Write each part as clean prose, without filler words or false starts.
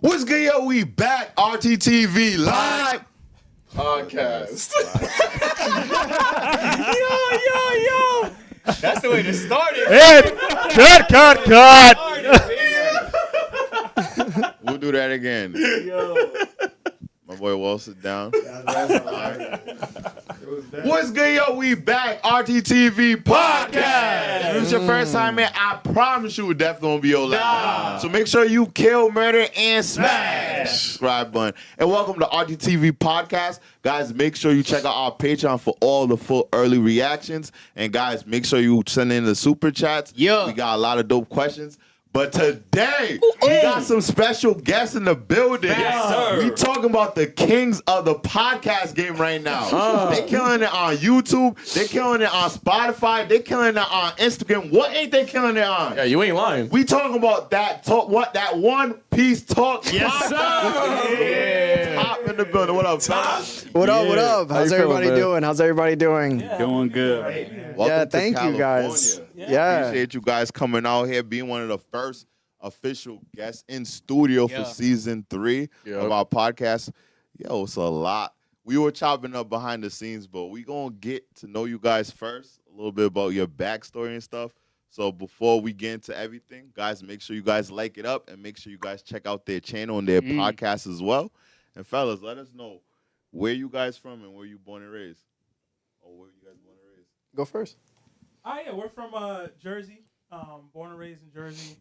What's good, yo? We back. RTTV live podcast. Yo. That's the way to start it. Hey, cut. We'll do that again. Yo. My boy Wall, sit down. What's good, yo? We back. RTTV podcast. If it's your first time here, I promise you it definitely won't be your last. So make sure you kill, murder, and smash subscribe button. And welcome to RTTV podcast. Guys, make sure you check out our Patreon for all the full early reactions. And guys, make sure you send in the super chats. Yeah. We got a lot of dope questions. But today, we got some special guests in the building. Yes, sir. We talking about the kings of the podcast game right now. They killing it on YouTube. They killing it on Spotify. They killing it on Instagram. What ain't they killing it on? Yeah, you ain't lying. We talking about that talk. What that One Piece talk? Yes, podcast. sir. Yeah. Top in the building. What up, fellas? What up? What up? How's everybody doing? How's everybody doing? Doing good. Welcome to thank you, guys. California. Yeah. Appreciate you guys coming out here, being one of the first official guests in studio for season 3 of our podcast. Yo, it's a lot. We were chopping up behind the scenes, but we gonna get to know you guys first, a little bit about your backstory and stuff. So before we get into everything, guys, make sure you guys like it up and make sure you guys check out their channel and their podcast as well. And fellas, let us know where you guys from and where you born and raised. Or where you guys born and raised. Go first. Yeah, we're from Jersey, born and raised in Jersey.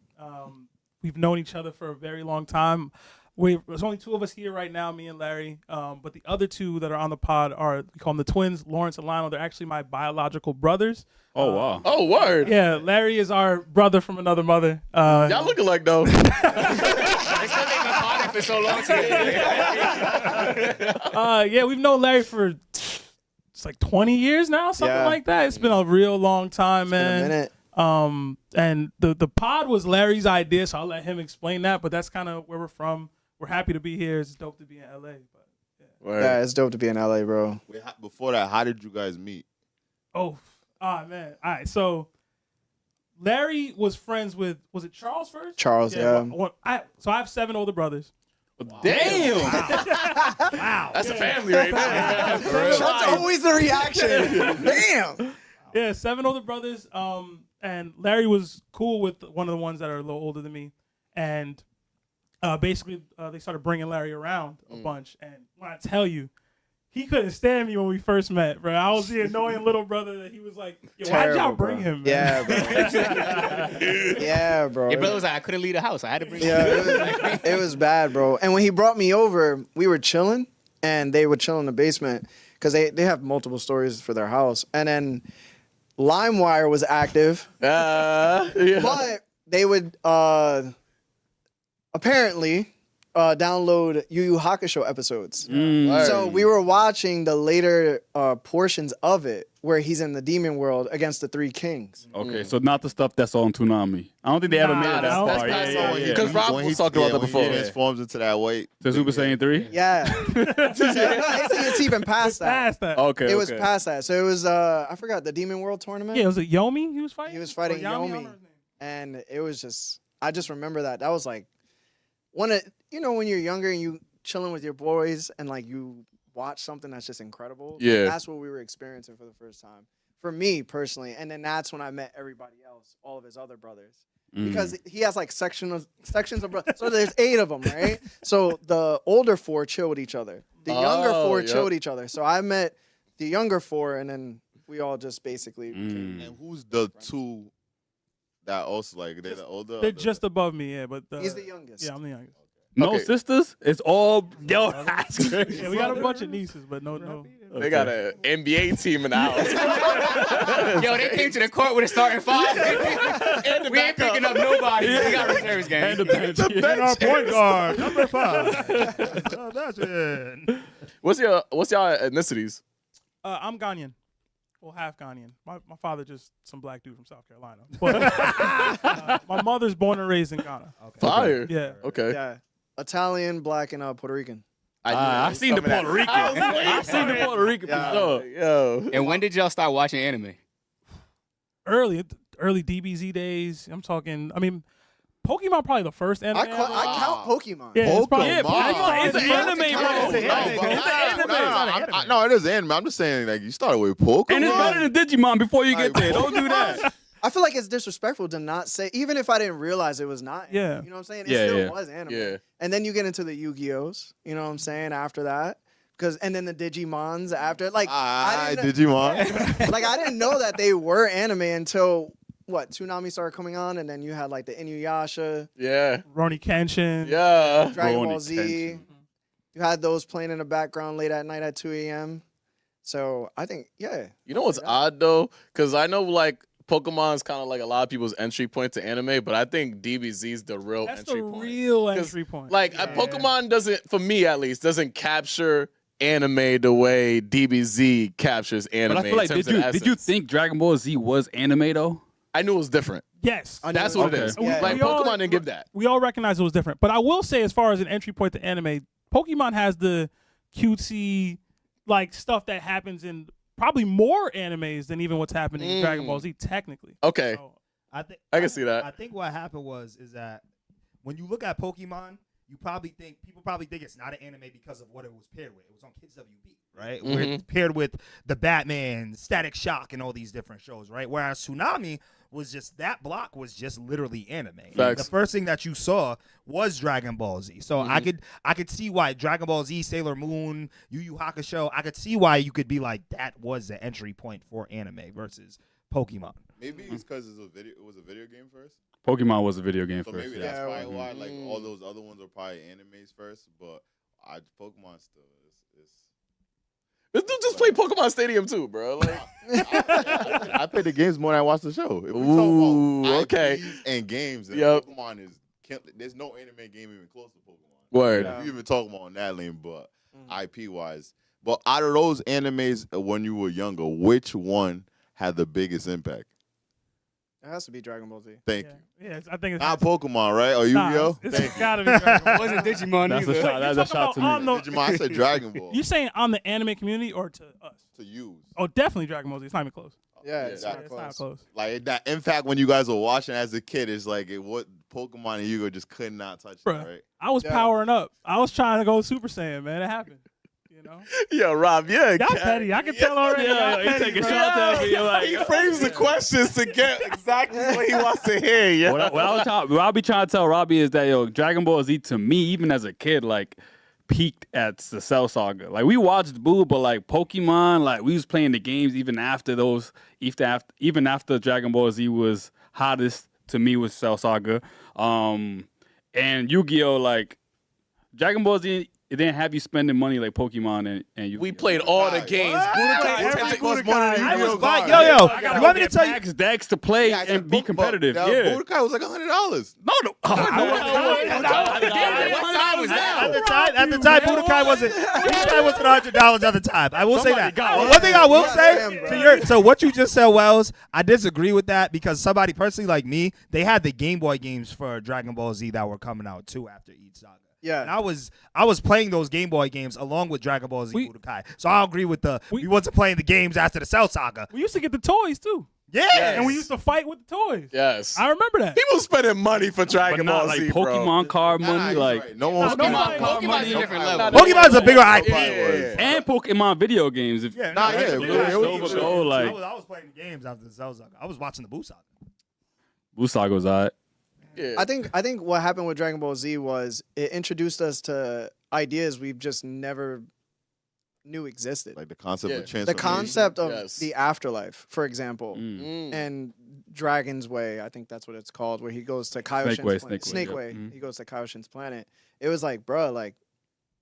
We've known each other for a very long time. There's only 2 of us here right now, me and Larry. But the other 2 that are on the pod we call them the twins, Lawrence and Lionel. They're actually my biological brothers. Oh, wow. Oh, word. Yeah, Larry is our brother from another mother. Y'all look alike, though. They still make me pod for so long today. Yeah, we've known Larry for it's like 20 years now, something like that. It's been a real long time, man. Been a minute. And the pod was Larry's idea, so I'll let him explain that. But that's kind of where we're from. We're happy to be here. It's dope to be in LA. But Yeah, it's dope to be in LA, bro. Wait, before that, how did you guys meet? Man. All right, so Larry was friends with, was it Charles first? Charles, yeah. So I have 7 older brothers. Damn. Wow. That's a family right there. That's always the reaction. Damn. Yeah, 7 older brothers. And Larry was cool with one of the ones that are a little older than me. And basically, they started bringing Larry around a bunch. And when I tell you, he couldn't stand me when we first met, bro. I was the annoying little brother that he was like, yo, why'd y'all bring him, man? Yeah, bro. Yeah, bro. Your brother was like, I couldn't leave the house. I had to bring him. Yeah, it was bad, bro. And when he brought me over, we were chilling, and they would chill in the basement because they have multiple stories for their house. And then LimeWire was active, but they would apparently download Yu Yu Hakusho episodes. So we were watching the later portions of it where he's in the demon world against the 3 kings. Okay, so not the stuff that's on Toonami. I don't think they ever made it that far. Because Rob was talking about that before. He transforms into that weight. The Super Saiyan 3? Yeah. It's even past that. Past that. Okay, It was past that. So it was, I forgot, the Demon World tournament? Yeah, was it Yomi he was fighting? He was fighting Or Yomi. And it was just, I just remember that. That was like, when you're younger and you chilling with your boys and like you watch something that's just incredible. Yeah. That's what we were experiencing for the first time. For me personally. And then that's when I met everybody else, all of his other brothers. Because he has like sections of brothers. So there's 8 of them, right? So the older 4 chill with each other. The younger 4 chill with each other. So I met the younger 4 and then we all just basically And who's the 2 that also like they're the older? They're just above me, yeah. But he's the youngest. Yeah, I'm the youngest. No sisters? It's all that's crazy. Yeah, we got a bunch of nieces, but no. They got an NBA team in the house. Yo, they came to the court with a starting 5. We ain't picking up nobody. We got reserves, gang. And the bench. And our point guard, number 5. Oh, that's it. What's y'all ethnicities? I'm Ghanaian. Well, half Ghanaian. My father just some black dude from South Carolina. But my mother's born and raised in Ghana. Fire. Yeah. Okay. Yeah. Italian, black, and Puerto Rican. I've seen the Puerto Rican. I've seen the Puerto Rican for sure. Yo. And when did y'all start watching anime? Early DBZ days. I'm talking, Pokemon probably the first anime. I count Pokemon. Yeah, it's probably- Pokemon. It's an anime, bro. No, it is anime. I'm just saying, like, you started with Pokemon. And it's better than Digimon before you get there. Don't do that. I feel like it's disrespectful to not say, even if I didn't realize it was not anime. Yeah. You know what I'm saying? It Yeah, still yeah. was anime. Yeah. And then you get into the Yu-Gi-Ohs, you know what I'm saying, after that. And then the Digimons after. Like, I didn't, Digimon. like, I didn't know that they were anime until, Toonami started coming on, and then you had, like, the Inuyasha, Yeah. Rurouni Kenshin. Yeah. Dragon Ball Rurouni Z. Kenshin. You had those playing in the background late at night at 2 a.m. So I think, yeah. You know what's odd though? Because I know like Pokemon's kind of like a lot of people's entry point to anime, but I think DBZ's the real That's entry the point. real 'Cause, entry point. Like Pokemon doesn't, for me at least, doesn't capture anime the way DBZ captures anime. But I feel like, in terms did of you essence. think Dragon Ball Z was anime though? I knew it was different. Yes. I know That's it what was- it is. Yeah. Like We all- Pokemon didn't give that. We all recognize it was different. But I will say, as far as an entry point to anime, Pokemon has the cutesy, like, stuff that happens in probably more animes than even what's happening in Dragon Ball Z, technically. Okay, So, I can see that. I think what happened is that when you look at Pokemon, people probably think it's not an anime because of what it was paired with. It was on Kids WB, right? Where it's paired with the Batman, Static Shock, and all these different shows, right? Whereas Tsunami was just that block was just literally anime. Facts. The first thing that you saw was Dragon Ball Z. So I could see why Dragon Ball Z, Sailor Moon, Yu Yu Hakusho, I could see why you could be like that was the entry point for anime versus Pokemon. Maybe it's because it was a video game first. Pokemon was a video game So first. maybe Yeah. that's probably why, like, all those other ones are probably animes first. But Pokemon still is. This dude just played Pokemon Stadium too, bro. Like, I play the games more than I watch the show. If we Ooh, talking about okay. IPs and games, then Yep. Pokemon is. There's no anime game even close to Pokemon. word. If you even talk about on that lane, but IP wise. But out of those animes when you were younger, which one had the biggest impact? It has to be Dragon Ball Z. Thank yeah. you. Yeah, I think it's Not Pokemon, right? Or Yu-Gi-Oh? It's gotta be Dragon Ball. It wasn't Digimon That's a either. shot. That's a shot to on me. the- Digimon, I said Dragon Ball. You saying on the anime community or to us? To use. Oh, definitely Dragon Ball Z. It's not even close. Yeah, it's it's not not It's not close. close. Like that impact when you guys were watching as a kid is like what Pokemon and Yu-Gi-Oh just could not touch Bruh. it, right? I was Yeah. powering up. I was trying to go Super Saiyan, man. It happened. You know? Yo, Rob, yeah. Y'all petty. I can tell already. Y'all you petty, take a bro. shot at me. You're like, He frames the questions to get exactly what he wants to hear. Yeah. what I'll be trying to tell Robbie is that, yo, Dragon Ball Z to me, even as a kid, like, peaked at the Cell Saga. Like, we watched Boo, but like Pokemon, like, we was playing the games even after those, even after Dragon Ball Z was hottest to me was Cell Saga. And Yu-Gi-Oh, like, Dragon Ball Z, it didn't have you spending money like Pokemon and Yu-Gi-Oh. We played all the games. Everybody costs more than I was Yu-Gi-Oh fine. cards. Yo, I gotta you want me to get tell you? packs, decks to play Yeah, I said and be Pokemon. competitive. That Yeah. Budokai was like $100. No. What time was that? At the time, Budokai wasn't $100 at the time. I will say Somebody that. got it. One thing I will Yeah, say damn, bro. to so what you just said, Wells, I disagree with that because somebody personally like me, they had the Game Boy games for Dragon Ball Z that were coming out too after each saga. Yeah. And I was playing those Game Boy games along with Dragon Ball Z Budokai. So I'll agree with we wasn't playing the games after the Cell Saga. We used to get the toys too. Yeah. And we used to fight with the toys. Yes. I remember that. People spending money for But Dragon not Ball like Z, Pokemon card money, like, right. No one's Pokemon's a different level. Pokemon's a bigger IP. and Pokemon video games. If Yeah, Nah, yeah, it it was- was- Gold, like, I was playing the games after the Cell Saga. I was watching the Boo Saga. Boo Saga was alright. Yeah. I think what happened with Dragon Ball Z was it introduced us to ideas we've just never knew existed. like the concept Yeah. of The transformation. The concept of Yes. the afterlife, for example, Mm. and Dragon's Way, I think that's what it's called, where he goes to Way, Kaioshin's planet. Snake Way, Snake yep. Way. Mhm. He goes to Kaioshin's planet. It was like, bruh, like,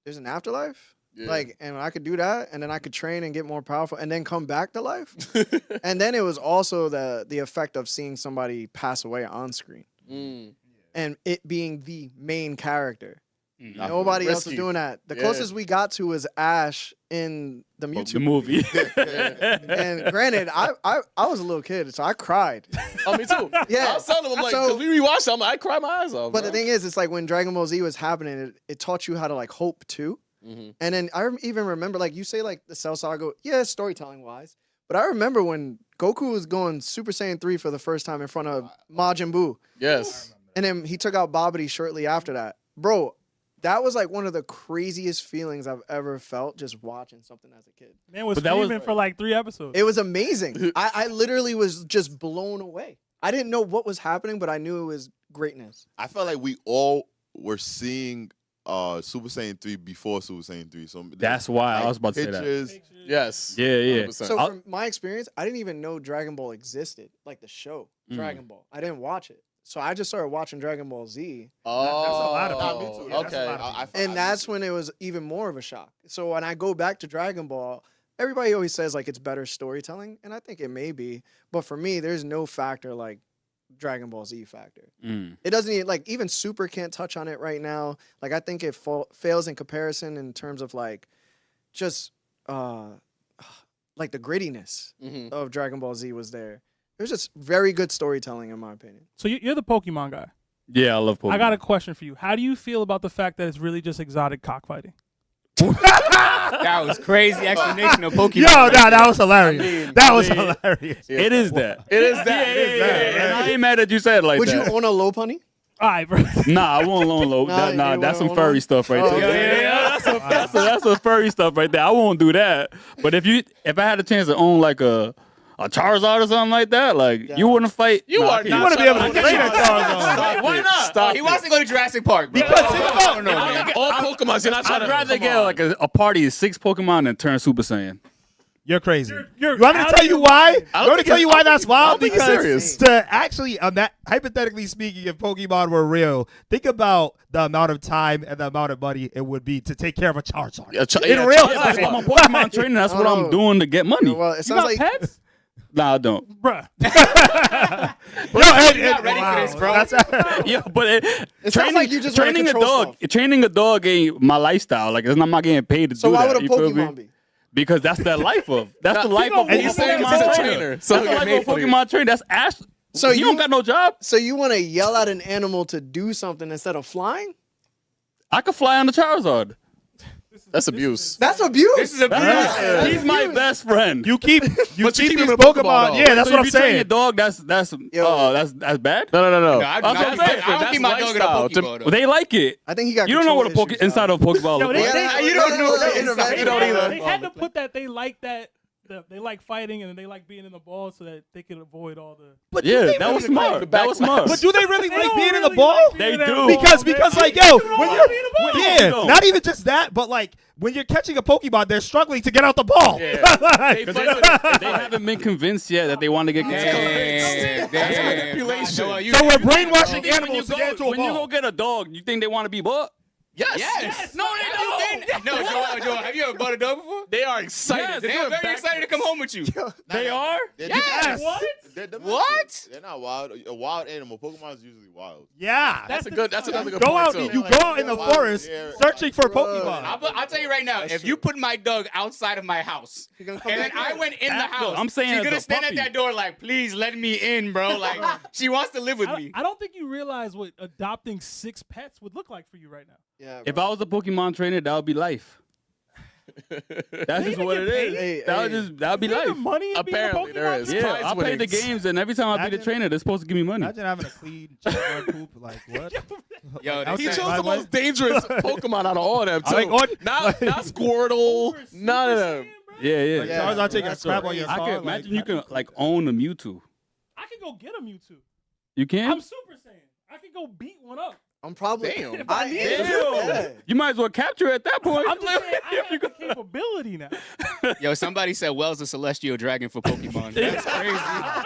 there's an afterlife? Yeah. Like, and I could do that, and then I could train and get more powerful, and then come back to life. And then it was also the effect of seeing somebody pass away on screen. And it being the main character. Nobody else was Risky. doing that. The Yeah. closest we got to was Ash in the Mewtwo The movie. And granted, I was a little kid, so I cried. Oh, me too. Yeah. I was telling him, I'm like, So- because we rewatched it, I'm like, I cried my eyes off. But bro. the thing is, it's like when Dragon Ball Z was happening, it taught you how to like hope too. And then even remember, like you say, like the Cell Saga, yeah, storytelling wise. But I remember when Goku was going Super Saiyan 3 for the first time in front of Majin Buu. Yes. And then he took out Babidi shortly after that. Bro, that was like one of the craziest feelings I've ever felt just watching something as a kid. Man was But that was- screaming for like 3 episodes. It was amazing. I literally was just blown away. I didn't know what was happening, but I knew it was greatness. I felt like we all were seeing Super Saiyan 3 before Super Saiyan 3. So That's why like, I was about to say that. pictures. Yes. Yeah. 100%. So from my experience, I didn't even know Dragon Ball existed, like the show Dragon Ball. I didn't watch it. So I just started watching Dragon Ball Z. Oh, That's a lot of me people. too. Yeah, that's a okay. lot of people. And that's when it was even more of a shock. So when I go back to Dragon Ball, everybody always says like it's better storytelling, and I think it may be. But for me, there's no factor like Dragon Ball Z factor. It doesn't even, like, even Super can't touch on it right now. Like, I think it fails in comparison in terms of like just like the grittiness of Dragon Ball Z was there. There's just very good storytelling in my opinion. So you're the Pokemon guy. Yeah, I love Pokemon. I got a question for you. How do you feel about the fact that it's really just exotic cockfighting? That was crazy explanation of Pokemon. Yo, that was hilarious. That was hilarious. It is that. It is that. Yeah. And I ain't mad that you said it like Would that. you own a Lopunny? All right, bro. Nah, I won't loan low. Nah, Nah, you that's some won't furry loan? stuff right Oh, there. okay. Yeah, that's some furry stuff right there. I won't do that. But if I had a chance to own like a Charizard or something like that, like you wouldn't fight. You Nah, are I not want to be able to trying train a Charizard. Stop Why it. not? Stop He it. wants to go to Jurassic Park, bro. Because think I about- don't know, man. All Pokemon, you're not trying I'd to. rather come get on. like a party of 6 Pokemon and turn Super Saiyan. You're crazy. You're You want me to out tell of you your why? mind. You want me to tell you why that's wild? think he's Because serious. to actually, hypothetically speaking, if Pokemon were real, think about the amount of time and the amount of money it would be to take care of a Charizard. Yeah, In real Charizard. I'm a Pokemon trainer. That's what I'm doing to get money. Well, it You sounds got like pets? Nah, I don't. Bruh. You're not ready for this, bro. Yeah, but it sounds like you just wanna training a control dog. stuff. Training a dog ain't my lifestyle. Like I'm not getting paid to So do why that. would a you feel me? Pokemon be? Because that's the life of. That's the life of and a he's saying Pokemon he's a trainer. trainer, That's so the he get life made of a for you. Pokemon trainer. That's Ash. So you don't you- got no job. So you want to yell at an animal to do something instead of flying? I could fly on the Charizard. That's abuse. That's abuse. This is a He's my best friend. You keep But you keep keep these him a Pokeball, Pokemon. though. Yeah, that's So what if I'm you train your saying. dog, that's bad. No. No, I That's don't what I'm saying. I don't keep my dog in a Lifestyle. Pokeball, though. Well, they like it. I think he got. You don't know what a control Poke issues, inside of a Pokeball Yo, looks they- like. Yeah, You don't know that that intervention. You don't either. They had to put that they like that. They like fighting and they like being in the ball so that they can avoid all the. But do Yeah, they that was really like- smart. That was smart. But do they really like don't being in the really ball? like being They in that do. ball, Because man. like yo, They don't when wanna be in the ball. you're They don't. not even just that, but like when you're catching a Pokemon, they're struggling to get out the ball. They They fight haven't been convinced yet that they want to get Damn. manipulation. Noah, you- So we're you- brainwashing When you animals to get into a when you go ball. get a dog, you think they want to be bought? Yes. No, they don't. No, Joel, have you ever bought a dog before? They are excited. They are very excited to come home with you. They are. Yes. What? What? They're not wild. A wild animal. Pokemon is usually wild. Yeah, That's another good go point out. too. You go out in the Yeah. forest Yeah. searching for Bro. Pokemon. I'll tell you right now, if you put my dog outside of my house, You're gonna come and then back I in. went in the house, I'm saying she's as gonna a stand puppy. at that door like, please let me in, bro. Like, she wants to live with me. I don't think you realize what adopting 6 pets would look like for you right now. Yeah, If bro. I was a Pokemon trainer, that would be life. That's just even what get it paid? is. Hey, that hey. would be Is there life. money in being a Apparently there Pokemon is. trainer? Yeah, prize I play the winnings. games, and every time I be the Imagine- trainer, they're supposed to give me money. Imagine having a clean Charizard poop. Like what? Yo, Outside He chose my the way. most dangerous Pokemon out of all of them too. Like, what? Not Squirtle. None of them. Yeah, yeah. Like, Yeah, Charizard taking a that's crap on crazy. your I car. can like, imagine you can like own a Mewtwo. I can go get a Mewtwo. You can? I'm Super Saiyan. I can go beat one up. I'm probably. Damn. I Damn. Yeah. You might as well capture it at that point. I'm just saying I have the capability now. Yo, somebody said Wells a celestial dragon for Pokemon. That's crazy.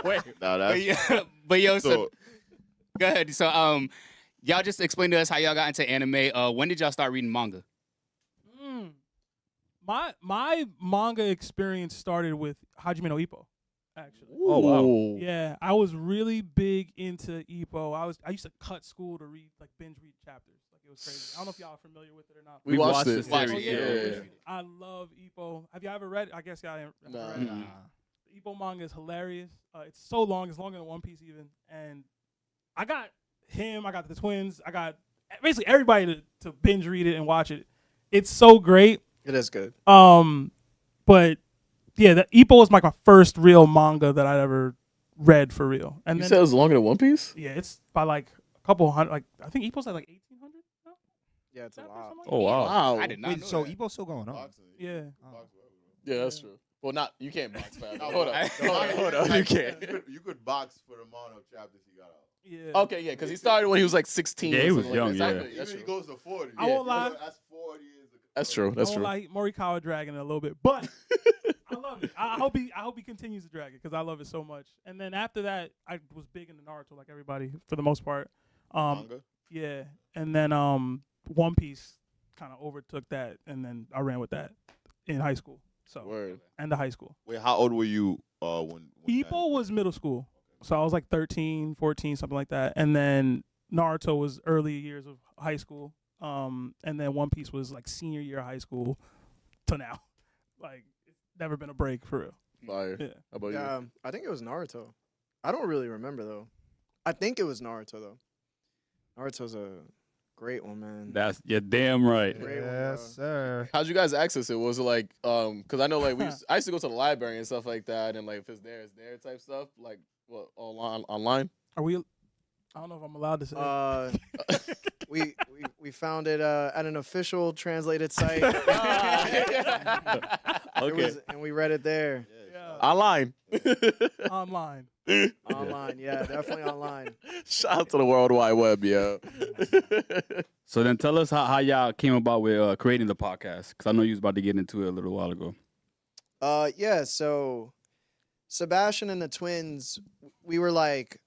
Wait. Now But, that's yeah, but yo, so so. go ahead. So y'all just explain to us how y'all got into anime. When did y'all start reading manga? My manga experience started with Hajime no Ippo, actually. Oh, wow. Yeah, I was really big into Ippo. I used to cut school to read binge read chapters. Like it was crazy. I don't know if y'all are familiar with it or not. We watched this it. Watched series. it, Yeah. I love Ippo. Have y'all ever read it? I guess y'all haven't Nah. read it. The Ippo manga is hilarious. It's so long. It's longer than One Piece even. And I got him. I got the twins. I got basically everybody to binge read it and watch it. It's so great. It is good. But yeah, the Ippo was like my first real manga that I'd ever read for real. And You then said it was longer than One Piece? yeah, it's by like couple hundred. Like I think Ippo's at like 1,800 now. Yeah, it's a lot. Oh wow. Wow. I did not Wait, know so that. Epo's still going on? Boxing. Yeah. Yeah, that's true. Well, not you can't box fast. No, Hold but up. the boxing- Hold up. You like, can't. You could box for the amount of chapters he got out. Yeah. Okay, yeah, because he started when he was like 16. Yeah, or he was something young, Like that. Exactly. Even That's he true. goes to 40. I won't lie. That's 40 years. That's true. That's I true. won't lie, Morikawa dragging it a little bit, but I love it. I hope he continues to drag it because I love it so much. And then after that, I was big into Naruto, like everybody for the most part. Manga? Yeah, and then One Piece kind of overtook that, and then I ran with that in high school. So Word. and the high school. Wait, how old were you when Ippo was middle school, so I was like 13, 14, something like that. And then Naruto was early years of high school. And then One Piece was like senior year of high school to now. Like it's never been a break for real. Fire. Yeah. How about you? Yeah, I think it was Naruto. I don't really remember though. I think it was Naruto though. Naruto's a great one, man. You're damn right. Great one, Yes, bro. sir. How'd you guys access it? Was it like, because I know like I used to go to the library and stuff like that, and like if it's there type stuff. Like what online? Are we? I don't know if I'm allowed to say. We found it at an official translated site. Okay. And we read it there. Online. Online. Online, yeah, definitely online. Shout out to the World Wide Web, yo. So then tell us how y'all came about with creating the podcast, because I know you was about to get into it a little while ago. Yeah, so Sebastian and the twins, we were like,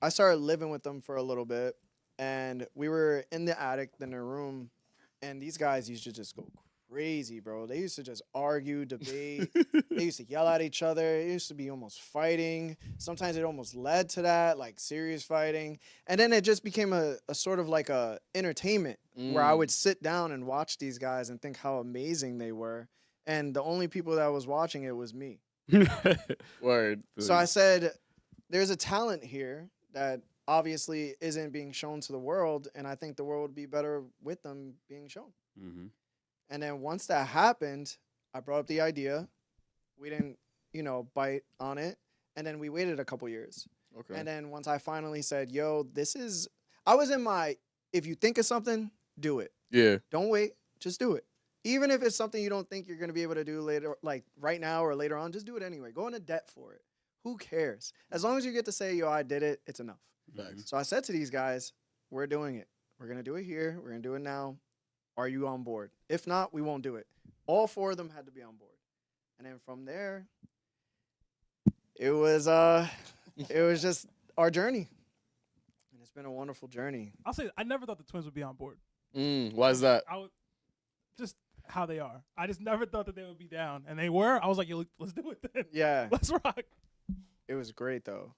I started living with them for a little bit, and we were in the attic, in their room, and these guys used to just go crazy, bro. They used to just argue, debate. They used to yell at each other. It used to be almost fighting. Sometimes it almost led to that, like serious fighting. And then it just became a sort of like a entertainment where I would sit down and watch these guys and think how amazing they were. And the only people that was watching it was me. Word. So I said, there's a talent here that obviously isn't being shown to the world, and I think the world would be better with them being shown. Mm-hmm. And then once that happened, I brought up the idea. We didn't, bite on it. And then we waited a couple years. Okay. And then once I finally said, yo, I was in my, if you think of something, do it. Yeah. Don't wait, just do it. Even if it's something you don't think you're going to be able to do later, like right now or later on, just do it anyway. Go into debt for it. Who cares? As long as you get to say, yo, I did it, it's enough. Thanks. So I said to these guys, we're doing it. We're going to do it here. We're going to do it now. Are you on board? If not, we won't do it. All four of them had to be on board. And then from there, it was just our journey. And it's been a wonderful journey. I'll say I never thought the twins would be on board. Why is that? I would just how they are. I just never thought that they would be down, and they were. I was like, yo, let's do it then. Yeah. Let's rock. It was great though.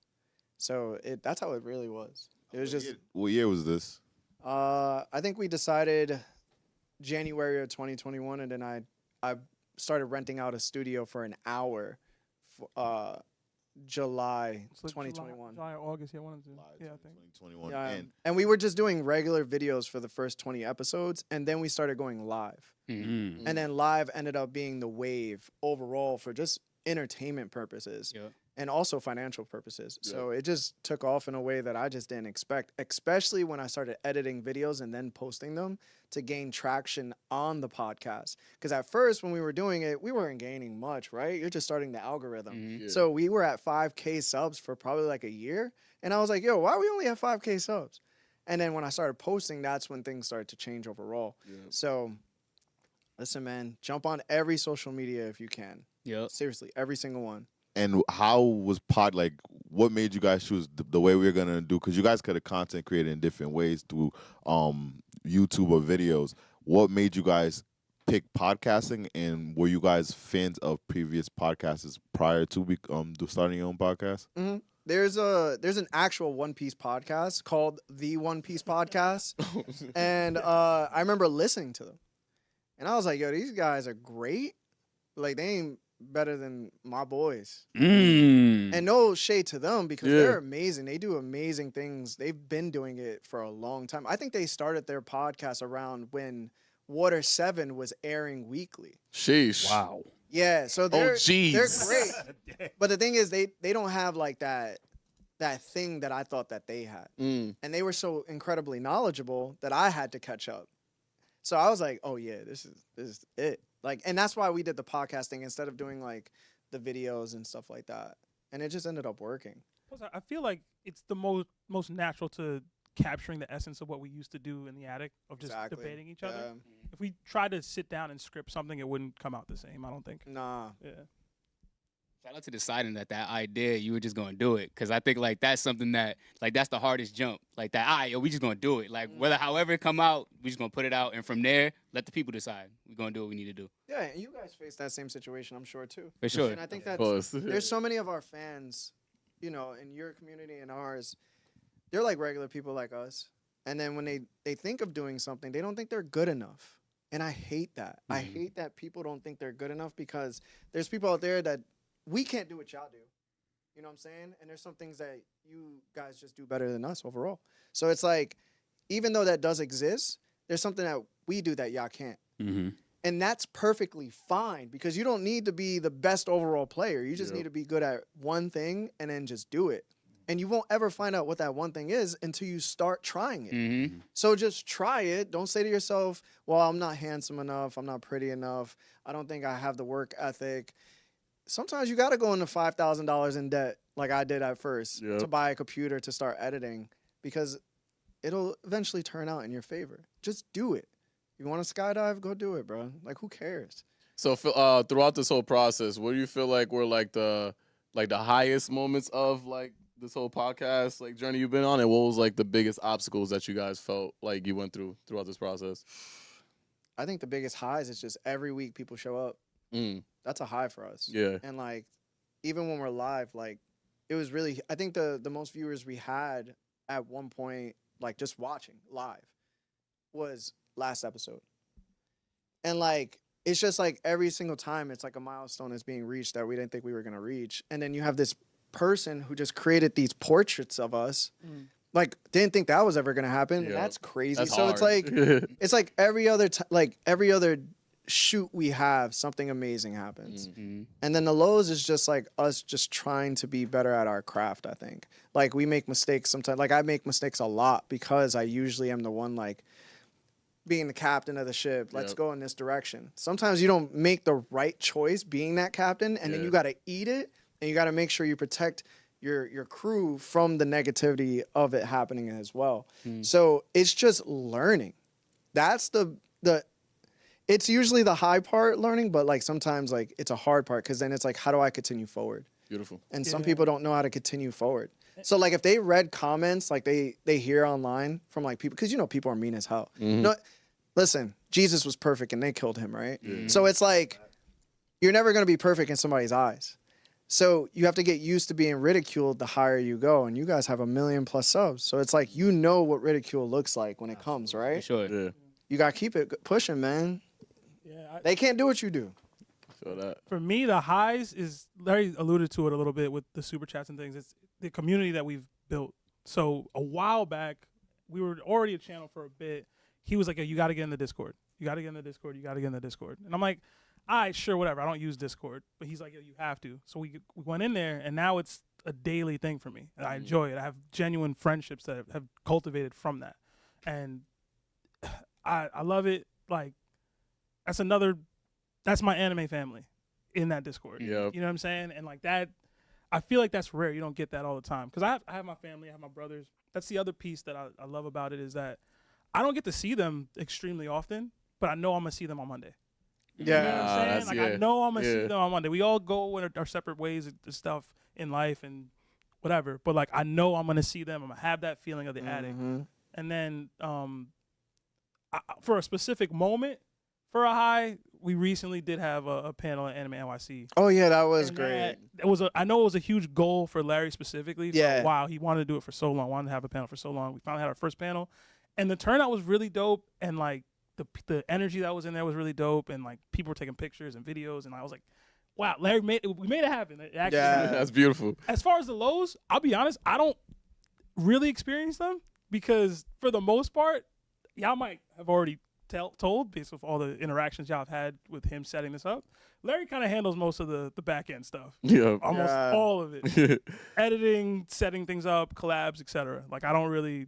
So that's how it really was. It was just What year was this? I think we decided January of 2021, and then I started renting out a studio for an hour July It's like 2021. July or August, yeah, one of the two. Yeah, I think. 2021. Yeah, And and we were just doing regular videos for the first 20 episodes, and then we started going live. Mm-hmm. And then live ended up being the wave overall for just entertainment purposes Yeah. and also financial purposes. So it just took off in a way that I just didn't expect, especially when I started editing videos and then posting them to gain traction on the podcast. Because at first, when we were doing it, we weren't gaining much, right? You're just starting the algorithm. Yeah. So we were at 5K subs for probably like a year. And I was like, yo, why we only have 5K subs? And then when I started posting, that's when things started to change overall. Yeah. So listen, man, jump on every social media if you can. Yep. Seriously, every single one. And how was what made you guys choose the way we were going to do? Because you guys could have content created in different ways through YouTube or videos. What made you guys pick podcasting, and were you guys fans of previous podcasts prior to starting your own podcast? Mm-hmm. There's an actual One Piece podcast called The One Piece Podcast. And I remember listening to them. And I was like, yo, these guys are great. Like, they ain't better than my boys. And no shade to them because they're amazing. They do amazing things. They've been doing it for a long time. I think they started their podcast around when Water 7 was airing weekly. Sheesh. Wow. Yeah, so they're jeez. they're great. But the thing is they don't have like that that thing that I thought that they had. And they were so incredibly knowledgeable that I had to catch up. So I was like, oh yeah, this is it. Like, and that's why we did the podcasting instead of doing like the videos and stuff like that. And it just ended up working. I feel like it's the most natural to capturing the essence of what we used to do in the attic of just debating each other. If we tried to sit down and script something, it wouldn't come out the same, I don't think. Nah. Yeah. Shout out to deciding that idea, you were just going to do it. Because I think, like, that's something that, like, that's the hardest jump. Like, that, all right, yo, we just going to do it. Like, however it come out, we just going to put it out. And from there, let the people decide. We're going to do what we need to do. Yeah, and you guys face that same situation, I'm sure, too. For sure. And I think that there's so many of our fans, you know, in your community and ours, they're like regular people like us. And then when they think of doing something, they don't think they're good enough. And I hate that. I hate that people don't think they're good enough because there's people out there that we can't do what y'all do. You know what I'm saying? And there's some things that you guys just do better than us overall. So it's like, even though that does exist, there's something that we do that y'all can't. And that's perfectly fine because you don't need to be the best overall player. You just need to be good at one thing and then just do it. And you won't ever find out what that one thing is until you start trying it. So just try it. Don't say to yourself, well, I'm not handsome enough. I'm not pretty enough. I don't think I have the work ethic. Sometimes you got to go into $5,000 in debt like I did at first to buy a computer to start editing because it'll eventually turn out in your favor. Just do it. You want to skydive? Go do it, bro. Like, who cares? So throughout this whole process, what do you feel like were like the highest moments of like this whole podcast like journey you've been on, and what was like the biggest obstacles that you guys felt like you went throughout this process? I think the biggest highs is just every week people show up. That's a high for us. Yeah. And like, even when we're live, like, it was really, I think the most viewers we had at one point, like just watching live, was last episode. And like, it's just like every single time it's like a milestone is being reached that we didn't think we were going to reach. And then you have this person who just created these portraits of us. Like, didn't think that was ever going to happen. Yeah. That's crazy. That's so hard. It's like every other every other shoot we have, something amazing happens. And then the lows is just like us just trying to be better at our craft, I think. Like, we make mistakes sometimes. Like, I make mistakes a lot because I usually am the one, like, being the captain of the ship. Let's go in this direction. Sometimes you don't make the right choice being that captain, and then you got to eat it, and you got to make sure you protect your crew from the negativity of it happening as well. So it's just learning. That's it's usually the high part, learning, but like sometimes like it's a hard part because then it's like, how do I continue forward? Beautiful. And some people don't know how to continue forward. So like if they read comments like they hear online from like people, because you know people are mean as hell. No, listen, Jesus was perfect and they killed him, right? So it's like you're never going to be perfect in somebody's eyes. So you have to get used to being ridiculed the higher you go. And you guys have 1 million+ subs. So it's like, you know what ridicule looks like when it comes, right? For sure. Yeah. You got to keep it pushing, man. Yeah, they can't do what you do. Feel that. For me, the highs is, Larry alluded to it a little bit with the super chats and things. It's the community that we've built. So a while back, we were already a channel for a bit. He was like, "Yo, you got to get in the Discord. You got to get in the Discord. You got to get in the Discord." And I'm like, "All right, sure, whatever. I don't use Discord." But he's like, "Yo, you have to." So we went in there, and now it's a daily thing for me. And I enjoy it. I have genuine friendships that have cultivated from that. And I love it. Like, that's my anime family in that Discord. Yep. You know what I'm saying? And like that, I feel like that's rare. You don't get that all the time. Because I have my family, I have my brothers. That's the other piece that I love about it, is that I don't get to see them extremely often, but I know I'm going to see them on Monday. Yeah. You know what I'm saying? Like, I know I'm going to see them on Monday. We all go in our separate ways and stuff in life and whatever. But like, I know I'm going to see them. I'm going to have that feeling of the attic. And then for a specific moment, for a high, we recently did have a panel at Anime NYC. Oh yeah, that was great. I know it was a huge goal for Larry specifically. Yeah. Wow, he wanted to do it for so long. Wanted to have a panel for so long. We finally had our first panel, and the turnout was really dope. And like the energy that was in there was really dope. And like people were taking pictures and videos, and I was like, wow, Larry we made it happen. It actually happened. That's beautiful. As far as the lows, I'll be honest, I don't really experience them because for the most part, y'all might have already told based off all the interactions y'all have had with him setting this up. Larry kind of handles most of the back end stuff. Yeah. Almost all of it. Editing, setting things up, collabs, etc. Like I don't really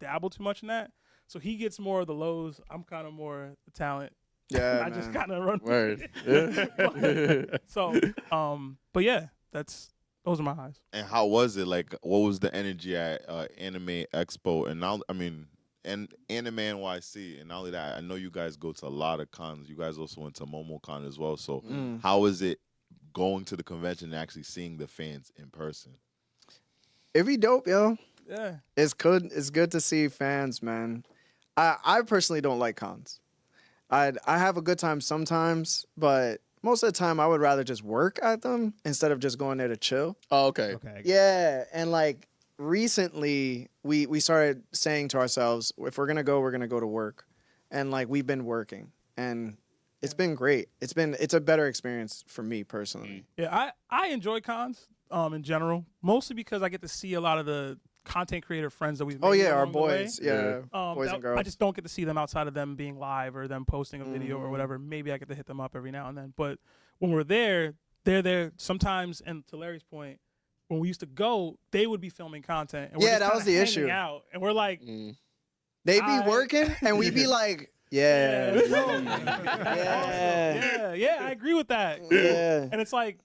dabble too much in that. So he gets more of the lows. I'm kind of more the talent. Yeah, I just kind of run. Word. Yeah. So, but yeah, those are my highs. And how was it? Like, what was the energy at Anime Expo? And now, I mean, and Anime NYC. And not only that, I know you guys go to a lot of cons. You guys also went to MomoCon as well. So, how is it going to the convention and actually seeing the fans in person? It'd be dope, yo. Yeah. It's good. It's good to see fans, man. I personally don't like cons. I have a good time sometimes, but most of the time I would rather just work at them instead of just going there to chill. Oh, okay. Okay. Yeah, and like recently we started saying to ourselves, if we're gonna go to work, and like we've been working, and it's been great. It's a better experience for me personally. Yeah, I enjoy cons in general, mostly because I get to see a lot of the content creator friends that we've made. Oh yeah, our along the way. boys, yeah, boys and girls. I just don't get to see them outside of them being live or them posting a video or whatever. Maybe I get to hit them up every now and then. But when we're there, they're there sometimes. And to Larry's point, when we used to go, they would be filming content. And we're Yeah, just that was kinda the hanging issue. Out, and we're like, They be working, and we be like, yeah, yeah, I agree with that. yeah. And it's like,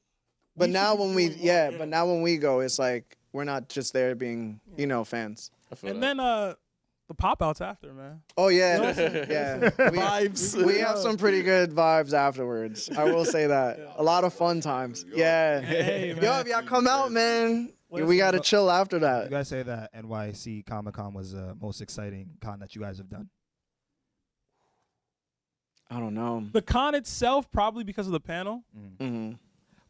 But we now should be when we, doing yeah, more, but now when we go, it's like we're not just there being, fans. And then the pop outs after, man. Oh yeah, yeah. Vibes. We have some pretty good vibes afterwards. I will say that. A lot of fun times. Yeah. Hey, man. Yo, if y'all come out, man, we Listen, gotta chill after You that. guys say that NYC Comic Con was the most exciting con that you guys have done. I don't know. The con itself, probably because of the panel. Mm-hmm.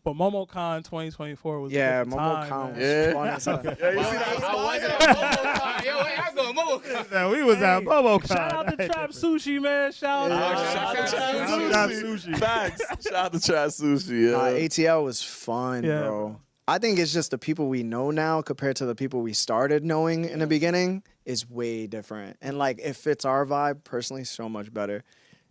But MomoCon 2024 was Yeah, a different time, MomoCon man. was fun as hell. Yeah, you see that? I wasn't at MomoCon. Yo, wait, I go MomoCon. We was at Hey, MomoCon. Shout out to Trap Sushi, man. Shout out. Yeah. Shout out to Sushi. Facts. Shout out to Trap Sushi. Yeah. ATL was fun, Yeah. bro. I think it's just the people we know now compared to the people we started knowing in the beginning is way different. And like it fits our vibe personally so much better.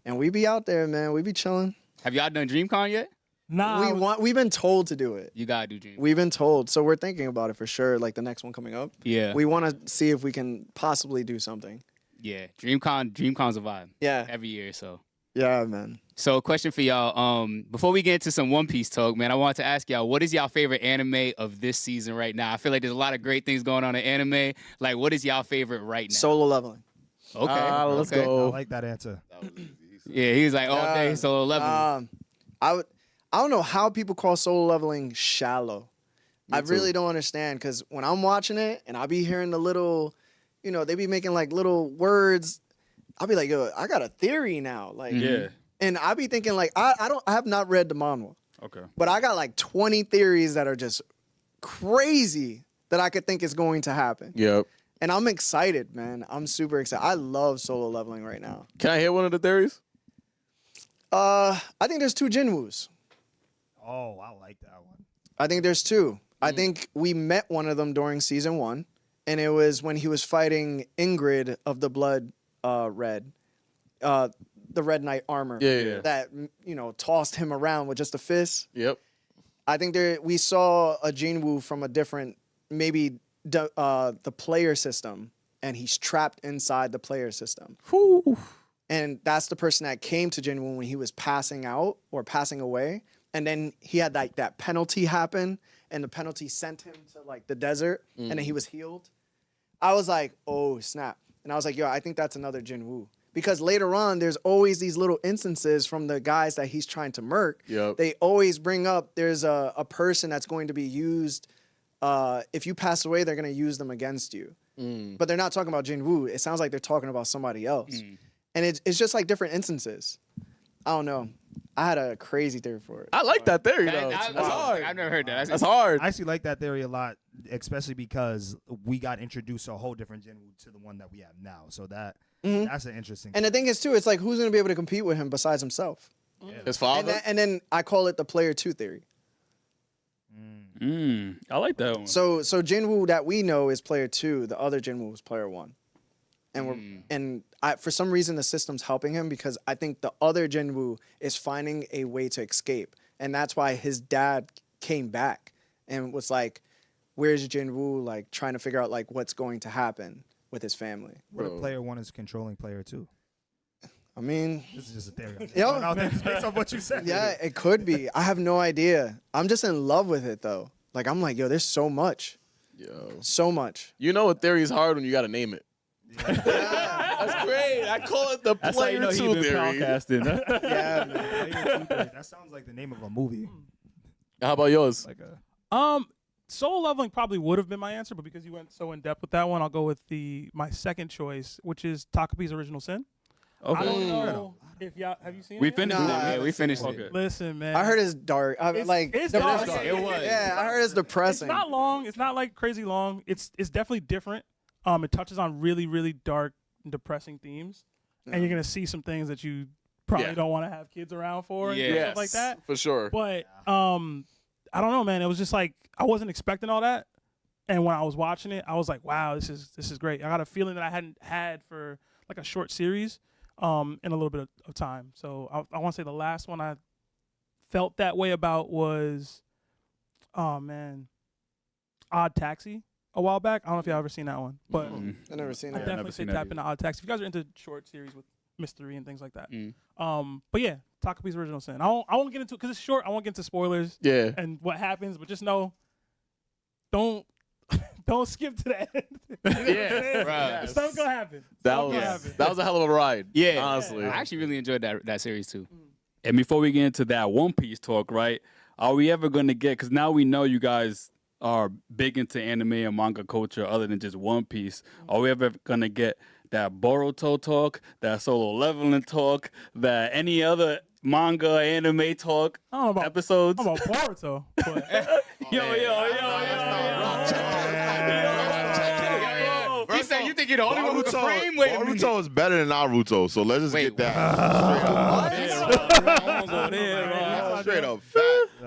And we be out there, man. We be chilling. Have y'all done DreamCon yet? Nah, We've been told to do it. You gotta do DreamCon. We've been told. So we're thinking about it for sure. Like the next one coming up. Yeah. We want to see if we can possibly do something. Yeah. DreamCon's a vibe. Yeah. Every year, so. Yeah, man. So, question for y'all. Before we get into some One Piece talk, man, I wanted to ask y'all, what is y'all favorite anime of this season right now? I feel like there's a lot of great things going on in anime. Like, what is y'all favorite right now? Solo leveling. Okay. Let's okay. I go. like that answer. That was easy. Yeah, he was like all day solo leveling. I don't know how people call solo leveling shallow. I really don't understand because when I'm watching it and I be hearing the little, they be making like little words. I'll be like, yo, I got a theory now. Like, Yeah. and I be thinking like, I have not read the manhwa, Okay. but I got like 20 theories that are just crazy that I could think is going to happen. Yep. And I'm excited, man. I'm super excited. I love solo leveling right now. Can I hear one of the theories? I think there's 2 Jinwoos. Oh, I like that one. I think there's 2. I think we met one of them during season 1, and it was when he was fighting Ingrid of the Blood Red, the Red Knight armor. Yeah. That tossed him around with just a fist. Yep. I think we saw a Jinwoo from a different, maybe the player system, and he's trapped inside the player system. Whew. And that's the person that came to Jinwoo when he was passing out or passing away. And then he had that penalty happen, and the penalty sent him to like the desert, and then he was healed. I was like, oh snap. And I was like, yo, I think that's another Jinwoo. Because later on, there's always these little instances from the guys that he's trying to murk. Yep. They always bring up there's a person that's going to be used. If you pass away, they're going to use them against you. But they're not talking about Jinwoo. It sounds like they're talking about somebody else. And it's just like different instances. I don't know. I had a crazy theory for it. I like that theory, though. That's That's hard. I've never heard that. That's hard. I actually like that theory a lot, especially because we got introduced to a whole different Jinwoo to the one that we have now. So that's an interesting. And the thing is, too, it's like, who's going to be able to compete with him besides himself? His father. And then I call it the player 2 theory. I like that one. So Jinwoo that we know is player 2. The other Jinwoo is player 1. and for some reason the system's helping him because I think the other Jinwoo is finding a way to escape, and that's why his dad came back and was like, "Where's Jinwoo?" Like trying to figure out like what's going to happen with his family. What if player 1 is controlling player 2? I mean, This is just a theory. Yo. Based on what you said. yeah, it could be. I have no idea. I'm just in love with it though. Like I'm like, yo, there's so much, so much. You know, a theory is hard when you got to name it. That's great. I call it the That's how you player know he 2 been theory. podcasting. Yeah, man. That sounds like the name of a movie. How about yours? Like a Soul Leveling probably would have been my answer, but because you went so in depth with that one, I'll go with my second choice, which is Takopi's Original Sin. I don't know if y'all have you seen it. We yet? finished Nah, it. I Yeah, we finished Okay. it. Listen, man. I heard it's dark. It's depressing. dark. It was. Yeah, I heard it's depressing. It's not long. It's not like crazy long. It's definitely different. It touches on really, really dark and depressing themes, and you're gonna see some things that you probably don't want to have kids around for and stuff like that. For sure. But I don't know, man. It was just like I wasn't expecting all that, and when I was watching it, I was like, wow, this is great. I got a feeling that I hadn't had for like a short series, in a little bit of time. So I want to say the last one I felt that way about was, oh man, Odd Taxi a while back. I don't know if y'all ever seen that one, but I've never seen I it. definitely say seen that tap either. into Odd Taxi. If you guys are into short series with mystery and things like that. But yeah, Takopi's Original Sin. I won't get into it because it's short. I won't get into spoilers Yeah. and what happens, but just know, don't skip to the end. Yeah, bruh. Something's gonna happen. That Something's was gonna happen. that was a hell of a ride. Yeah, honestly. I actually really enjoyed that series too. And before we get into that One Piece talk, right? Are we ever going to get, because now we know you guys are big into anime and manga culture other than just One Piece. Are we ever going to get that Boruto talk, that Solo Leveling talk, that any other manga anime talk I don't know about episodes? I'm about Boruto, but He said, "You think you're the only one who can frame?" Wait a minute. Naruto is better than Naruto, so let's just Wait, get that straight up fact.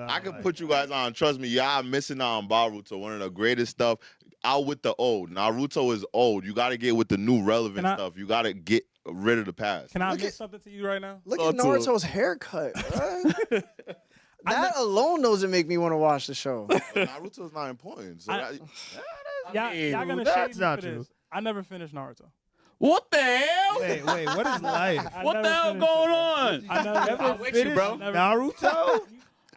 I can put you guys on. Trust me, y'all missing out on Boruto, one of the greatest stuff. Out with the old. Naruto is old. You got to get with the new relevant stuff. You got to get rid of the past. can I admit something to you right now? Look at Naruto's haircut. Bruh. That alone doesn't make me want to watch the show. Naruto's not important. So Y'all gonna that's shade me not for true. this. I never finished Naruto. What the hell? Wait, what is life? I What never the hell finished going it. on? I never I'm with you, bro. Naruto?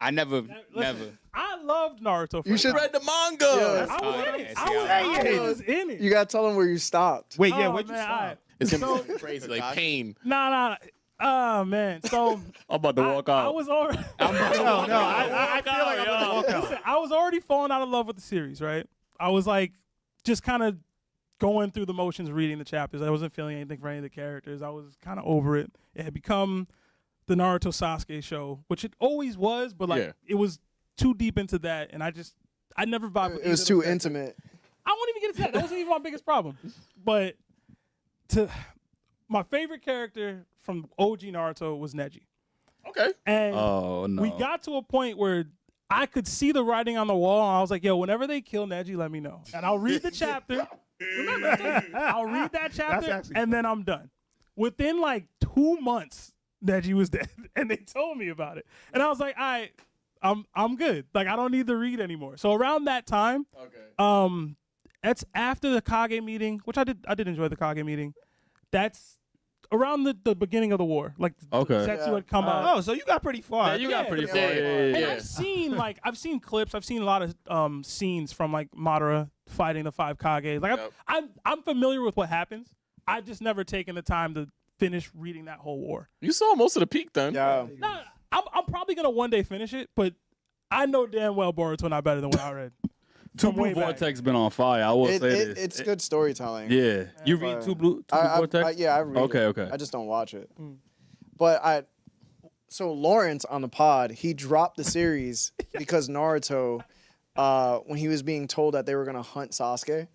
I never. Listen, I loved Naruto. You should Read the manga. Yeah. I was in it. yeah, I was in it. You gotta tell them where you stopped. Wait, yeah, Oh, what'd you man, stop? It's gonna be crazy, like pain. Nah. Oh man. So I'm about to walk I out. was already. No, I feel like I'm gonna walk out. Listen, I was already falling out of love with the series, right? I was like, just kind of going through the motions, reading the chapters. I wasn't feeling anything for any of the characters. I was kind of over it. It had become the Naruto Sasuke show, which it always was, but like it was too deep into that, and I never vibed with It was either too of those characters. intimate. I won't even get into that. That wasn't even my biggest problem. But my favorite character from OG Naruto was Neji. Okay. And Oh, no. we got to a point where I could see the writing on the wall, and I was like, yo, whenever they kill Neji, let me know. And I'll read the chapter. Remember, I told you, I'll read that chapter, actually and then I'm done. Within like 2 months, Neji was dead, and they told me about it. And I was like, all right, I'm good. Like, I don't need to read anymore. So around that time, that's after the Kage meeting, which I did enjoy the Kage meeting. That's around the beginning of the war. Like, Zetsu had come out. Oh, so you got pretty far. Yeah, you got pretty far. And Yeah. I've seen clips. I've seen a lot of scenes from like Madara fighting the 5 Kage. Like I'm familiar with what happens. I've just never taken the time to finish reading that whole war. You saw most of the peak then. Yeah. No, I'm probably gonna one day finish it, but I know damn well Boruto not better than what I read. Two From Blue way back. Vortex been on fire. I will say this. It's good storytelling. Yeah. You read Two Blue Vortex? Yeah, I read it. Okay. I just don't watch it. But so Lawrence on the pod, he dropped the series because Naruto, when he was being told that they were gonna hunt Sasuke,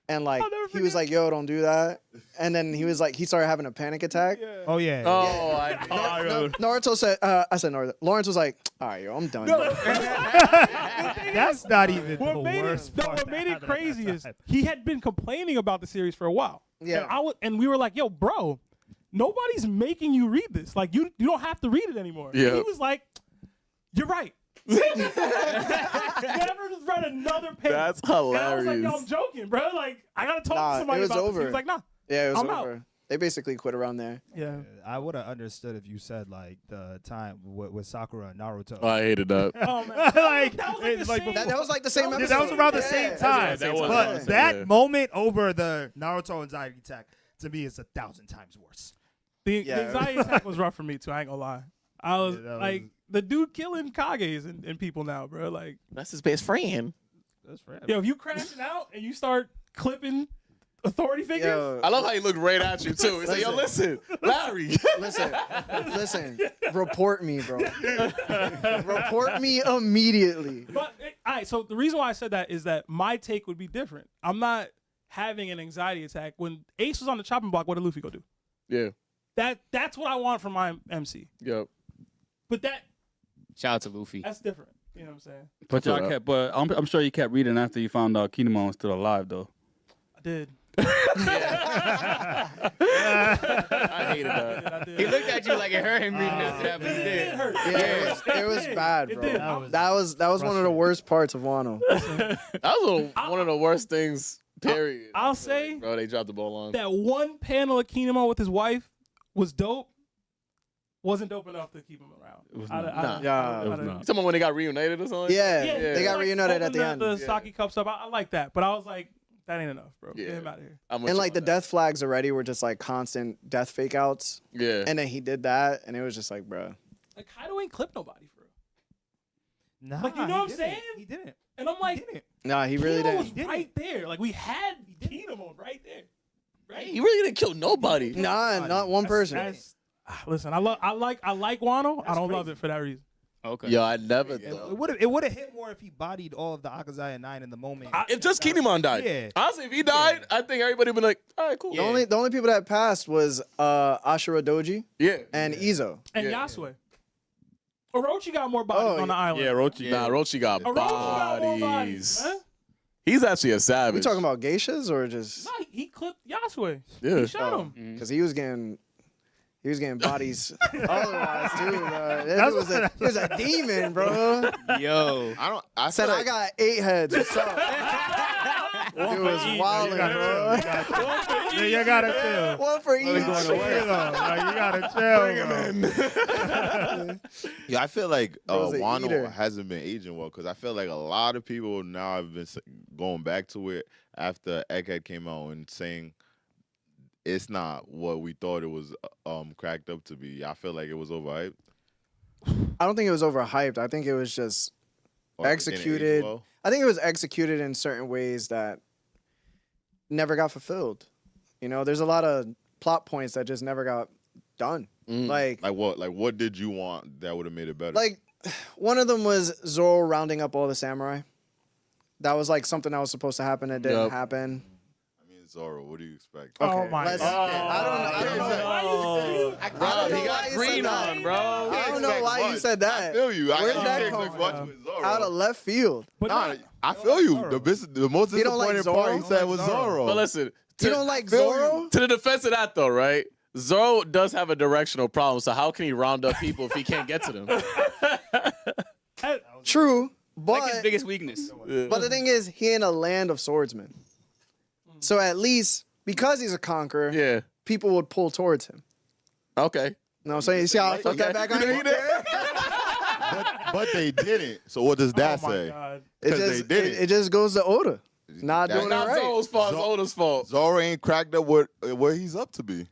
and like he was like, "Yo, don't do that," and then he was like, he started having a panic attack. Oh yeah. Oh, Naruto said, I said Naruto. Lawrence was like, "All right, yo, I'm done." That's not even the What made worst it, part. what made it crazy is he had been complaining about the series for a while. Yeah. And we were like, yo, bro, nobody's making you read this. Like, you don't have to read it anymore. Yeah. And he was like, you're right. Never just read another page. That's And I was hilarious. like, yo, I'm joking, bro. Like, I gotta talk Nah, to somebody it was about over. this. He was like, nah. Yeah, it was I'm over. out. They basically quit around there. Yeah. I would have understood if you said like the time with Sakura and Naruto. Oh, I hated that. Oh, man. Like, that was like it's the like same. That was like the same episode. that was around the Yeah, same that's time. right. That was but around the same- that yeah. moment over the Naruto anxiety attack to me is 1,000 times worse. The Yeah. anxiety attack was rough for me, too. I ain't gonna lie. I was Yeah, that like, was- the dude killing Kages and people now, bro. Like, That's his best friend. That's right. yo, if you crashing out and you start clipping authority figures, Yo, I love how he looked right at you too. He's like, "Yo, listen, Larry." listen. Report me, bro. Report me immediately. But all right, so the reason why I said that is that my take would be different. I'm not having an anxiety attack. When Ace was on the chopping block, what did Luffy go do? Yeah. That's what I want from my MC. Yep. But Shout out to Luffy. that's different. You know what I'm saying? But y'all kept, but I'm sure you kept reading after you found out Kinemon was still alive, though. I did. I hated that. I did. He looked at you like it hurt him reading after that, but he It did. hurt. Yeah, it was bad, It bro. did. That was one of the worst parts of Wano. That was one of the worst things. Period. I'll I feel say like, bro, they dropped the ball on. that one panel of Kinemon with his wife was dope. Wasn't dope enough to keep him around. It was I'd- not. I'd- Nah. I'd- It was I'd- not. You talking about when they got reunited or something? Yeah, Yeah, they got like, reunited at the holding end. The sake cups up. I like that, but I was like, that ain't enough, bro. Yeah. Get him out of here. I'm with And you like the on that. death flags already were just like constant death fake outs. Yeah. And then he did that, and it was just like, bro. Like Kaido ain't clipped nobody for real. Nah, Like, you know what I'm he didn't. saying? He didn't. And I'm like, He didn't. Nah, he really Kinemon was didn't. right there. Like we had Kinemon right there. Right? He really didn't kill nobody. Nah, not one person. Listen, I like Wano. I don't love it for that reason. Okay. Yo, I never It thought. would have hit more if he bodied all of the Akazaya 9 in the moment. If just Kinemon died. Yeah. Honestly, if he died, I think everybody would be like, all right, cool. The only people that passed was Ashura Doji Yeah. and Izo. And Yeah. Yasue. Orochi got more bodies Oh, on the island. Yeah, Rochi. Nah, Orochi got Orochi got more bodies. bodies. Huh? He's actually a savage. We talking about geishas or just Nah, he clipped Yasue. Yeah. He shot him. because he was getting bodies otherwise too, bro. He was a demon, bro. Yo. I Said feel I like, got 8 heads. What's up? It was wilding, bro. You gotta chill. One for each. You gotta chill. yeah, I feel like Bro's a eater. Wano hasn't been aging well because I feel like a lot of people now have been going back to it after Egghead came out and saying it's not what we thought it was cracked up to be. I feel like it was overhyped. I don't think it was overhyped. I think it was just Or it didn't age executed. well. I think it was executed in certain ways that never got fulfilled. You know, there's a lot of plot points that just never got done. Like Like what? Like what did you want that would have made it better? one of them was Zoro rounding up all the samurai. That was like something that was supposed to happen that didn't Yep. happen. I mean, Zoro, what do you expect? Oh Okay, my let's- God. I don't know. Why you- I Bro, don't know he why got you said green that. on, bro. I don't know why you said that. I feel you. Where did I that can't come expect from? much with Zoro. Out of left field. But Nah, nah, I feel you. The most You don't like disappointing part he Zoro? said was Zoro. But listen, You don't like feel Zoro? to the defense of that though, right? Zoro does have a directional problem, so how can he round up people if he can't get to them? True, Like his but biggest weakness. the thing is, he in a land of swordsmen. So at least because he's a conqueror, Yeah. people would pull towards him. Okay. You know what I'm saying? You see how I flipped that back on you? but they didn't. So what does that oh my say? God. It 'Cause they just didn't. it just goes to Oda. Not That's doing it Not right. Zoro's fault, it's Oda's fault. Zoro ain't cracked up what he's up to be.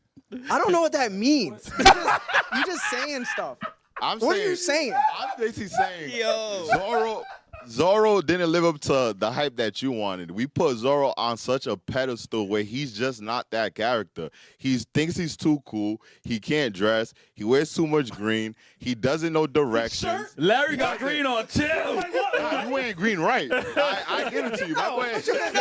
I don't know what that means. You just saying stuff. I'm What saying, are you saying? I'm basically saying Yo. Zoro didn't live up to the hype that you wanted. We put Zoro on such a pedestal where he's just not that character. He thinks he's too cool. He can't dress. He wears too much green. He doesn't know directions. Larry got green on. Chill. Nah, you ain't green right. I give it to you. My boy ain't green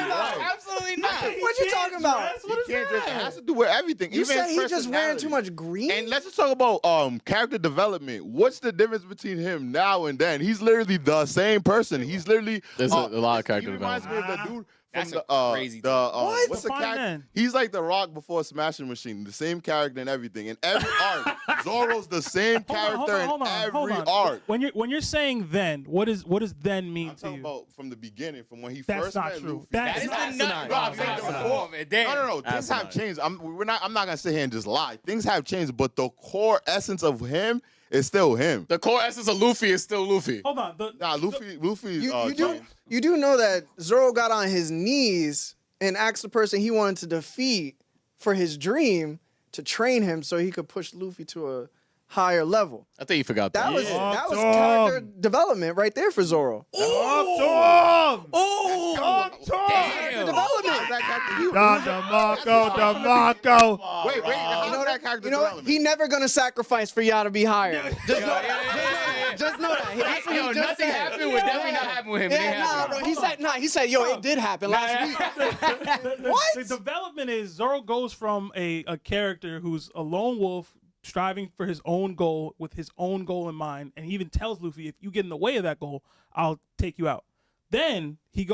right. Absolutely not. What you talking about? He can't dress. It has to do with everything. You even said his he just wearing too personality. much green? And let's just talk about character development. What's the difference between him now and then? He's literally the same person. He's literally There's a lot of character he reminds me of the dude That's from a crazy What? what's the Fine character? man. He's like the Rock before Smashing Machine, the same character and everything. In every arc, Zoro's the same character in every arc. When you're saying then, what does then mean I'm to talking you? about from the beginning, from when he That's first not met true. Luffy. That That is is not not No, I'm saying not the form. No. Things have changed. I'm not gonna sit here and just lie. Things have changed, but the core essence of him is still him. The core essence of Luffy is still Luffy. Hold on. Luffy. You do know that Zoro got on his knees and asked the person he wanted to defeat for his dream to train him so he could push Luffy to a higher level. I think you forgot that. That was Talk to character him. development right there for Zoro. Talk to him. Oh, Talk to him. damn. DeMarco. Wait. How know that character You know what? development? He never gonna sacrifice for y'all to be higher. Just know Yeah, that. Just know that. That's what he just nothing said. happened would definitely not happen with him. It Yeah, didn't nah, happen. bro. He said, yo, it did happen last week. What? The development is Zoro goes from a character who's a lone wolf striving for his own goal with his own goal in mind, and he even tells Luffy, if you get in the way of that goal, I'll take you out. Then he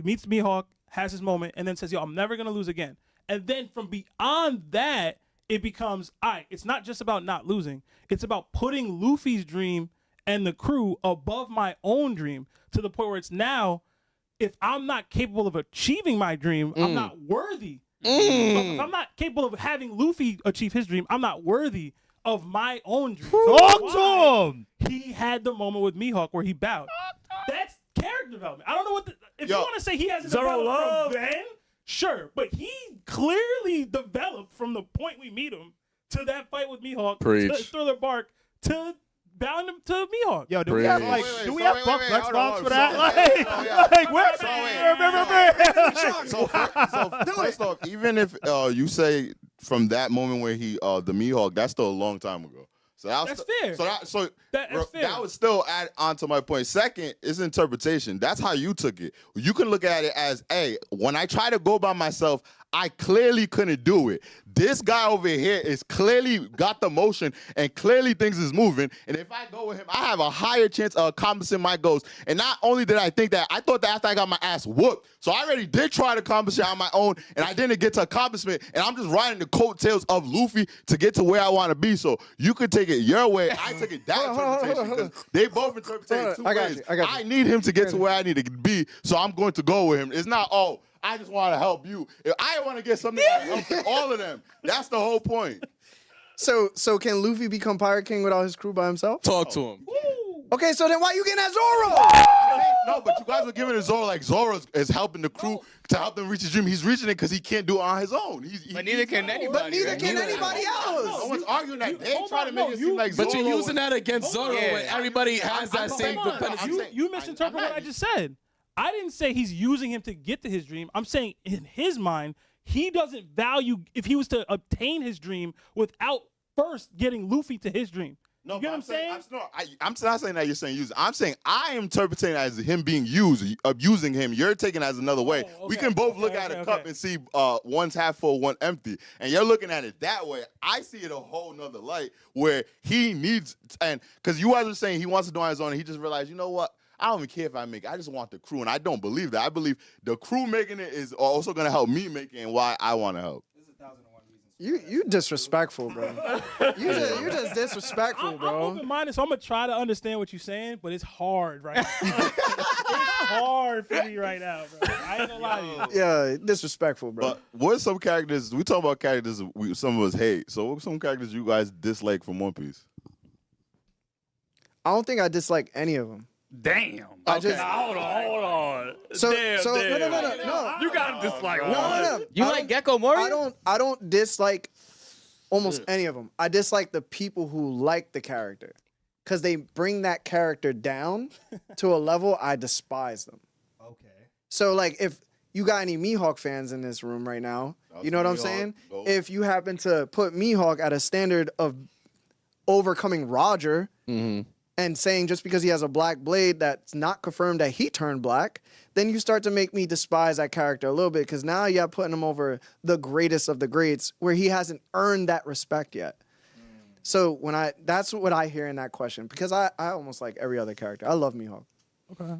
meets Mihawk, has his moment, and then says, yo, I'm never gonna lose again. And then from beyond that, it becomes, all right, it's not just about not losing. It's about putting Luffy's dream and the crew above my own dream to the point where it's now, if I'm not capable of achieving my dream, I'm not worthy. If I'm not capable of having Luffy achieve his dream, I'm not worthy of my own dream. Talk to him. He had the moment with Mihawk where he bowed. That's character development. I don't know what if you want to say he hasn't Zoro developed from then, sure, but he clearly developed from the point we meet him to that fight with Mihawk, Preach. to Thriller Bark, to bowing him to Mihawk. Yo, do we have Wait, like wait, do we so have wait, fuck wait, flex hold on, bombs for so that? wait, Like, First off, even if you say from that moment where he the Mihawk, that's still a long time ago. So That's fair. That's fair. that would still add on to my point. Second is interpretation. That's how you took it. You can look at it as, hey, when I try to go by myself, I clearly couldn't do it. This guy over here is clearly got the motion and clearly things is moving. And if I go with him, I have a higher chance of accomplishing my goals. And not only did I think that, I thought that after I got my ass whooped. So I already did try to accomplish it on my own, and I didn't get to accomplishment. And I'm just riding the coattails of Luffy to get to where I want to be. So you could take it your way. I took it that interpretation because they both interpret it two ways. I need him to get to where I need to be, so I'm going to go with him. It's not, oh, I just want to help you. If I want to get something that helps all of them. That's the whole point. So can Luffy become Pirate King without his crew by himself? Talk to him. Okay, so then why you getting at Zoro? No, but you guys were giving it Zoro like Zoro is helping the crew to help them reach his dream. He's reaching it because he can't do it on his own. But neither can anybody. But neither right? can anybody No else. one's arguing that. They hold try on, to make no, it seem like But Zoro. you're using that against Zoro Yeah. when everybody has that same Hold on. dependency. You misinterpreted what I just said. I didn't say he's using him to get to his dream. I'm saying in his mind, he doesn't value if he was to obtain his dream without first getting Luffy to his dream. No, You get what I'm saying? I'm not saying that you're saying use. I'm saying I am interpreting it as him being used, abusing him. You're taking it as another way. Oh, We okay, can both look okay, at a okay, cup okay. and see one's half full, one empty. And you're looking at it that way. I see it a whole nother light where he needs, and because you guys were saying he wants to do it on his own, and he just realized, you know what? I don't even care if I make it. I just want the crew, and I don't believe that. I believe the crew making it is also going to help me make it, and why I want to help. You disrespectful, bro. You just disrespectful, I'm bro. open-minded, so I'm gonna try to understand what you're saying, but it's hard right now. It's hard for me right now, bro. I ain't gonna lie to you. Yeah, disrespectful, bro. But what are some characters? We talk about characters some of us hate. So what are some characters you guys dislike from One Piece? I don't think I dislike any of them. Damn. I just- Hold on. So Damn, no. You got to dislike one. No. You I like don't- Gecko Mori? I don't dislike almost any of them. I dislike the people who like the character because they bring that character down to a level I despise them. okay. So like if you got any Mihawk fans in this room right now, you know what I'm Mihawk, saying? go. If you happen to put Mihawk at a standard of overcoming Roger and saying just because he has a black blade that's not confirmed that he turned black, then you start to make me despise that character a little bit because now you're putting him over the greatest of the greats where he hasn't earned that respect yet. So that's what I hear in that question because I almost like every other character. I love Mihawk.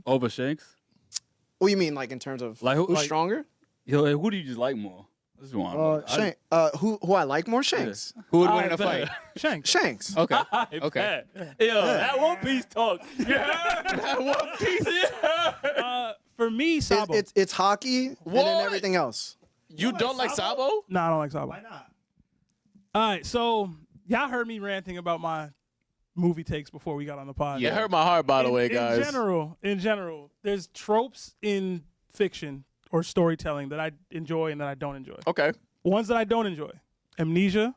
Over Shanks? What do you mean, like in terms of Like, who's stronger? Who do you just like more? This is one. Shanks. Who I like more? Shanks. Who would win in a fight? Shanks. Shanks. Okay. Okay. Okay. Yo, that One Piece talk. Yeah. That One Piece. Yeah. For me, Sabo. It's hockey and then everything else. You don't like Sabo? No, I don't like Sabo. Why not? All right, so y'all heard me ranting about my movie takes before we got on the pod. It hurt my heart, by the way, guys. In general, there's tropes in fiction or storytelling that I enjoy and that I don't enjoy. Okay. Ones that I don't enjoy: amnesia,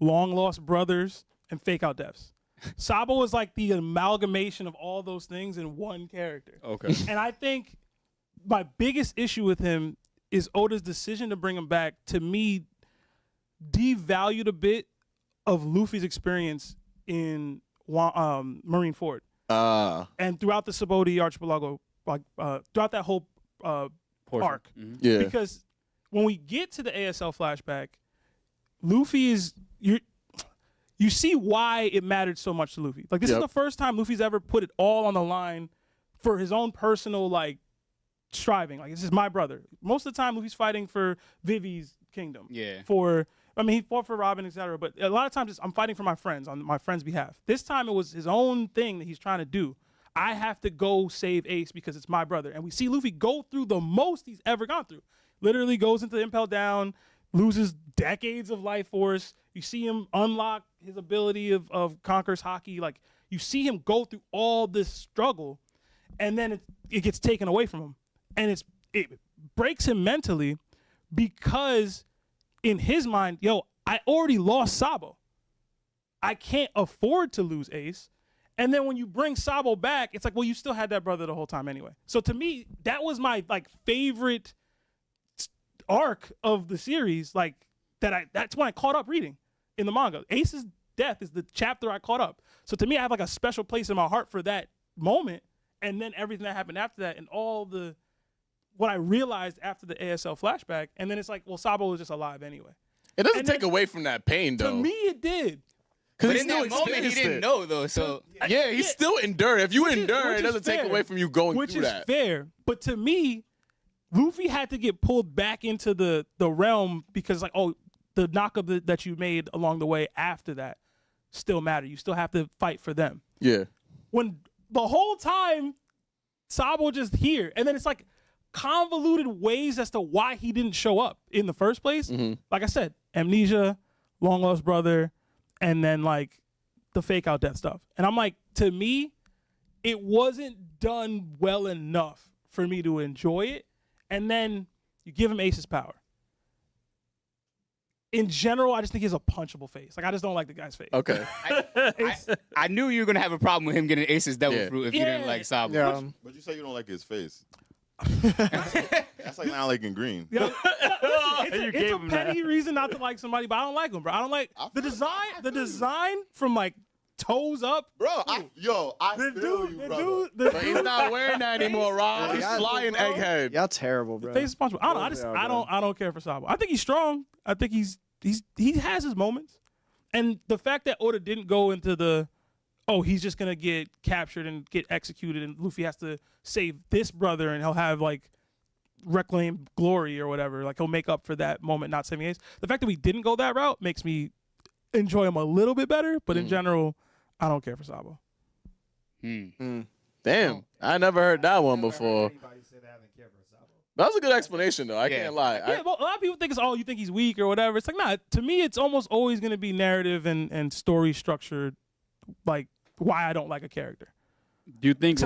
long lost brothers, and fake out deaths. Sabo is like the amalgamation of all those things in one character. Okay. And I think my biggest issue with him is Oda's decision to bring him back, to me, devalued a bit of Luffy's experience in Marineford. And throughout the Sabaody Archipelago, like throughout that whole arc. Mm-hmm. Yeah. Because when we get to the ASL flashback, Luffy is you see why it mattered so much to Luffy. Like this is the first time Luffy's ever put it all on the line for his own personal like striving. Like this is my brother. Most of the time Luffy's fighting for Vivi's kingdom. Yeah. He fought for Robin, etc. But a lot of times I'm fighting for my friends on my friend's behalf. This time it was his own thing that he's trying to do. I have to go save Ace because it's my brother. And we see Luffy go through the most he's ever gone through. Literally goes into the Impel Down, loses decades of life force. You see him unlock his ability of Conqueror's Haki. Like, you see him go through all this struggle, and then it gets taken away from him. And it breaks him mentally because in his mind, I already lost Sabo. I can't afford to lose Ace. And then when you bring Sabo back, it's like, well, you still had that brother the whole time anyway. So to me, that was my favorite arc of the series. That's when I caught up reading in the manga. Ace's death is the chapter I caught up. So to me, I have a special place in my heart for that moment, and then everything that happened after that, and what I realized after the ASL flashback. And then it's like, well, Sabo was just alive anyway. It doesn't take away from that pain, though. To me, it did. But in that moment, he didn't know, though. So he still endured. If you endure, it doesn't take away from you going through that. Which is fair. But to me, Luffy had to get pulled back into the realm because, the knockup that you made along the way after that still matter. You still have to fight for them. Yeah. When the whole time, Sabo just here. And then it's like convoluted ways as to why he didn't show up in the first place. Mm-hmm. Like I said, amnesia, long lost brother, and then the fake out death stuff. And I'm like, to me, it wasn't done well enough for me to enjoy it. And then you give him Ace's power. In general, I just think he has a punchable face. I just don't like the guy's face. Okay. I knew you were gonna have a problem with him getting Ace's devil fruit if you didn't like Sabo. Yeah. But you say you don't like his face. That's like not liking green. Yeah. It's a petty reason not to like somebody, but I don't like him, bro. I don't like the design. The design from toes up, bro. I feel you, brother. But he's not wearing that anymore, Rob. He's flying egghead. Y'all terrible, bro. Face is punchable. I don't know. I don't care for Sabo. I think he's strong. I think he has his moments, and the fact that Oda didn't go into he's just gonna get captured and get executed, and Luffy has to save this brother, and he'll have reclaimed glory or whatever. He'll make up for that moment not saving Ace. The fact that we didn't go that route makes me enjoy him a little bit better, but in general, I don't care for Sabo. Damn, I never heard that one before. That was a good explanation, though. I can't lie. Yeah, well, a lot of people think you think he's weak or whatever. It's like, nah, to me, it's almost always going to be narrative and story structured, why I don't like a character. Do you think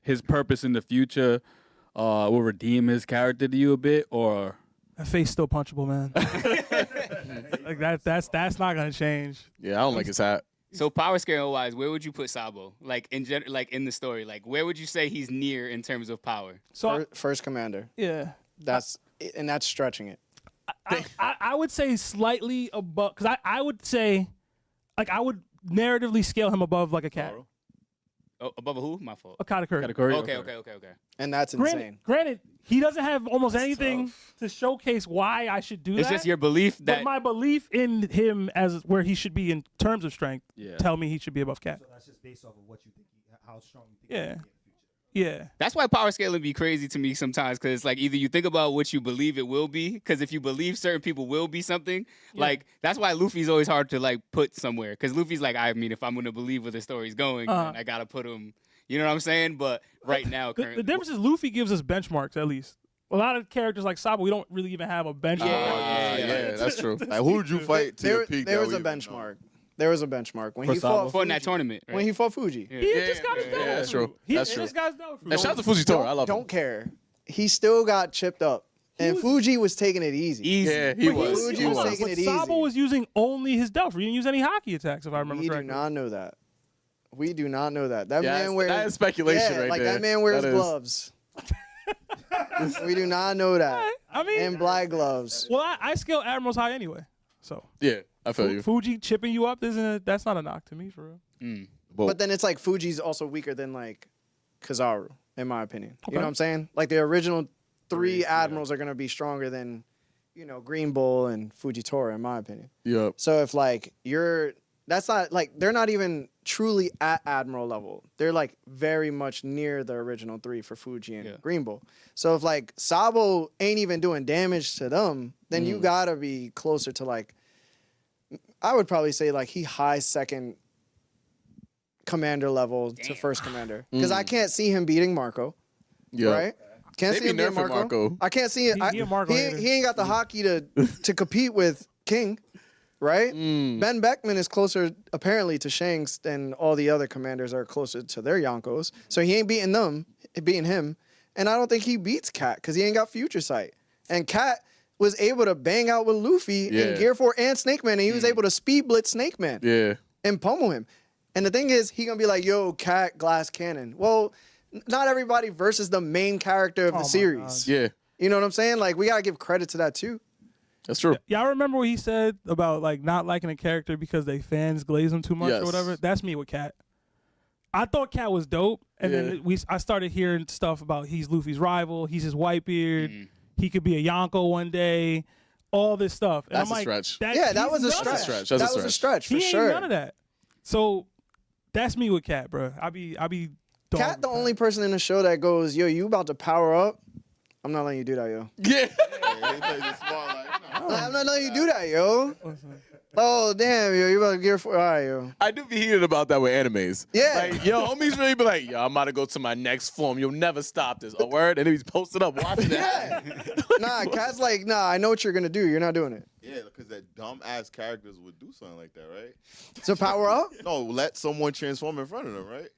his purpose in the future will redeem his character to you a bit, or that face still punchable, man? That's not gonna change. Yeah, I don't like his hat. So power scale wise, where would you put Sabo? In in the story, where would you say he's near in terms of power? So first commander. Yeah, that's stretching it. I would say slightly above, because I would say, I would narratively scale him above a cat. Oh, above a who? My fault. A Katakuri. Okay. And that's insane. Granted, he doesn't have almost anything to showcase why I should do that. It's just your belief that. But my belief in him as where he should be in terms of strength tell me he should be above Cat. So that's just based off of what you think, how strong you think he will be in the future. Yeah. That's why power scaling be crazy to me sometimes, because it's like either you think about what you believe it will be, because if you believe certain people will be something, like that's why Luffy's always hard to like put somewhere, because Luffy's like, I mean, if I'm gonna believe where the story's going, then I gotta put him. You know what I'm saying? But right now, the difference is Luffy gives us benchmarks at least. A lot of characters like Sabo, we don't really even have a benchmark. Yeah, that's true. Like, who would you fight to your peak? There was a benchmark. There was a benchmark when he fought in that tournament. Right? When he fought Fuji. He just got his down. Yeah, that's true. That's true. This guy's down. And shout out to Fujitora. I love him. Don't care. He still got chipped up. And Fuji was taking it easy. Yeah, he was. Fuji was taking it easy. Sabo was using only his Delph. He didn't use any hockey attacks, if I remember correctly. We do not know that. We do not know that. That Yeah, man wears. that is speculation right like there. that man wears That is. gloves. We do not know that. I mean, And black gloves. well, I scale Admirals high anyway. So Yeah, I feel you. Fuji chipping you up that's not a knock to me, for real. But then it's like Fuji's also weaker than like Kizaru, in my opinion. You Okay. know what I'm saying? Like the original three admirals are gonna be stronger than, Green Bull and Fujitora, in my opinion. Yep. So if like that's not like they're not even truly at admiral level. They're like very much near the original three for Fuji and Green Bull. So if like Sabo ain't even doing damage to them, then you gotta be closer to like, I would probably say like he high second commander level to first commander, because I can't see him beating Marco. Yeah. Right? Can't They see him be beating nerfing Marco. I can't see it. He a Marco hater. He ain't got the hockey to compete with King. Right? Ben Beckman is closer, apparently, to Shanks than all the other commanders are closer to their Yonkos. So he ain't beating him. And I don't think he beats Cat because he ain't got future sight. And Cat was able to bang out with Luffy in Gear 4 and Snake Man, and he was able to speed blitz Snake Man and pummel him. And the thing is, he gonna be like, yo, Cat, glass cannon. Well, not everybody versus the main character of the series. Yeah, You know what I'm saying? Like, we gotta give credit to that too. that's true. Y'all remember what he said about like not liking a character because they fans glaze him too much Yes. or whatever? That's me with Cat. I thought Cat was dope, and then I started hearing stuff about he's Luffy's rival, he's his Whitebeard, he could be a Yonko one day, all this stuff. And That's I'm a like, stretch. That was a he's stretch. none of That's a that. stretch. That's That a was a stretch. stretch for He sure. ain't none of that. So that's me with Cat, bro. I be dog Cat, the with only person in the show that goes, yo, you about to power up? I'm not letting you do that, yo. Yeah. He plays it smart, like, no. I'm not letting you do that, yo. Oh, damn, yo, you about to Gear 4. All right, yo. I do be heated about that with animes. Yeah. Like, yo, homies really be like, yo, I'm about to go to my next form. You'll never stop this. A word? And then he's posted up watching that. Nah, Cat's like, nah, I know what you're going to do. You're not doing it. Yeah, because that dumb-ass characters would do something like that, right? So power up? No, let someone transform in front of them, right?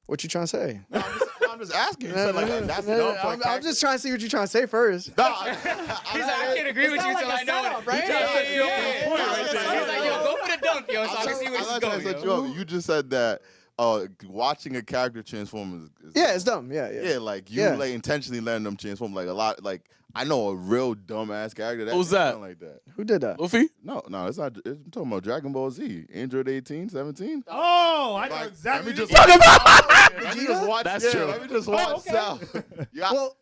What you trying to say? No, I'm just asking. You said, like, that's dumb for a I'm character. just trying to see what you're trying to say first. Nah, He's like, I can't agree with you until I know it. right? He's like, yo, go for the dunk, yo, so I can see where this is going. Yo. You just said that watching a character transform is Yeah, it's dumb. Yeah. yeah, like you like intentionally letting them transform. Like a lot, like I know a real dumbass character that Who's did that? something like that. Who did that? Luffy? No, it's not. I'm talking about Dragon Ball Z, Android 18, 17. Oh, I know Like, exactly. Let me just Vegeta? Let me just watch. That's yeah, true. Let me just watch okay. Cell. Yeah, Well,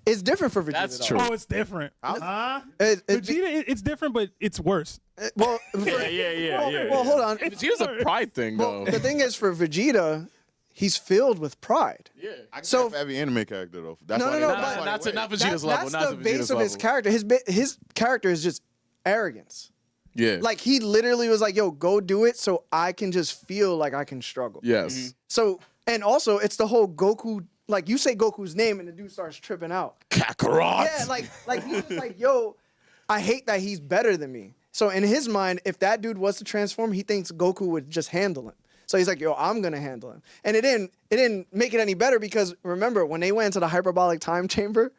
it's different for Vegeta. That's though. true. Oh, it's different. Huh? Vegeta, it's different, but it's worse. Well, Yeah. well, hold on. Vegeta's a pride thing, though. The thing is, for Vegeta, he's filled with pride. Yeah. I can So- have every anime character though. That's No, why no, they- no, that's but- why Not they to not wait. Vegeta's level. That's Not the to base Vegeta's of his level. character. His character is just arrogance. Yeah. Like he literally was like, "Yo, go do it, so I can just feel like I can struggle." Yes. So, and also, it's the whole Goku. Like you say Goku's name, and the dude starts tripping out. Kakarot. Yeah, like he's just like, "Yo, I hate that he's better than me." So in his mind, if that dude was to transform, he thinks Goku would just handle him. So he's like, "Yo, I'm gonna handle him," and it didn't make it any better because remember when they went into the hyperbolic time chamber,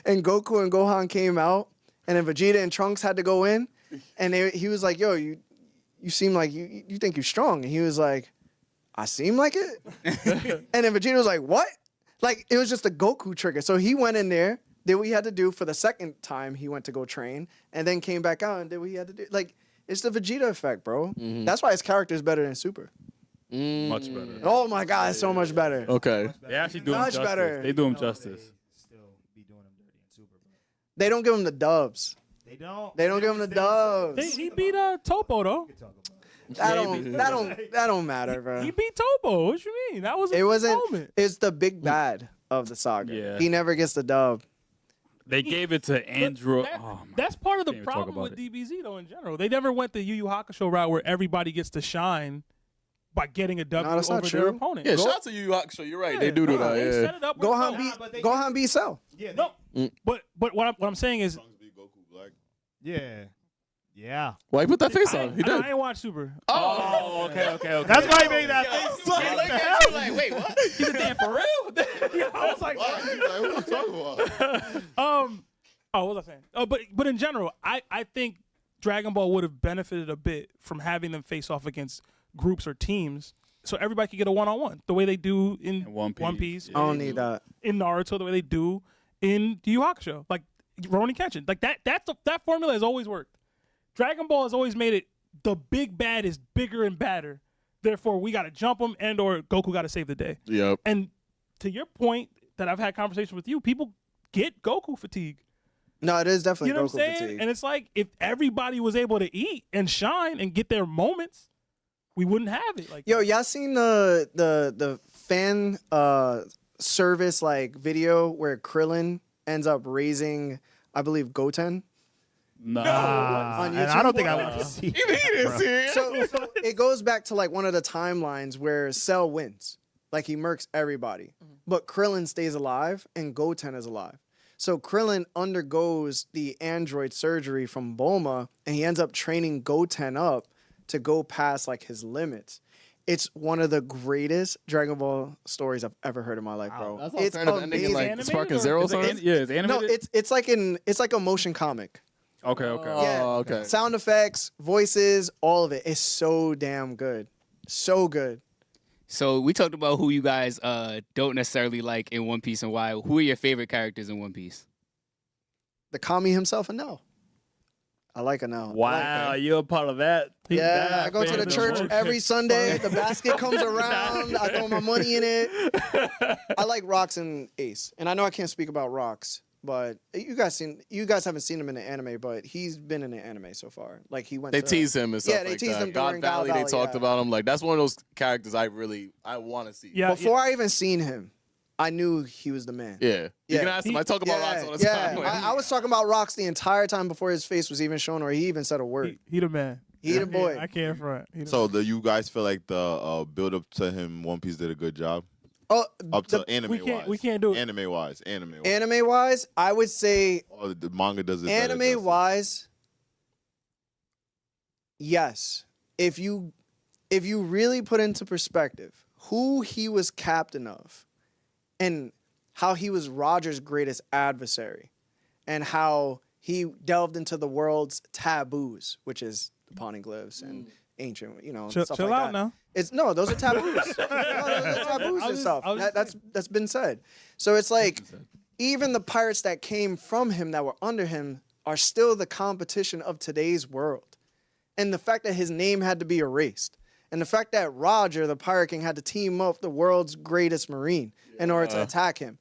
and Goku and Gohan came out, and then Vegeta and Trunks had to go in, and he was like, "Yo, you seem like you think you're strong," and he was like, "I seem like it," and then Vegeta was like, "What?" Like it was just a Goku trigger. So he went in there, did what he had to do for the second time he went to go train, and then came back out and did what he had to do. Like. It's the Vegeta effect, bro. That's why his character is better than Super. Much better. Oh my God, it's so much better. Okay. They actually do him Much justice. better. They do him justice. Still be doing him dirty in Super, bro. They don't give him the dubs. They don't. They don't give him the dubs. He beat Topo though. We can talk about it. That don't matter, bro. He beat Topo. What you mean? That was a moment. It's the big bad of the saga. Yeah. He never gets the dub. They gave it to Andrew. That's part of the Can't even talk problem about with DBZ though. In general, they never went the Yu Yu Hakusho route where everybody gets to shine by getting a W that's not over their true. opponent. Yeah, shout out to Yu Yu Hakusho. You're right. They do They that. set Yeah. it up. with Gohan beat Cell. Yeah, No, but what I'm saying is, Trunks beat Goku Black. yeah. Why you put that face on? He did. I ain't watch Super. Oh, okay. That's why he made that face. Like, wait, what? He's a damn for real. I was like, What are you talking about? oh, what was I saying? But in general, I think Dragon Ball would have benefited a bit from having them face off against groups or teams, so everybody could get a one-on-one, the way they do in One Piece. I don't need that. in Naruto, the way they do in Yu Yu Hakusho, like Rurouni Kenshin. Like that formula has always worked. Dragon Ball has always made it the big bad is bigger and badder. Therefore, we got to jump him and or Goku got to save the day. Yep. And to your point that I've had conversations with you, people get Goku fatigue. No, it is definitely You know Goku what I'm saying? fatigue. And it's like if everybody was able to eat and shine and get their moments, we wouldn't have it. Like Yo, y'all seen the fan service like video where Krillin ends up raising, I believe, Goten? No. On And YouTube? I don't think I want to see He didn't see it. So it goes back to like one of the timelines where Cell wins. Like he murks everybody. But Krillin stays alive and Goten is alive. So Krillin undergoes the android surgery from Bulma and he ends up training Goten up to go past like his limits. It's one of the greatest Dragon Ball stories I've ever heard in my life, bro. That's It's alternative ending in amazing. like Sparking Zero or something. Yeah, it's No, animated. it's like a motion comic. Okay. Yeah. Oh, okay. Sound effects, voices, all of it is so damn good. So good. So we talked about who you guys don't necessarily like in One Piece and why. Who are your favorite characters in One Piece? The Kami himself, Enel. I like Enel. Wow, you're a part of that. Yeah, That I go to the fandom. church Okay. every Sunday. The basket comes around. I throw my money in it. I like Rocks and Ace, and I know I can't speak about Rocks, but you guys haven't seen him in the anime, but he's been in the anime so far. Like he went. They to, tease him and stuff Yeah, they like teased that. him God during Valley, God they Valley, talked yeah. about him. Like that's one of those characters I want to see. yeah, Before I even seen him, I knew he was the man. Yeah. You Yeah. can ask him. I talk about Rocks all the Yeah, time. Like, I was talking about Rocks the entire time before his face was even shown, or he even said a word. he the man. He the boy. I can't front. He the So do you guys feel like the build up to him, One Piece did a good job? Oh, Up to anime we can't do it. Anime wise. anime wise, I would say Oh, the manga does it better, anime wise, yes. If you really put into perspective who he was captain of, and how he was Roger's greatest adversary, and how he delved into the world's taboos, which is the poneglyphs and ancient, stuff Chill like out that. now. Those are taboos. Those are taboos and stuff. That's been said. So it's like even the pirates that came from him that were under him are still the competition of today's world. And the fact that his name had to be erased. And the fact that Roger, the Pirate King, had to team up the world's greatest marine in order to attack him.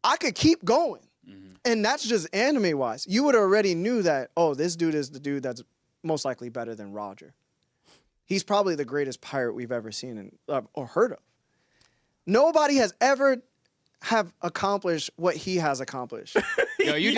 I could keep going. And that's just anime-wise. You would have already knew that, oh, this dude is the dude that's most likely better than Roger. He's probably the greatest pirate we've ever seen or heard of. Nobody has ever have accomplished what he has accomplished. Yo, you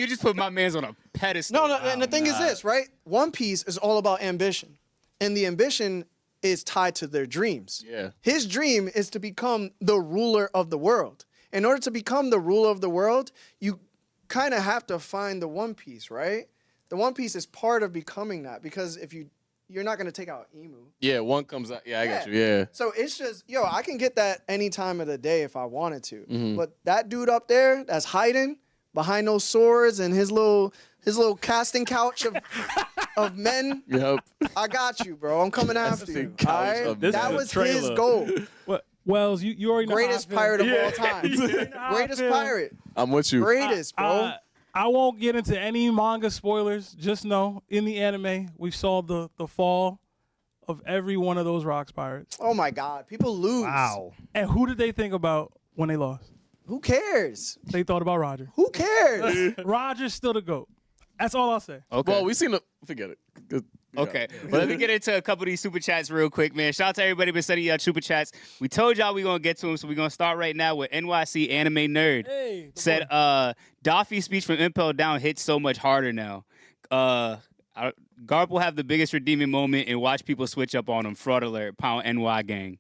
just put my man's on a pedestal. No, and the thing is this, right? One Piece is all about ambition. And the ambition is tied to their dreams. Yeah. His dream is to become the ruler of the world. In order to become the ruler of the world, you kind of have to find the One Piece, right? The One Piece is part of becoming that, because if you're not going to take out Emu. Yeah, one comes out. Yeah, I got you. Yeah. So it's just, I can get that any time of the day if I wanted to. Mm-hmm. But that dude up there that's hiding behind those swords and his little casting couch of men, Yep. I got you, bro. I'm coming after you. Casting All couch right? of This That is a was his trailer. goal. What? Wells, you already know Greatest how I feel. pirate of all time. You know how I Greatest feel. pirate. I'm with you. Greatest, bro. I won't get into any manga spoilers. Just know, in the anime, we saw the fall of every one of those Rocks pirates. Oh my God. People lose. Wow. And who did they think about when they lost? Who cares? They thought about Roger. Who cares? Roger's still the GOAT. That's all I'll say. Okay. Well, we seen the. Forget it. Okay, but let me get into a couple of these super chats real quick, man. Shout out to everybody been sending y'all super chats. We told y'all we gonna get to them, so we're gonna start right now with NYC Anime Nerd. Hey, Said, Daffy's speech from Impel Down hits so much harder now. Garp will have the biggest redeeming moment and watch people switch up on him. Fraud alert, pound NY gang.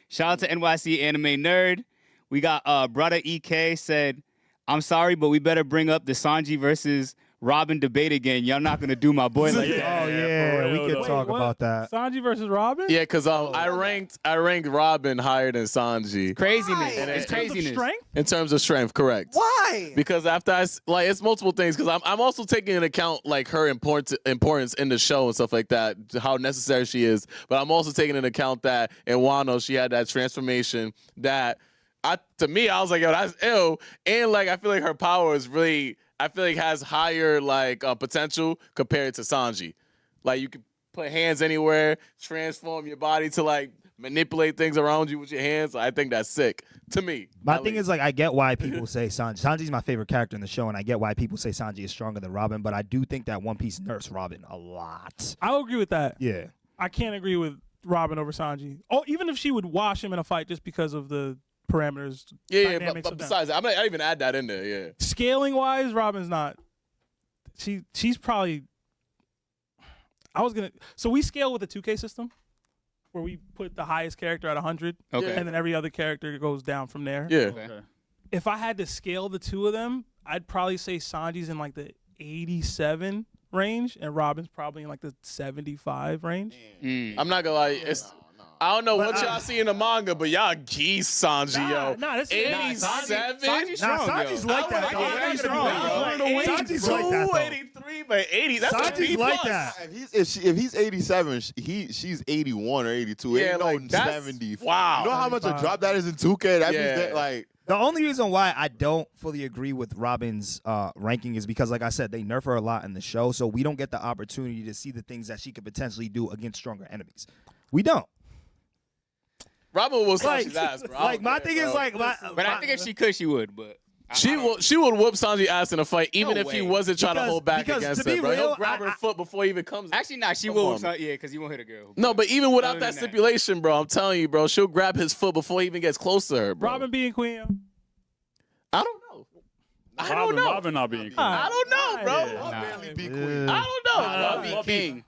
Shout out to NYC Anime Nerd. We got brother EK said, I'm sorry, but we better bring up the Sanji versus Robin debate again. Y'all not gonna do my boy like that. Oh yeah, we could talk about that. Sanji versus Robin? Yeah, because I ranked Robin higher than Sanji Craziness. Why? It's craziness. Strength? in terms of strength. Correct. Why? Because after it's multiple things. Because I'm also taking into account like her importance in the show and stuff like that, how necessary she is. But I'm also taking into account that in Wano she had that transformation that to me I was like, yo, that's ill. And like I feel like her power is really has higher like potential compared to Sanji. Like you can put hands anywhere, transform your body to like manipulate things around you with your hands. I think that's sick to me. My thing is like I get why people say Sanji. Sanji's my favorite character in the show, and I get why people say Sanji is stronger than Robin. But I do think that One Piece nerfs Robin a lot. I'll agree with that. Yeah. I can't agree with Robin over Sanji. Oh, even if she would wash him in a fight just because of the parameters. Yeah, but besides that, I even add that in there. Yeah. Scaling wise, Robin's not. She's probably. So we scale with the 2K system, where we put the highest character at 100, Okay. and then every other character goes down from there. Yeah. Okay. If I had to scale the two of them, I'd probably say Sanji's in like the 87 range, and Robin's probably in like the 75 range. I'm not gonna lie. I don't know what y'all see in the manga, but y'all geese Sanji, yo. Nah, this 87? Sanji's strong, Sanji's yo. like that. like that. He's strong. Sanji's like that, though. 83, but 80. That's a Sanji's B+. like that. If he's 87, she's 81 or 82. Yeah, Ain't like, no that's- 70. wow. You know how much a drop that is in 2K? That means that like. The only reason why I don't fully agree with Robin's ranking is because, like I said, they nerf her a lot in the show, so we don't get the opportunity to see the things that she could potentially do against stronger enemies. We don't. Robin will slap Like, his ass, bro. like my thing is like, But I think if she could, she would. But She would whoop Sanji's ass in a fight, even No if he way. wasn't trying to Because- hold back because against to be it, bro. He'll real, grab her foot before he even comes. actually, nah, she Come will. on. Yeah, because you won't hit a girl. No, but even without Other that than that. stipulation, bro, I'm telling you, bro, she'll grab his foot before he even gets close to her, bro. Robin being queen. I don't know. I don't know. Robin not being cool. I don't know, bro. Yeah. Nah. Barely be queen. I don't know. Law bro. be king.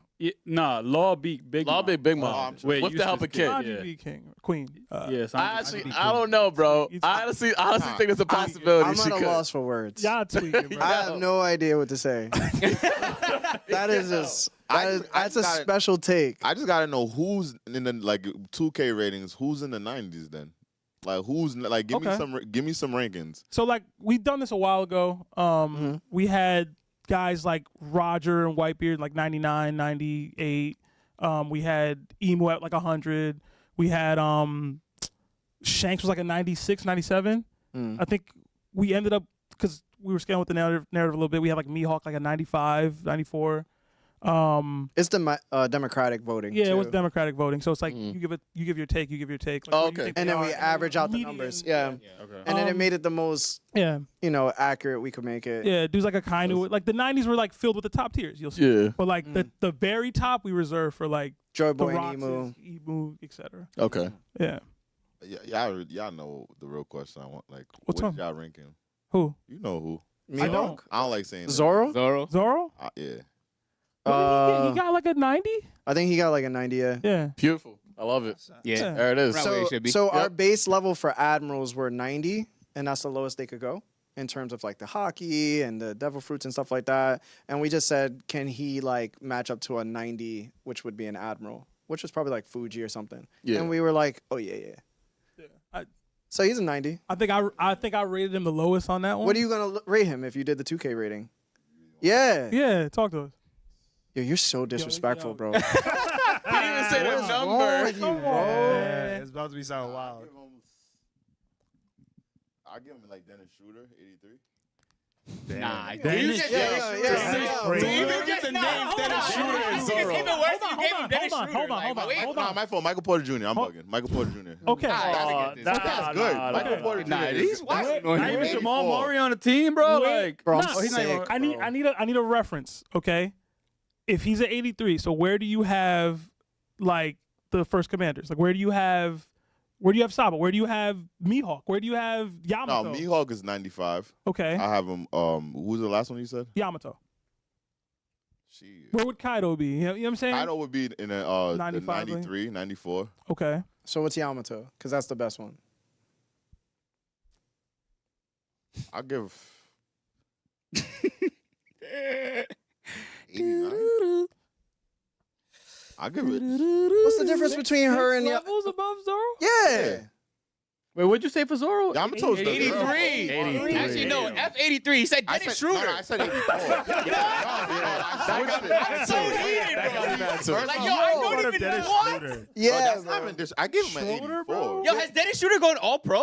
Nah, Law beat Big Law Mom. big Big Oh, Mom. I'm Wait, With the help of Eustace Kid. Kid. Sanji Yeah. be king, queen. Yeah, Sanji. I actually, I don't know, bro. I honestly think it's a possibility. I'm she at a could. loss for words. Y'all tweaking, bro. I have no idea what to say. That is just that's a special take. I just gotta know who's in the like 2K ratings. Who's in the 90s then? Like who's like give me some rankings. So like we've done this a while ago. We had guys like Roger and Whitebeard like 99, 98. We had Emu at like 100. We had Shanks was like a 96, 97. I think we ended up because we were scaling with the narrative a little bit. We had like Mihawk like a 95, 94. It's democratic voting. Yeah, too. it was democratic voting. So it's like you give your take. Like, Oh, what do you okay. think And they then are, we average out the median- numbers. Yeah. Okay. And then it made it the most, Yeah. accurate we could make it. Yeah, dudes like a kind of like the 90s were like filled with the top tiers. You'll see. Yeah. But like the very top we reserve for like Joy the Boy and Roxas, Emu. Emu, etc. Okay. Yeah. Y'all know the real question I want. Like, What's what up? y'all ranking? Who? You know who? Mihawk? don't. I don't like saying that. Zoro? Zoro. Zoro? Yeah. He got like a 90? I think he got like a 90. Yeah. Yeah. Beautiful. I love it. Yeah. There it is. Right. where it should be. So our Yep. base level for admirals were 90, and that's the lowest they could go in terms of like the hockey and the devil fruits and stuff like that. And we just said, can he like match up to a 90, which would be an admiral, which was probably like Fuji or something. Yeah. And we were like, oh yeah. So he's a 90. I think I rated him the lowest on that one. What are you gonna rate him if you did the 2K rating? Yeah. Yeah, talk to us. Yo, you're so disrespectful, yo. bro. He didn't even say the What's wrong number. with you, Come bro? on. It's about to be sounding wild. I'll give him like Dennis Schroeder, 83. Nah, Dennis- you just- Yeah. To even get the names Dennis Schroeder and Zoro. It's even worse. You gave him Dennis hold on, Schroeder. hold on, Like, hold on, wait, hold Nah, on. my fault. Michael Porter Jr. I'm bugging. Michael Porter Jr. Okay. I gotta get this. That's good. Michael Porter Jr. Nah, he's is- watching. Not even 84. Jamal Murray on the team, bro. Wait. Like, Bro, I'm Nah, sick, I need bro. I need a reference, okay? if he's at 83, so where do you have like the first commanders? Like where do you have Sabo? Where do you have Mihawk? Where do you have Yamato? No, Mihawk is 95. Okay. I have him. Who's the last one you said? Yamato. Shit. Where would Kaido be? You know what I'm saying? Kaido would be in the 95, 93, 94. Okay. So what's Yamato? Because that's the best one. I'll give 89. I'll give it. What's the difference between her and levels above Zoro? Yeah. Wait, what'd you say for Zoro? Yamato's the 83. 83. Actually, no, F83. He said Dennis Schroeder. I said 84. Like, yo, I don't even know what. Yeah, That's not even I give him an 84. Yo, has Dennis Schroeder gone all pro?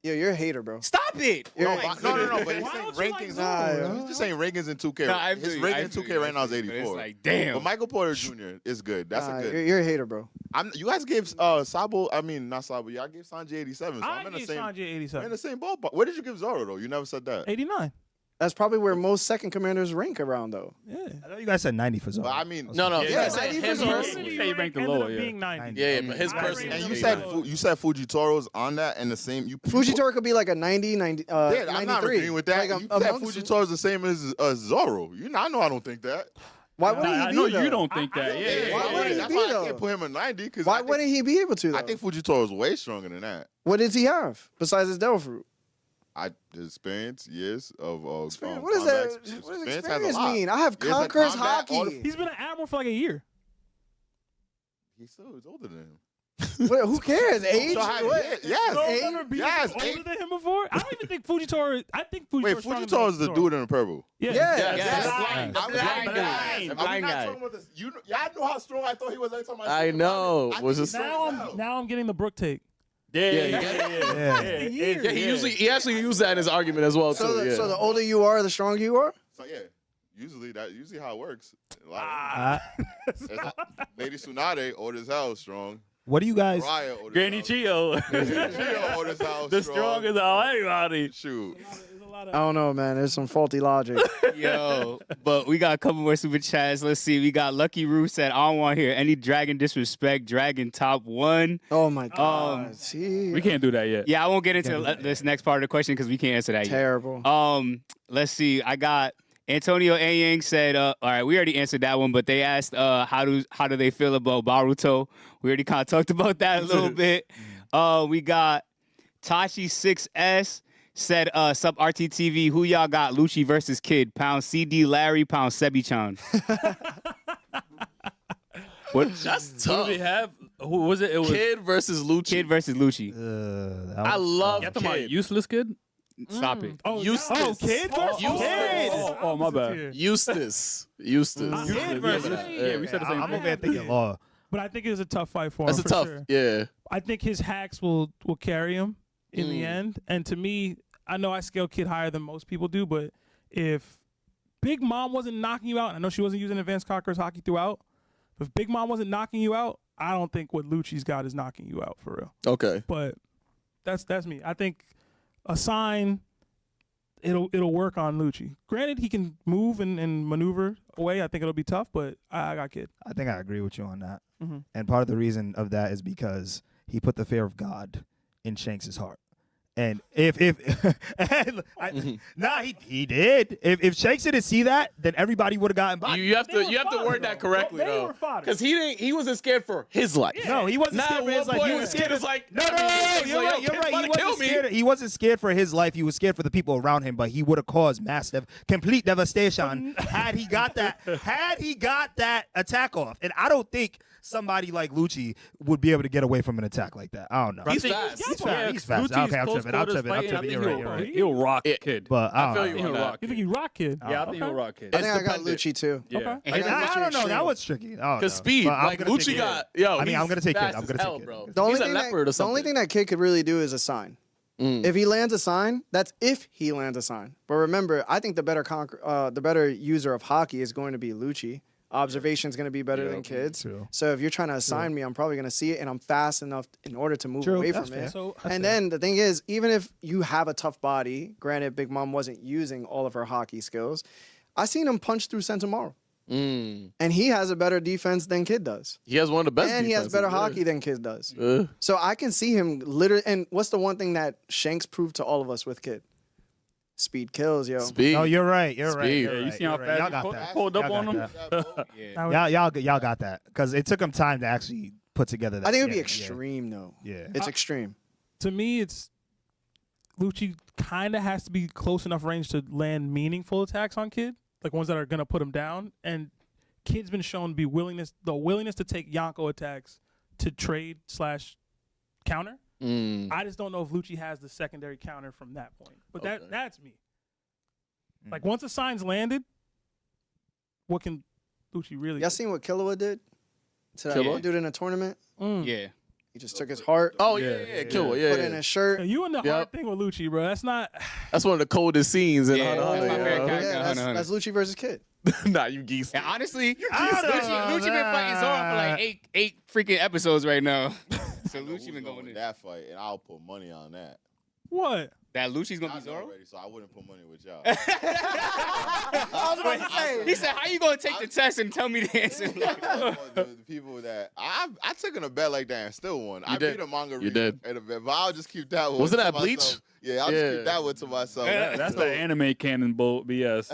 Yo, you're a hater, bro. Stop it. No, but he's Why saying don't you like rankings. Zoro? He's just saying rankings in 2K. No, I His feel you, rating I in feel 2K you, right now is I feel you. 84. It's like, damn. But Michael Porter Jr. is good. That's a good. You're a hater, bro. You guys gave Sabo. I mean, not Sabo. Y'all gave Sanji 87. So I'm in the gave same. Sanji We're in 87. the same ballpark. Where did you give Zoro though? You never said that. 89. That's probably where most second commanders rank around, though. Yeah. I thought you guys said 90 for Zoro. But I mean, No, Yeah, you guys said 90 him for Zoro. personally. Yeah, you ranked the Ended lower, up yeah. being 90. Yeah, but his I personal. rated and him you said 84. you said Fujitoro's on that and the same. Fujitoro could be like a 90, 90 Yeah, I'm not 93. agreeing with that. Like You said amongst- Fujitoro's the same as Zoro. I know I don't think that. Why wouldn't I he be know though? you don't think I that. don't Yeah, think- yeah, Why yeah. wouldn't he That's be, why I though? can't put him in 90 because Why wouldn't he be able to, though? I think Fujitoro's way stronger than that. What does he have besides his devil fruit? His experience, years of What does combat that? What does has a experience lot. mean? I have Years of Conqueror's combat, all hockey. He's been an admiral for like a year. He still is older than him. Who cares? Age? So how- What? yes. No, Age? never beat yes, older age- than him before. I don't even think Fujitoro. I think Fujitoro. Wait, Fujitoro is the dude in the purple. Yeah. Yeah. Yes. Yes. Blind. The The blind blind guy. guy. The Are we blind not guy. talking about this? Y'all know how strong I thought he was every time I see him. know. I think Was he's this- strong Now I'm getting the Brook take. Yeah, Yeah, he actually used that in his argument as well too. So, yeah. so the older you are, the stronger you are? So yeah, usually how it works. A lot Lady Tsunade old as hell, strong. What do you guys? Raya old as Granny hell. Chio, Chio old as hell, the strong. strongest of everybody. Shoot. There's a lot I don't know, man. There's some faulty logic. Yo, but we got a couple more super chats. Let's see. We got Lucky Roo said, I don't want to hear any Dragon disrespect. Dragon top 1. Oh my God. See, We can't do that yet. Yeah, I won't get into this next part of the question because we can't answer that yet. terrible. Let's see. I got Antonio Anyang said, all right, we already answered that one, but they asked how do they feel about Boruto? We already kind of talked about that a little bit. We got Tashi6S said, sub RTTV, who y'all got? Lucci versus Kid. Pound CD Larry, pound Sebi-chan. What? That's Who tough. did they have? Who was it? It was. Kid versus Lucci. Kid versus Lucci. I love You talking about Kid. useless kid? Stop it. Oh, Eustace. Oh, Kid versus Eustace. Oh, my bad. Eustace. Kid versus. Yeah, we said the same I'm thing. over there thinking law. But I think it was a tough fight for him. That's a for tough. Sure. Yeah. I think his hacks will carry him in the end. And to me, I know I scale Kid higher than most people do, but if Big Mom wasn't knocking you out, and I know she wasn't using advanced Conqueror's hockey throughout, but if Big Mom wasn't knocking you out, I don't think what Lucci's got is knocking you out for real. Okay. But that's me. I think a sign it'll work on Lucci. Granted, he can move and maneuver away. I think it'll be tough, but I got Kid. I think I agree with you on that. Mm-hmm. And part of the reason of that is because he put the fear of God in Shanks' heart. And if he did. If Shanks didn't see that, then everybody would have gotten by. You have to word that correctly They though, were fodder. because he wasn't scared for his life. No, he wasn't Now, scared for at his one life. He point, was his scared kid of is like, no, he's you're like, right. yo, You're kid's right. about He to kill wasn't me. scared. He wasn't scared for his life. He was scared for the people around him. But he would have caused massive, complete devastation had he got that. Had he got that attack off. And I don't think somebody like Lucci would be able to get away from an attack like that. I don't know. He's fast. He's fast. He's fast. Okay, I'm tripping. You're right. He'll rock Kid. But I feel I you don't on know. that. You think he rock Kid? Yeah, I think he'll rock Kid. I think I got dependent. Lucci too. Yeah. Okay. And I don't know. That was tricky. Because speed, But I'm like gonna Lucci take got, Kid. yo. I mean, I'm gonna take Kid. fast I'm as gonna hell, take Kid. bro. The only He's a thing leopard or the something. only thing that Kid could really do is a sign. If he lands a sign, that's if he lands a sign. But remember, I think the better user of hockey is going to be Lucci. Observation is going to be better than Kid's. True. So if you're trying to assign me, I'm probably going to see it, and I'm fast enough in order to move True, away that's from fair. it. So And then the thing is, even if you have a tough body, granted, Big Mom wasn't using all of her hockey skills, I seen him punch through Sentomaru. And he has a better defense than Kid does. He has one of the best And he has better defenses, hockey than Kid does. yeah. So I can see him literally. And what's the one thing that Shanks proved to all of us with Kid? Speed kills, yo. Speed. Oh, you're right. You're right. Speed. You're Yeah, you right, see how you're fast Y'all he got that. pulled up Y'all on got him? that. Yeah. Y'all got that because it took him time to actually put together that. I think it would be yeah, extreme, though. Yeah. It's extreme. To me, it's Lucci kind of has to be close enough range to land meaningful attacks on Kid, like ones that are gonna put him down. And Kid's been shown to be willingness to take Yonko attacks to trade / counter. I just don't know if Lucci has the secondary counter from that point. But that's me. Like once the sign's landed, what can Lucci really? Y'all do? seen what Killua did to that Killua? one dude in a tournament? Yeah. He just took his heart, Oh Yeah, yeah, Kill it. put Yeah, it in his shirt. Yeah, you in the Yep. hard thing with Lucci, bro. That's not. that's one of the coldest scenes in Yeah, Hunter x that's my Hunter, favorite yo. character. Yeah, Hunter. that's Lucci versus Kid. Nah, you geese. And honestly, I don't Lucci been know, fighting Zoro for like eight freaking episodes right now. So I know Lucci who's been going going in. that fight, and I'll put money on that. What? That Lucci's gonna I be know Zoro? already, so I wouldn't put money with y'all. I was about to say. He said, "How you gonna take the test and tell me the answer?" the people that I took in a bet like that and still won. I did. beat a manga You did. in a bet, but I'll just keep that one. Wasn't to that myself. Bleach? Yeah, I'll just Yeah. keep that one to myself. That's the anime canon BS.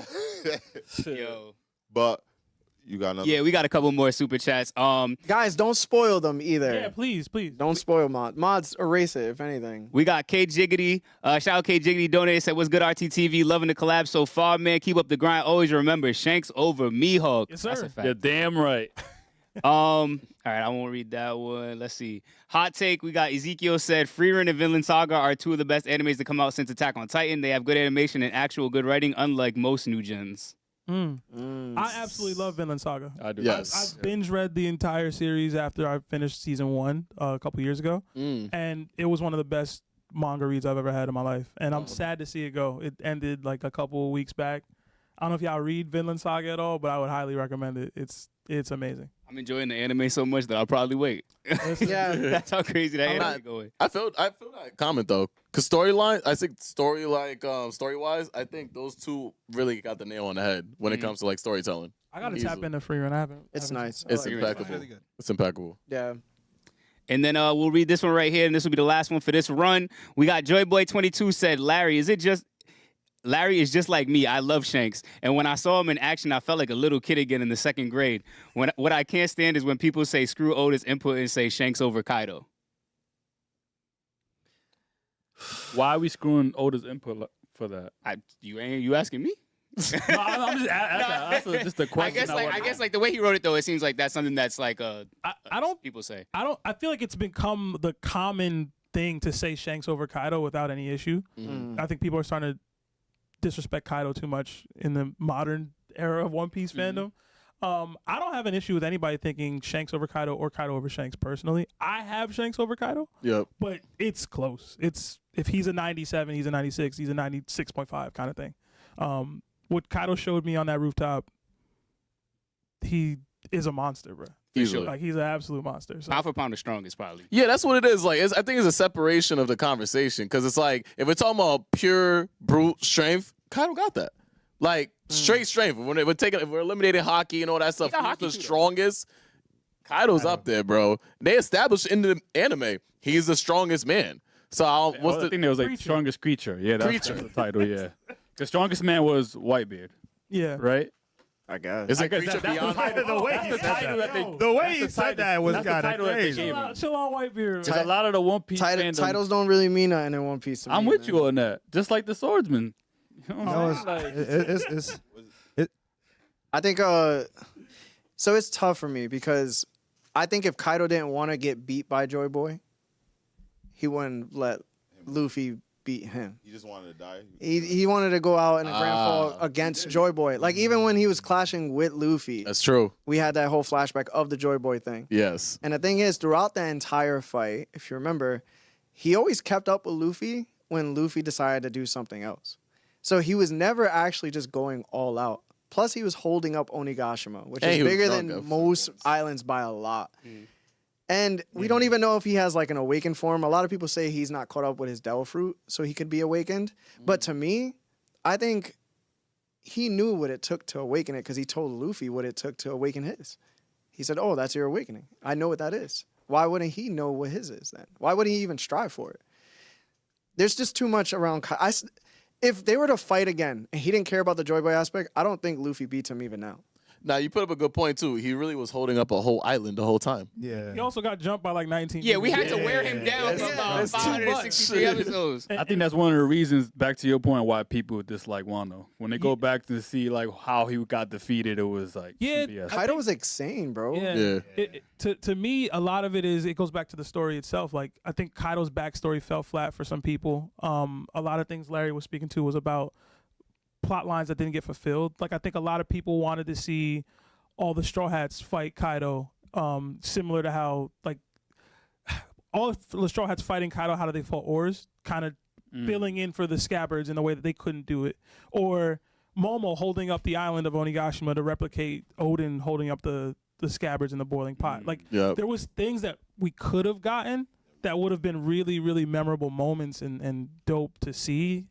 Yo. But you got nothing. Yeah, we got a couple more super chats. Guys, don't spoil them either. Yeah, please. Don't spoil mods. Erase it, if anything. We got K Jiggity. Shout out K Jiggity donated, said, "What's good, RTTV? Loving the collab so far, man. Keep up the grind. Always remember, Shanks over Mihawk." Yes, That's sir. a fact. You're damn right. All right, I won't read that one. Let's see. Hot take. We got Ezekiel said, Freerun and Vinland Saga are two of the best animes to come out since Attack on Titan. They have good animation and actual good writing, unlike most new gens. I absolutely love Vinland Saga. I do. Yes. I've binge read the entire series after I finished season 1 a couple years ago, and it was one of the best manga reads I've ever had in my life. And I'm sad to see it go. It ended like a couple of weeks back. I don't know if y'all read Vinland Saga at all, but I would highly recommend it. It's amazing. I'm enjoying the anime so much that I'll probably wait. Yeah. That's how crazy that anime not- going. I feel that comment though, cause storyline. I think story wise, I think those two really got the nail on the head when it comes to like storytelling. I gotta Easily. tap into Freerun. I haven't. It's nice. It's I like it. impeccable. Really good. It's impeccable. Yeah. And then we'll read this one right here, and this will be the last one for this run. We got Joyboy22 said, Larry is just like me. I love Shanks. And when I saw him in action, I felt like a little kid again in the 2nd grade. What I can't stand is when people say screw Oda's input and say Shanks over Kaido. Why are we screwing Oda's input for that? You asking me? No, I'm just asking. That's just a question. I guess the way he wrote it though, it seems like that's something that's like I don't. people say. I feel like it's become the common thing to say Shanks over Kaido without any issue. I think people are starting to disrespect Kaido too much in the modern era of One Piece fandom. I don't have an issue with anybody thinking Shanks over Kaido or Kaido over Shanks personally. I have Shanks over Kaido, Yep. but it's close. It's if he's a 97, he's a 96, he's a 96.5 kind of thing. What Kaido showed me on that rooftop, he is a monster, bro. Easily. Like he's an absolute monster. So. Pound for pound the strongest, probably. Yeah, that's what it is. Like, I think it's a separation of the conversation because it's like if we're talking about pure brute strength, Kaido got that. Like straight strength. When if we're eliminating hockey and all that stuff, got who's hockey the too, though. strongest? Kaido's up there, bro. They established in the anime he's the strongest man. So I what's think there was like Creature. strongest creature. Yeah, that's Creature. the title. Yeah, the strongest man was Whitebeard, Yeah. right? I guess. is I it guess creature that's beyond? The way he said that. The way he said that was that's the kind of title that they crazy. gave him. Chill on Whitebeard. Because a lot of the One Piece fandom, Titles don't really mean nothing in One Piece. To I'm me, with man. you on that. Just like the swordsman. You know what No, I'm it's, saying? Like, it's I think so it's tough for me because I think if Kaido didn't want to get beat by Joy Boy, he wouldn't let Luffy beat him. He just wanted to die. He wanted to go out in a grand fall against Joy Boy. Like even when he was clashing with Luffy, That's true. we had that whole flashback of the Joy Boy thing. Yes. And the thing is, throughout the entire fight, if you remember, he always kept up with Luffy when Luffy decided to do something else. So he was never actually just going all out. Plus, he was holding up Onigashima, which And is he was bigger drunk than at most islands by a lot. And we don't even know if he has like an awakened form. A lot of people say he's not caught up with his Devil Fruit, so he could be awakened. But to me, I think he knew what it took to awaken it because he told Luffy what it took to awaken his. He said, "Oh, that's your awakening. I know what that is." Why wouldn't he know what his is then? Why wouldn't he even strive for it? There's just too much around. If they were to fight again and he didn't care about the Joy Boy aspect, I don't think Luffy beats him even now. Now, you put up a good point, too. He really was holding up a whole island the whole time. Yeah. He also got jumped by like 19. Yeah, we had to Yeah. wear him down for about That's too 563 much. episodes. I think that's one of the reasons, back to your point, why people dislike Wano. When they go back to see like how he got defeated, it was like Yeah, BS. Kaido was insane, bro. Yeah. Yeah. To me, a lot of it goes back to the story itself. Like, I think Kaido's backstory fell flat for some people. A lot of things Larry was speaking to was about plot lines that didn't get fulfilled. Like, I think a lot of people wanted to see all the Straw Hats fight Kaido, similar to how, like, all the Straw Hats fighting Kaido, how do they fought Oars, kind of filling in for the Scabbards in a way that they couldn't do it. Or Momo holding up the island of Onigashima to replicate Odin holding up the Scabbards in the boiling pot. Like, there was things that we could have gotten that would have been really, really memorable moments and dope to see,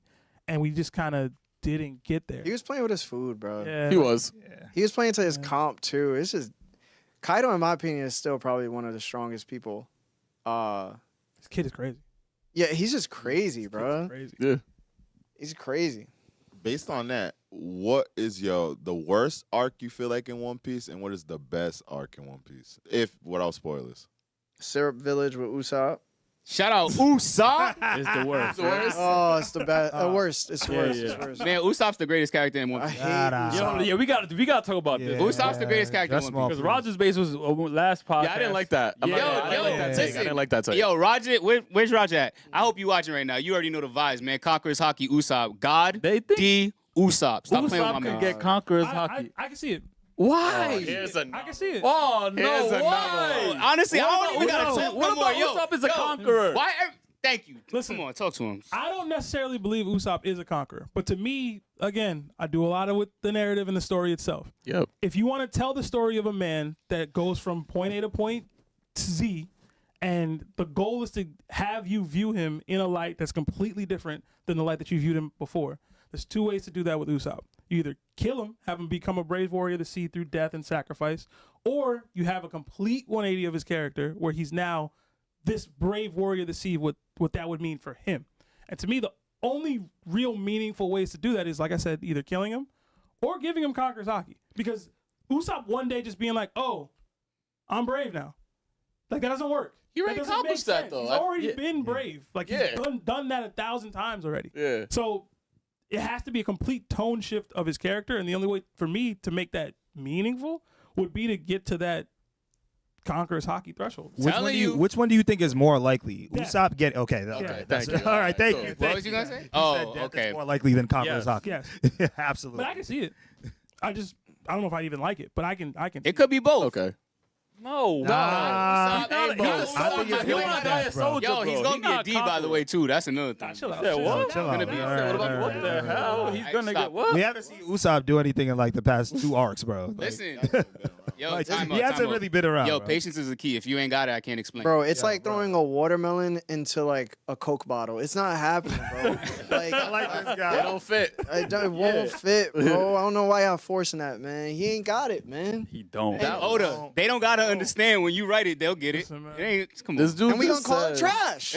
and we just kind of didn't get there. He was playing with his food, bro. Yeah, He was. He was playing to his comp too. It's just Kaido, in my opinion, is still probably one of the strongest people. This kid is crazy. Yeah, he's just crazy, bro. Crazy. Yeah. He's crazy. Based on that, what is the worst arc you feel like in One Piece, and what is the best arc in One Piece? If without spoilers. Syrup Village with Usopp. Shout out Usopp. It's the worst. Oh, it's the best. Worst. It's worse. yeah. It's worse. Man, Usopp's the greatest character in One I Piece. hate Shout out. Usopp. Yeah, we got to talk about this. Usopp's the greatest character in That's One small. Piece. Because Roger's base was last podcast. Yeah, I didn't like that. I'm not gonna lie, I didn't like that take. listen. I didn't like that take. Yo, Roger, where's Roger at? I hope you watching right now. You already know the vibes, man. Conquerors Hockey, Usopp. God, They think D, Usopp. Stop playing with my Usopp could man. get Conqueror's I hockey. can see it. Why? Here's I can see it. Oh Here's no! another Why? one. Honestly, I don't even gotta Usopp? talk What no more. about Yo, Usopp is a yo, conqueror? Why? Thank you. Listen. Come on, talk to him. I don't necessarily believe Usopp is a conqueror, but to me, again, I do a lot of with the narrative and the story itself. Yep. If you want to tell the story of a man that goes from point A to point Z, and the goal is to have you view him in a light that's completely different than the light that you viewed him before, there's two ways to do that with Usopp. You either kill him, have him become a brave warrior of the sea through death and sacrifice, or you have a complete 180 of his character where he's now this brave warrior of the sea, what that would mean for him. And to me, the only real meaningful ways to do that is, like I said, either killing him or giving him Conqueror's Haki. Because Usopp one day just being like, oh, I'm brave now. Like, that doesn't work. He already That doesn't make accomplished that, sense. though. He's already been brave. Like, he's Yeah. done that 1,000 times already. Yeah. So it has to be a complete tone shift of his character. And the only way for me to make that meaningful would be to get to that Conqueror's Haki threshold. Which one do you think is more likely? Yeah. Usopp get okay. Yeah. Okay, Thank you. All right, thank Cool. you. What thank was you gonna say? You Oh, said death okay. is more likely than Conqueror's Yes. Haki. Yes. Absolutely. But I can see it. I don't know if I even like it, but I can. It could be both. Okay. No. Nah. Usopp ain't both. I think it's He more wanna like die a that, bro. soldier, Yo, he's bro. gonna be a not D, by the conqueror. way, too. That's another thing. Chill out. Yeah, what? Chill out. Gonna be- All right, What all right, what all the right. hell? He's gonna Stop. get what? We haven't seen Usopp do anything in like the past 2 arcs, bro. Like, Listen, yo, like, time he out, hasn't time really out. been around. Yo, bro. patience is the key. If you ain't got it, I can't explain. Bro, it's like bro. throwing a watermelon into like a Coke bottle. It's not happening, bro. I like this They guy. don't fit. It won't fit, bro. I don't know why y'all forcing that, man. He ain't got it, man. He don't. Hey, Oda, they don't gotta understand when you write it, they'll get it. Listen, man. It ain't, come on. This dude And we gonna just call it said- trash.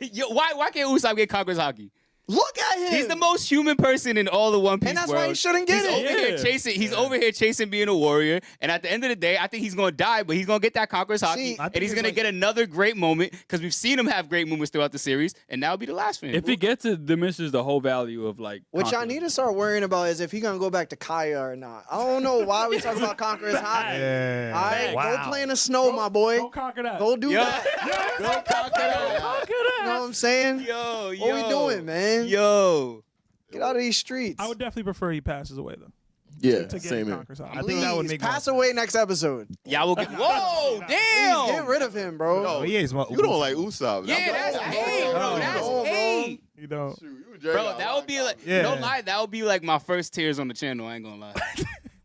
Yo, why can't Usopp get Conqueror's Haki? Look at him. He's the most human person in all the One Piece And that's world. why he shouldn't get he's it. Over here Yeah. chasing. He's over here chasing being a warrior. And at the end of the day, I think he's gonna die, but he's gonna get that Conqueror's Haki, See, I and think he's it's gonna like- get another great moment because we've seen him have great moments throughout the series, and that'll be the last for him. If he gets it, diminishes the whole value of like. What y'all conqueror. need to start worrying about is if he gonna go back to Kaya or not. I don't know why we talking about Conqueror's Haki. Yeah. All right, Wow. go play in the snow, my boy. Go conquer that. Go do Yo. that. Go conquer that. You know what I'm saying? Yo, yo. What we doing, man? Yo. Get out of these streets. I would definitely prefer he passes away though. Yeah, To get same here. Conqueror's Haki. I think that would Please make pass more away next episode. Y'all will get. Whoa, Please damn. get rid of him, bro. Oh, he is. You don't like Usopp. Yeah, that's hate, bro. That's hate. You know. Bro, that would be like, Yeah. no lie, that would be like my first tears on the channel. I ain't gonna lie.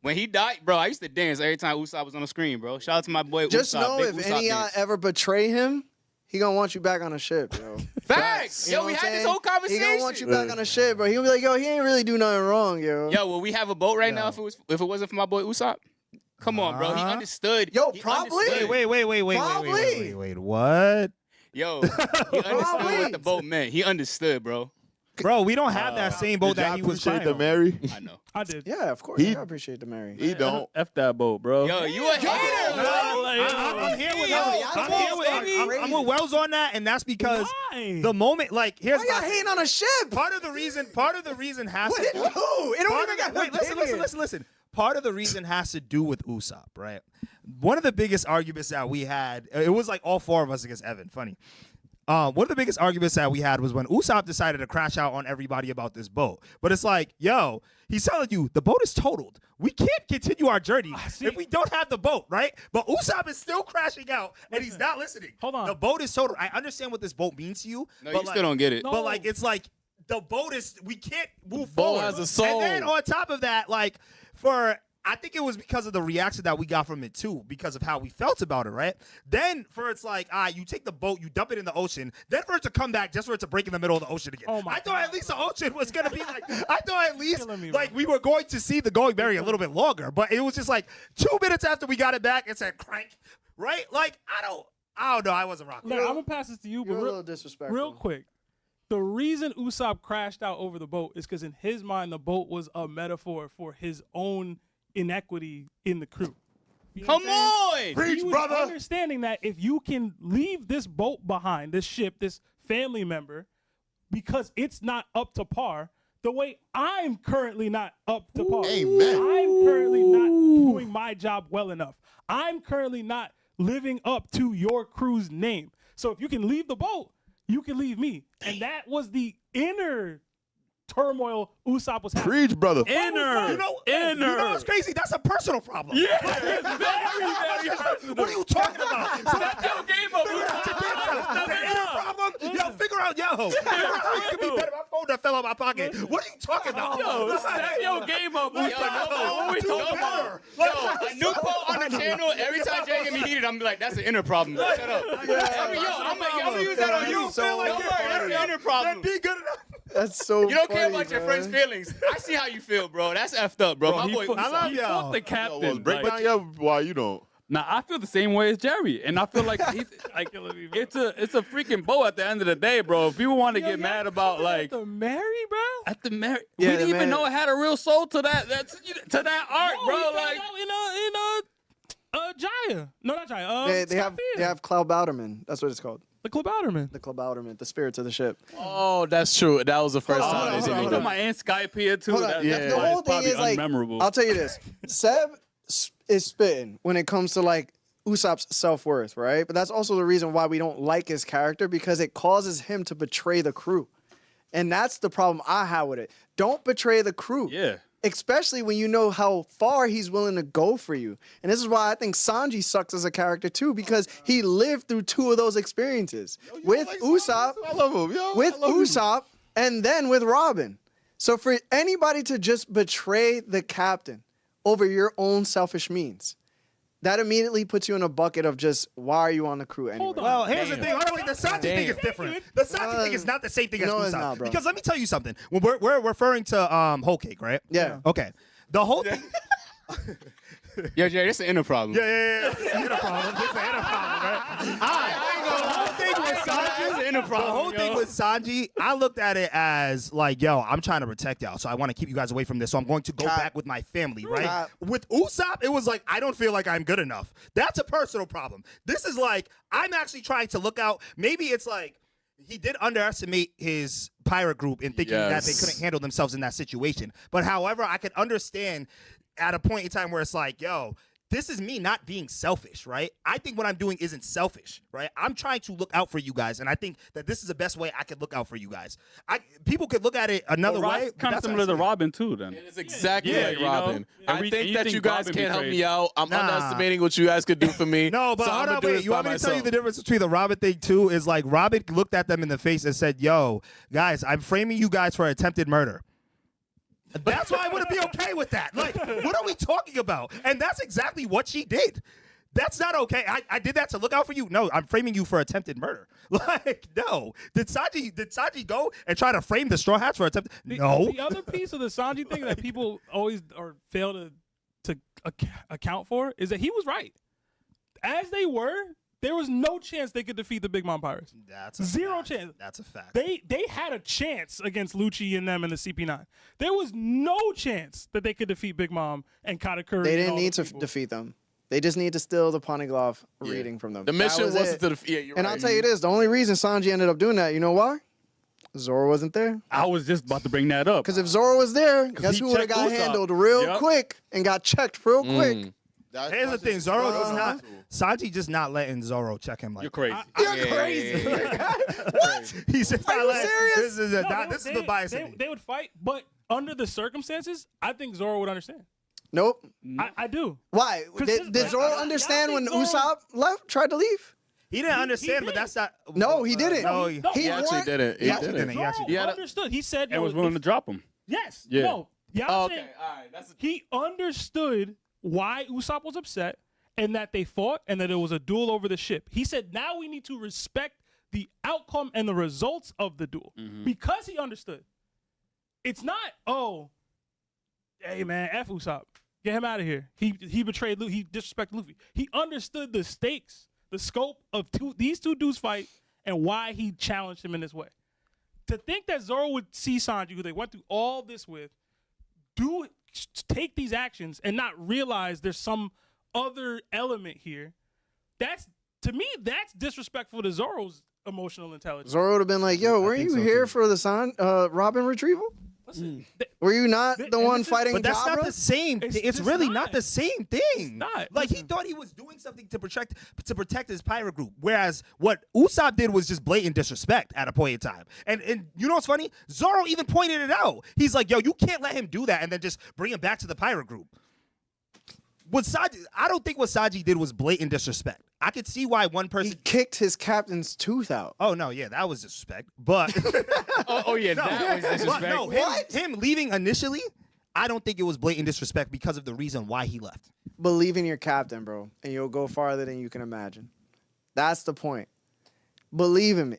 When he died, bro, I used to dance every time Usopp was on the screen, bro. Shout out to my boy Just Usopp. know big if Usopp any of y'all dance. ever betray him, he gonna want you back on the ship, yo. Facts. You know Yo, we what had I'm this saying? whole conversation. He gonna want you back on the ship, bro. He gonna be like, yo, he ain't really do nothing wrong, yo. Yo, will we have a boat right now if it wasn't for my boy Usopp? Come on, bro. He understood. Yo, He probably. understood. Wait. What? Yo, he understood what the boat meant. He understood, bro. Bro, we don't have that same boat Did y'all that he was appreciate crying the on. Mary? I know. I did. Yeah, of course. He- I appreciate the Mary. He don't. F that boat, bro. Yo, you a hater, bro. I'm here with I'm with Wells on that, and that's because Why? the moment, like, here's Why y'all hating on a ship? part of the reason has What to did who? It don't even got wait, listen. Part of the reason has to do with Usopp, right? One of the biggest arguments that we had, it was like all four of us against Evan. Funny. One of the biggest arguments that we had was when Usopp decided to crash out on everybody about this boat. But it's like, yo, he's telling you the boat is totaled. We can't continue our journey if we don't have the boat, right? But Usopp is still crashing out, and he's not listening. Hold on. The boat is totaled. I understand what this boat means to you. No, but you still don't get it. No. But like, it's like the boat is. We can't move boat forward. has a soul. And then on top of that, like I think it was because of the reaction that we got from it too, because of how we felt about it, right? Then for it's like, you take the boat, you dump it in the ocean, then for it to come back, just for it to break in the middle of the ocean again. Oh my I thought God. at least the ocean was gonna be like, I thought at least Killing me, like bro. we were going to see the Going Merry a little bit longer, but it was just like 2 minutes after we got it back, it said crank, right? Like I don't know, I wasn't rocking. Larry, I'm gonna pass this to you, You're but a little disrespectful. real quick. The reason Usopp crashed out over the boat is because in his mind, the boat was a metaphor for his own inequity in the crew. You know Come what I'm saying? on. He was understanding that if you can leave this boat behind, this ship, this family member, because it's not up to par, the way I'm currently not up to par. Amen. I'm currently not doing my job well enough. I'm currently not living up to your crew's name. So if you can leave the boat, you can leave me. And that was the inner turmoil Usopp was having. Preach, brother. Inner. You know what's crazy? That's a personal problem. Yeah, it's very personal. What are you talking about? Step your game up. The inner problem? Yo, figure out how you can be better. My phone that fell out my pocket. What are you talking about? Yo, step your game up. Yo, What we talking about? Yo, a new quote on the channel. Every time Jay get me heated, I'm like, that's an inner problem. Shut up. I'm gonna use that on you. So Don't worry, that's the inner problem. Be good enough. That's so You don't care funny, about your man. friends' feelings. I see how you feel, bro. That's effed up, bro. My boy, I love y'all. y'all. The captain. Break like- down your why you don't. Nah, I feel the same way as Jerry, and I feel like he's like it's a freaking bow at the end of the day, bro. If people want to get mad about like the Mary, bro. at the Mary, Yeah, we didn't the even Mary. know it had a real soul to that art, No, bro. he Like found out in Jaya. No, not Jaya. They have Cloudbowderman. That's what it's called. the Klabouterman. The Cloudbowderman, the spirits of the ship. Oh, that's true. That was the first Hold on, time hold they on, seen hold me. on. my aunt Skype here too. Hold on. That's Yeah. The why whole it's thing probably is like, unmemorable. I'll tell you this. Seb is spitting when it comes to like Usopp's self-worth, right? But that's also the reason why we don't like his character, because it causes him to betray the crew. And that's the problem I have with it. Don't betray the crew. Yeah. Especially when you know how far he's willing to go for you. And this is why I think Sanji sucks as a character too, because he lived through 2 of those experiences. With Usopp, I love him, yo. with I love him. Usopp, and then with Robin. So for anybody to just betray the captain over your own selfish means, that immediately puts you in a bucket of just, why are you on the crew anyway? Hold on. Well, here's the thing. Hold on, wait, the Sanji thing is different. The Sanji thing is not the same thing as No, Usopp. it's not, bro. Because let me tell you something. When we're referring to Whole Cake, right? Yeah. Okay. The whole thing. Yo, Jay, that's an inner problem. Yeah. It's an inner problem. It's an inner problem, right? The whole thing with Sanji. That's an inner The problem. whole thing with Sanji, I looked at it as like, yo, I'm trying to protect y'all, so I want to keep you guys away from this. So I'm going to go back with my family, right? Cap. With Usopp, it was like, I don't feel like I'm good enough. That's a personal problem. This is like, I'm actually trying to look out. Maybe it's like, he did underestimate his pirate group in thinking that they Yes. couldn't handle themselves in that situation. But however, I could understand at a point in time where it's like, yo, this is me not being selfish, right? I think what I'm doing isn't selfish, right? I'm trying to look out for you guys, and I think that this is the best way I could look out for you guys. People could look at it another way. Kind of similar to Robin too, then. It is exactly Yeah, like you know? Robin. And I we- think and you that think you guys Robin can't help betrayed. me out. I'm Nah. underestimating what you guys could do for me. No, but so hold I'ma on, do wait. this You by want me to tell you myself. the difference between the Robin thing too? Is like Robin looked at them in the face and said, "Yo, guys, I'm framing you guys for attempted murder." That's why I wouldn't be okay with that. Like, what are we talking about? And that's exactly what she did. That's not okay. I did that to look out for you. No, I'm framing you for attempted murder. Like, no. Did Sanji go and try to frame the Straw Hats for attempted? No. The other piece of the Sanji thing that people always or fail to account for is that he was right. As they were, there was no chance they could defeat the Big Mom Pirates. That's a Zero fact. chance. That's a fact. They had a chance against Lucci and them in the CP9. There was no chance that they could defeat Big Mom and Katakuri. They and didn't all need those to people. defeat them. They just need to steal the Poneglyph reading from them. The mission That was wasn't it. to defeat. Yeah, you're And right. I'll tell you this: the only reason Sanji ended up doing that, you know why? Zoro wasn't there. I was just about to bring that up. Because if Zoro was there, guess he who would have checked got Usopp. handled real Yep. quick and got checked real quick. Here's the thing, Zoro does not. Sanji just not letting Zoro check him like. You're crazy. You're Yeah, crazy. What? He's just Are not you letting. serious? This is No, this is the bias in me. They would fight, but under the circumstances, I think Zoro would understand. Nope. I do. Why? 'Cause Did this- Zoro y'all understand when think Zoro- Usopp left, tried to leave? He didn't understand, but did. that's not. No, he didn't. No, He He actually warned- didn't. He He actually didn't. didn't. He actually Zoro didn't. understood. He said, And was willing to drop him. yes. Yeah. No. Yeah. Oh, I'm okay. saying All right. That's he understood why Usopp was upset and that they fought and that it was a duel over the ship. He said, now we need to respect the outcome and the results of the duel because he understood. It's not, oh, hey, man, F Usopp. Get him out of here. He betrayed Luffy. He disrespected Luffy. He understood the stakes, the scope of these two dudes fight and why he challenged him in this way. To think that Zoro would see Sanji, who they went through all this with, take these actions and not realize there's some other element here, to me, that's disrespectful to Zoro's emotional intelligence. Zoro would have been like, "Yo, were think you so, here too. for the Robin retrieval? Listen, Were you not Th- the and one this is- fighting But that's Cabra?" not the same. It's It's just really not. not the same thing. not. Like he thought he was doing something to protect his pirate group, whereas what Usopp did was just blatant disrespect at a point in time. And you know what's funny? Zoro even pointed it out. He's like, "Yo, you can't let him do that and then just bring him back to the pirate group." I don't think what Sanji did was blatant disrespect. I could see why one He person. kicked his captain's tooth out. Oh no, yeah, that was disrespect. But Oh yeah, that was disrespect. But no, him leaving initially, I don't think it was blatant disrespect because of the reason why he left. Believe in your captain, bro, and you'll go farther than you can imagine. That's the point. Believe in me,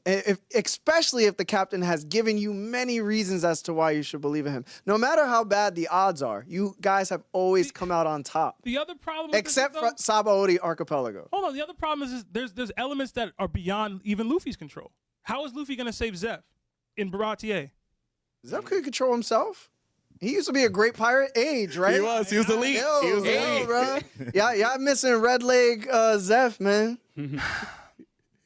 especially if the captain has given you many reasons as to why you should believe in him. No matter how bad the odds are, you guys have always come out on top, The other problem, with except this, for though- Sabaody Archipelago. hold on. The other problem is there's elements that are beyond even Luffy's control. How is Luffy gonna save Zeph in Baratier? Zeph could control himself. He used to be a great pirate age, right? He was elite. Yo, He was yo, elite. bro. Y'all missing Red Leg Zeph, man.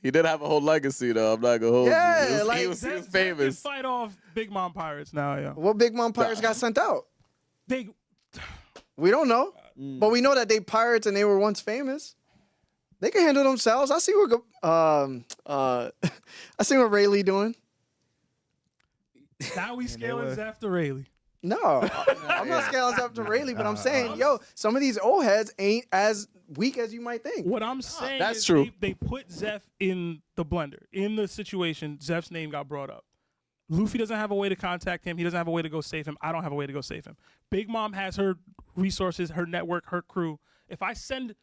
He did have a whole legacy, though. I'm not gonna hold Yeah, you. like, He was Zeph can famous. fight off Big Mom pirates now, yeah. What Big Mom pirates got sent out? They We don't know, but we know that they pirates and they were once famous. They can handle themselves. I see what I see what Rayleigh doing. now we scaling were- Zeph to Rayleigh. No, I'm not scaling up to Rayleigh, but I'm saying, yo, some of these old heads ain't as weak as you might think. What I'm saying that's is true. They put Zeph in the blender. In the situation, Zeph's name got brought up. Luffy doesn't have a way to contact him. He doesn't have a way to go save him. I don't have a way to go save him. Big Mom has her resources, her network, her crew. If I send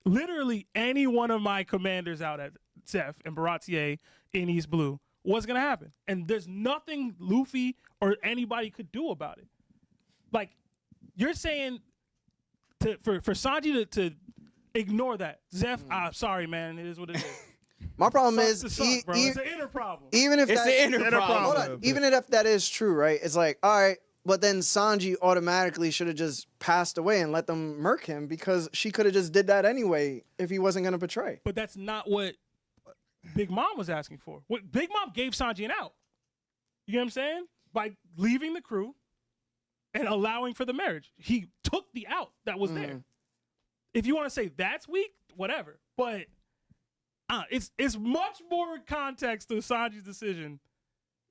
literally any one of my commanders out at Zeph and Baratier in East Blue, what's going to happen? And there's nothing Luffy or anybody could do about it. Like, you're saying for Sanji to ignore that. Zeph, sorry, man. It is what it is. My problem Sucks is, to suck, bro. It's an inner problem. even if It's that, the inner problem. hold on, even if that is true, right? It's like, all right, but then Sanji automatically should have just passed away and let them murk him because she could have just did that anyway if he wasn't going to betray. But that's not what Big Mom was asking for. What Big Mom gave Sanji an out. You get what I'm saying? By leaving the crew and allowing for the marriage. He took the out that was there. If you want to say that's weak, whatever. But it's much more context to Sanji's decision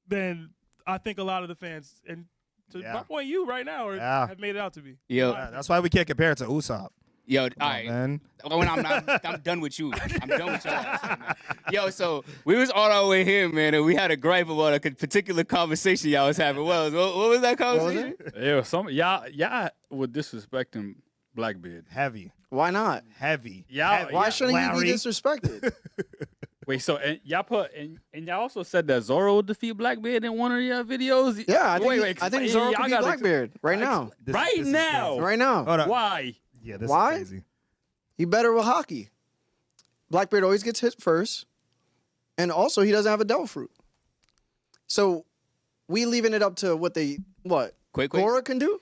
than I think a lot of the fans, and to my point, you right now have made it out to be. Yo, Yeah, that's why we can't compare it to Usopp. all right. Man. When I'm done with you. I'm done with your ass. Right now. Yo, so we was on our way here, man, and we had a gripe about a particular conversation y'all was having. What was that conversation? Yeah, y'all were disrespecting Blackbeard. Heavy. Why not? Heavy. Yeah. Why shouldn't he Larry. be disrespected? Wait, so and y'all also said that Zoro would defeat Blackbeard in one of your videos? Yeah, I think Zoro could beat gotta Blackbeard right now. This right is now. crazy. Right now. Hold on. Why? Yeah, this Why? is crazy. He better with hockey. Blackbeard always gets hit first. And also, he doesn't have a devil fruit. So, we leaving it up to what Quick. Goro can do?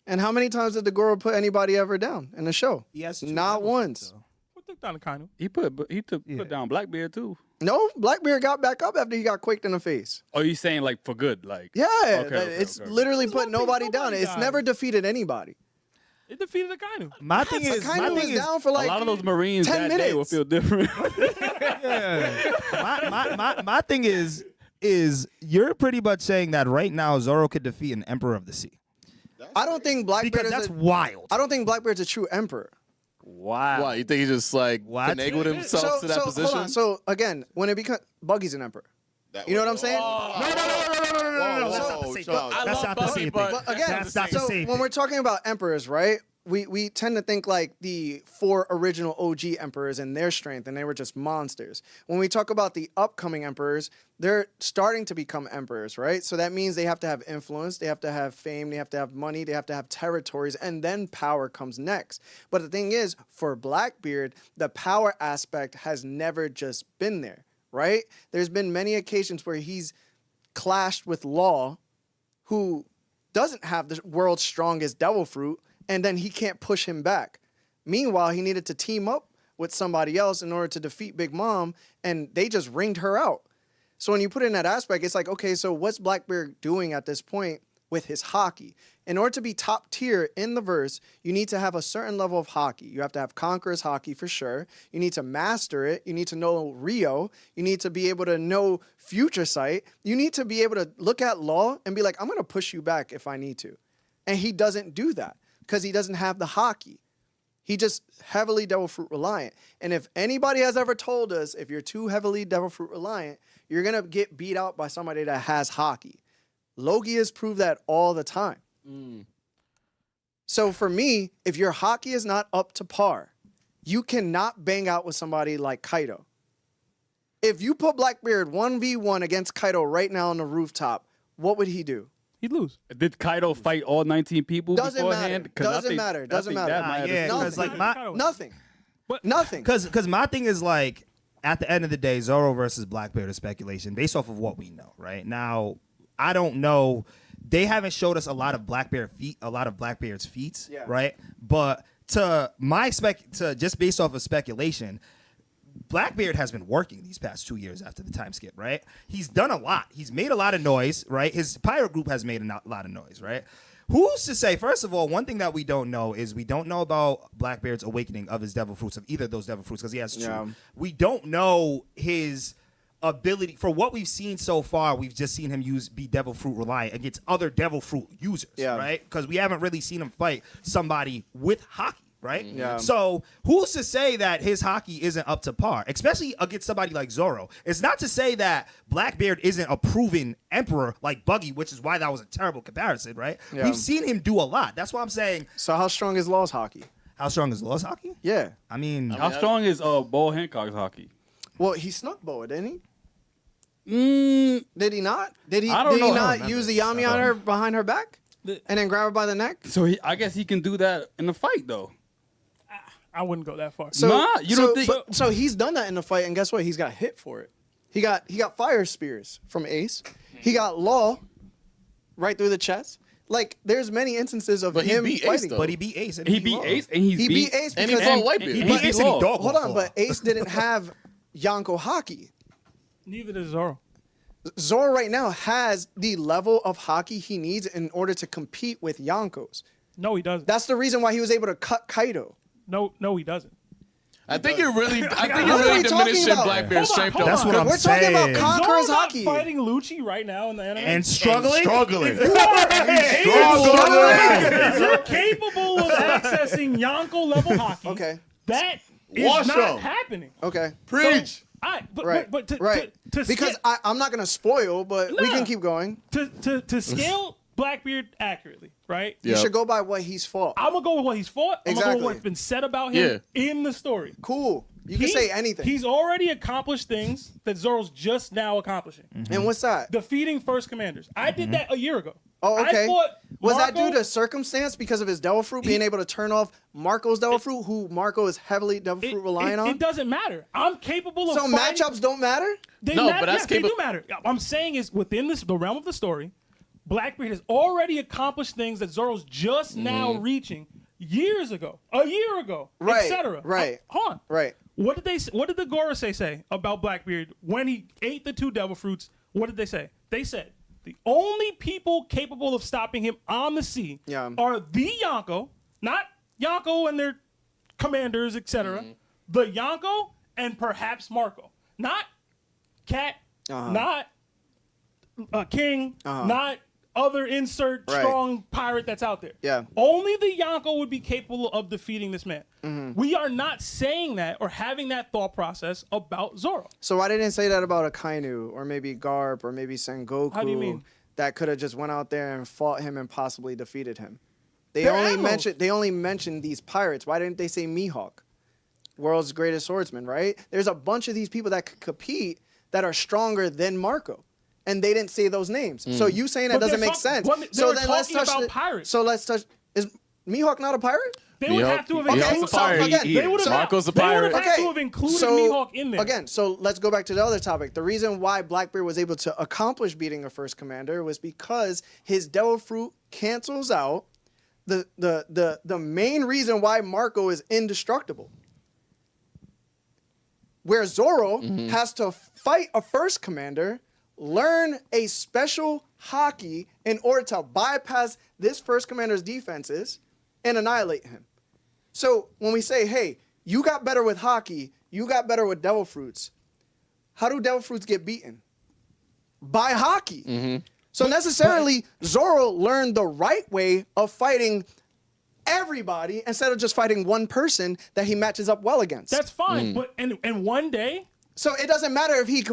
And how many times did the Goro put anybody ever down in the show? He has 2 Not devil once. fruits, though. What took down the Kaido? He put down Blackbeard too. No, Blackbeard got back up after he got quaked in the face. Oh, you saying like for good? Like Yeah, Okay, it's okay. literally There's put one thing nobody down. nobody It's died. never defeated anybody. It defeated the Kaido. My thing is, Kaido was down for a like lot of those Marines 10 that day will minutes. feel different. my thing is you're pretty much saying that right now Zoro could defeat an Emperor of the Sea. I don't think Blackbeard Because is that's a, wild. I don't think Blackbeard's a true emperor. Wow. Why? You think he just like What? finagled himself to that position? Hold on. So again, when it becomes Buggy's an emperor. You know what I'm saying? No, that's not the same thing. I That's love not the Buggy, same but- thing. But again, That's not the so same when thing. we're talking about emperors, right? We tend to think like the 4 original OG emperors and their strength, and they were just monsters. When we talk about the upcoming emperors, they're starting to become emperors, right? So that means they have to have influence, they have to have fame, they have to have money, they have to have territories, and then power comes next. But the thing is, for Blackbeard, the power aspect has never just been there, right? There's been many occasions where he's clashed with Law, who doesn't have the world's strongest devil fruit, and then he can't push him back. Meanwhile, he needed to team up with somebody else in order to defeat Big Mom, and they just ringed her out. So when you put it in that aspect, it's like, okay, so what's Blackbeard doing at this point with his hockey? In order to be top tier in the verse, you need to have a certain level of hockey. You have to have Conqueror's hockey for sure. You need to master it. You need to know Rio. You need to be able to know Future Sight. You need to be able to look at Law and be like, I'm going to push you back if I need to. And he doesn't do that because he doesn't have the hockey. He just heavily devil fruit reliant. And if anybody has ever told us, if you're too heavily devil fruit reliant, you're going to get beat out by somebody that has hockey. Logie has proved that all the time. So for me, if your hockey is not up to par, you cannot bang out with somebody like Kaido. If you put Blackbeard 1v1 against Kaido right now on the rooftop, what would he do? He'd lose. Did Kaido fight all 19 people Doesn't matter. beforehand? 'Cause I Doesn't think- matter. I Doesn't think matter. that matters yeah, too. because like Nothing. But- Nothing. because my thing is like at the end of the day, Zoro versus Blackbeard is speculation based off of what we know. Right now, I don't know. They haven't showed us a lot of Blackbeard's feats, Yeah. right? But to just based off of speculation, Blackbeard has been working these past 2 years after the time skip, right? He's done a lot. He's made a lot of noise, right? His pirate group has made a lot of noise, right? Who's to say? First of all, one thing that we don't know is we don't know about Blackbeard's awakening of his devil fruits, of either of those devil fruits, because he has two. Yeah. We don't know his ability. For what we've seen so far, we've just seen him be devil fruit reliant against other devil fruit users, Yeah. right? Because we haven't really seen him fight somebody with hockey, right? Yeah. So who's to say that his hockey isn't up to par, especially against somebody like Zoro? It's not to say that Blackbeard isn't a proven emperor like Buggy, which is why that was a terrible comparison, right? Yeah. We've seen him do a lot. That's why I'm saying, So how strong is Law's hockey? how strong is Law's hockey? Yeah. I mean, How strong is Bo Hancock's hockey? Well, he snuck Boa, didn't he? Mm, Did he not? Did he? I don't Did he know. not use the Yami on her behind her back and then grab her by the neck? so I guess he can do that in the fight though. I wouldn't go that far. So, Nah, you don't think- So he's done that in the fight, and guess what? He's got hit for it. He got fire spears from Ace. He got Law right through the chest. Like there's many instances of But he him beat Ace, fighting. though. but he beat Ace. And He beat Law. Ace and he beat Ace And he because fought Whitebeard. He and beat he Ace and he Law. dog hold on, Law. but Ace didn't have Yonko hockey. Neither does Zoro. Zoro right now has the level of hockey he needs in order to compete with Yonko's. No, he doesn't. That's the reason why he was able to cut Kaido. No, he doesn't. I think you're really What are we talking diminishing about? Blackbeard's Hold on, strength. hold though. That's what I'm We're talking about saying. Conqueror's Zoro's not hockey. fighting Lucci right now in the anime. And struggling. You're capable of accessing Yonko level hockey. Okay. That is Wash not 'em. happening. Okay. Preach. Right. But to right. to Because scale, I'm not gonna spoil, but we Nah. can keep going. to scale Blackbeard accurately, right? You should go by what he's fought. I'm gonna go with what he's fought. I'm gonna go with what's been said about him in the story. Cool. You can say anything. He's already accomplished things that Zoro's just now accomplishing. And what's that? Defeating first commanders. I did that a year ago. Oh, okay. Was that Marco, due to circumstance because of his Devil Fruit being able to turn off Marco's Devil Fruit, who Marco is heavily Devil Fruit relying on? It doesn't matter. I'm capable of. So matchups don't matter? They matter. Yes, they do matter. I'm saying is within the realm of the story, Blackbeard has already accomplished things that Zoro's just now reaching years ago, a year ago, etc. Right. Hold on. Right. What did the Gorosei say about Blackbeard when he ate the 2 Devil Fruits? What did they say? They said the only people capable of stopping him on the sea are the Yonko, not Yonko and their commanders, etc. The Yonko and perhaps Marco, not Cat, not King, not other insert strong pirate that's out there. Yeah. Only the Yonko would be capable of defeating this man. We are not saying that or having that thought process about Zoro. So why didn't say that about Akainu or maybe Garp or maybe Sengoku? How do you mean? That could have just went out there and fought him and possibly defeated him. They only mentioned these pirates. Why didn't they say Mihawk? World's greatest swordsman, right? There's a bunch of these people that could compete that are stronger than Marco. And they didn't say those names. So you saying that doesn't make sense. So then let's touch about pirates. So let's touch. Is Mihawk not a pirate? They would have to have Marco's a pirate. They would have to have included Mihawk in there. Again, so let's go back to the other topic. The reason why Blackbeard was able to accomplish beating a first commander was because his Devil Fruit cancels out the main reason why Marco is indestructible. Where Zoro has to fight a first commander, learn a special haki in order to bypass this first commander's defenses and annihilate him. So when we say, hey, you got better with haki, you got better with Devil Fruits, how do Devil Fruits get beaten? By haki. So necessarily, Zoro learned the right way of fighting everybody instead of just fighting one person that he matches up well against. That's fine. But and one day... So it doesn't matter if he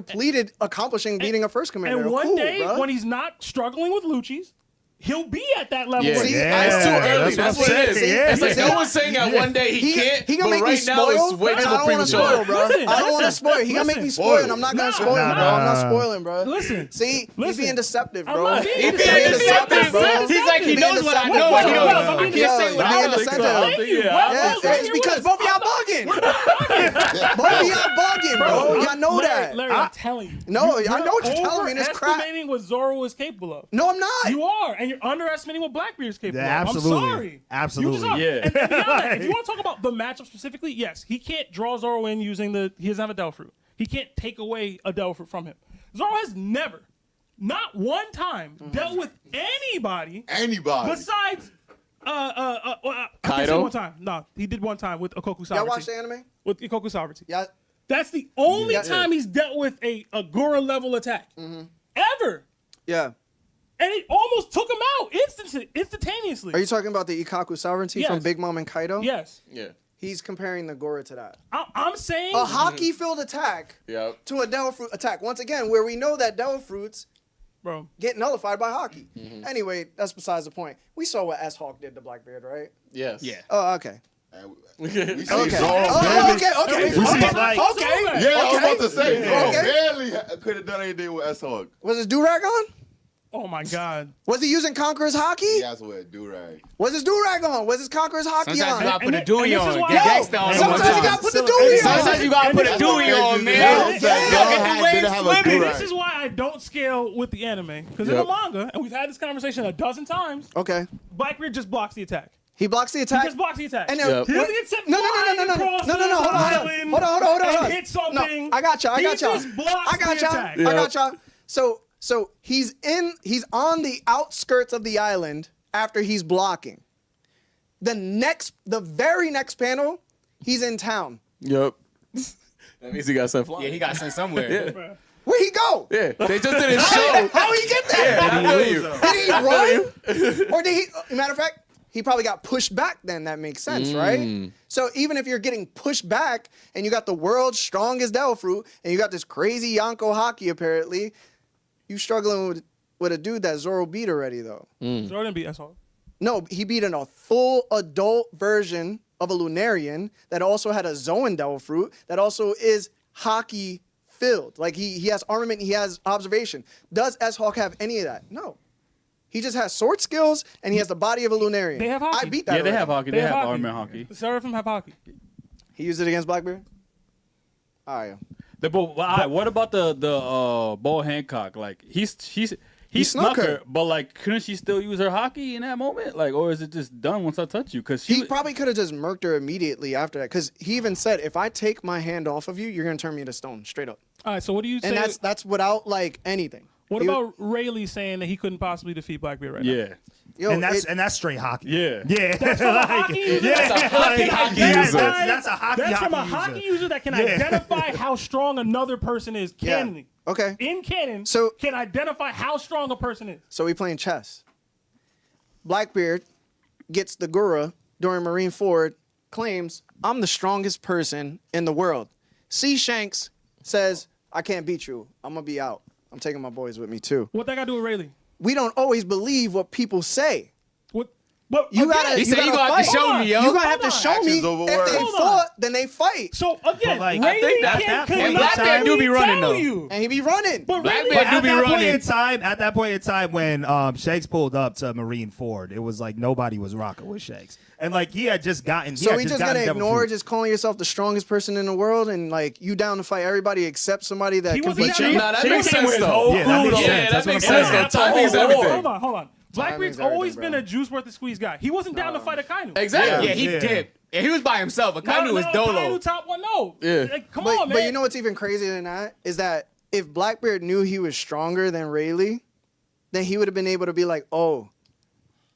accomplishing beating a first commander. And one day, when he's not struggling with Lucci's, he'll be at that level. It's too early. That's what it is. It's like no one's saying that one day he can't, he gonna but make right me spoil, now it's way too premature. Bro. I don't want to spoil. He gonna make me spoil, and I'm not gonna spoil, bro. I'm not spoiling, bro. Listen. See, he's being deceptive, bro. I'm not He's being deceptive, bro. He's like, he knows what I know. I can't say what I know. It's because both of y'all bugging. Both of y'all bugging, bro. Y'all know that. Larry, I'm telling you. No, I know what you're telling me. It's crap. You're overestimating what Zoro is capable of. No, I'm not. You are, and you're underestimating what Blackbeard is capable of. Absolutely. I'm sorry. Absolutely. And beyond that, if you want to talk about the matchup specifically, yes, he can't draw Zoro in using he doesn't have a Devil Fruit. He can't take away a Devil Fruit from him. Zoro has never, not one time, dealt with anybody besides Kaido? one time. No, he did one time with Ikoku Sovereignty. Y'all watch the anime? With Ikoku Sovereignty. Yeah. That's the only time he's dealt with a Gura level attack. Ever. Yeah. And it almost took him out instantaneously. Are you talking about the Ikaku Sovereignty from Big Mom and Kaido? Yes. Yeah. He's comparing the Gora to that. I'm saying a hockey-filled attack to a Devil Fruit attack. Once again, where we know that Devil Fruits get nullified by hockey. Anyway, that's besides the point. We saw what S-Hawk did to Blackbeard, right? Yes. Yeah. Oh, okay. We see Okay. Zoro Okay. We see Okay. Yeah, I was about to say, Zoro Okay. barely could have done anything with S-Hawk. Was his do-rag on? Oh my God. Was he using Conqueror's hockey? He has to wear a do-rag. Was his do-rag on? Was his Conqueror's hockey Sometimes on? you gotta put a dewey on. Yo, Get gangsta on sometimes one you gotta time. put the dewey on. Sometimes you gotta put a dewey on, man. Didn't have a do-rag. This is why I don't scale with the anime. Because in the manga, and we've had this conversation a dozen times, Okay. Blackbeard just blocks the attack. He blocks the attack. He just blocks the attack. And he doesn't get sent No. flying across the island Hold on. and hit something. No, I got y'all. He just blocks the attack. I got y'all. So he's on the outskirts of the island after he's blocking. The very next panel, he's in town. Yep. That means he got sent flying. Yeah, he got sent somewhere. Where'd he go? Yeah, they just didn't show. How he get there? I feel you. Did he run? Or did he? Matter of fact, he probably got pushed back. Then that makes sense, right? So even if you're getting pushed back and you got the world's strongest Devil Fruit and you got this crazy Yonko hockey apparently, you struggling with with a dude that Zoro beat already, though. Zoro didn't beat S-Hawk. No, he beat a full adult version of a Lunarian that also had a Zoan Devil Fruit that also is hockey filled. Like he has armament, he has observation. Does S-Hawk have any of that? No. He just has sword skills and he has the body of a Lunarian. They have hockey. I beat that. Yeah, they already. have hockey. They have armament hockey. The Seraphim have hockey. He used it against Blackbeard? All right. What about the Bo Hancock? Like he snuck her, but like couldn't she still use her hockey in that moment? Like, or is it just done once I touch you? Because he probably could have just murked her immediately after that. Because he even said, if I take my hand off of you, you're gonna turn me to stone, straight up. All right, so what do you say? And that's without like anything. What about Rayleigh saying that he couldn't possibly defeat Blackbeard right now? Yeah. Yo, and that's straight hockey. Yeah. Yeah. That's from a hockey user? Yeah. That's a hockey user. That's a hockey That's from a user. hockey user that can identify how strong another person is canonly. Okay. In canon, So- can identify how strong a person is. So we playing chess. Blackbeard gets the Gura during Marineford, claims, I'm the strongest person in the world. Shanks says, I can't beat you. I'm going to be out. I'm taking my boys with me too. What that got to do with Rayleigh? We don't always believe what people say. What? But You again, gotta, He you said you gotta gonna have to fight. show me, yo. You gotta have to Hold on. show me. Actions over If words. they Hold on. fought, then they fight. So again, But, like, Rayleigh I think can that clearly Blackbeard do be tell running, though. you. And he be running. But Blackbeard Rayleigh, do At be that point running. in time, when Shanks pulled up to Marineford, it was like nobody was rocking with Shanks, and like he had just gotten. So we had just gotten gonna Devil ignore Fruit. just calling yourself the strongest person in the world and like you down to fight everybody except somebody that He can wasn't beat down you? to- Nah, that He makes wasn't sense with though. Yeah, that makes sense. Yeah, that That's makes what I'm sense. saying. though. Timing's everything. Hold on. Blackbeard's everything, always bro. been a juice worth the squeeze guy. He wasn't down to fight a Kainu. Exactly. Yeah, he Yeah. dipped. Yeah, he was by himself. Akainu was Dolo. Kainu top one, no. Yeah. Like, come on, man. But you know what's even crazier than that is that if Blackbeard knew he was stronger than Rayleigh, then he would have been able to be like, oh,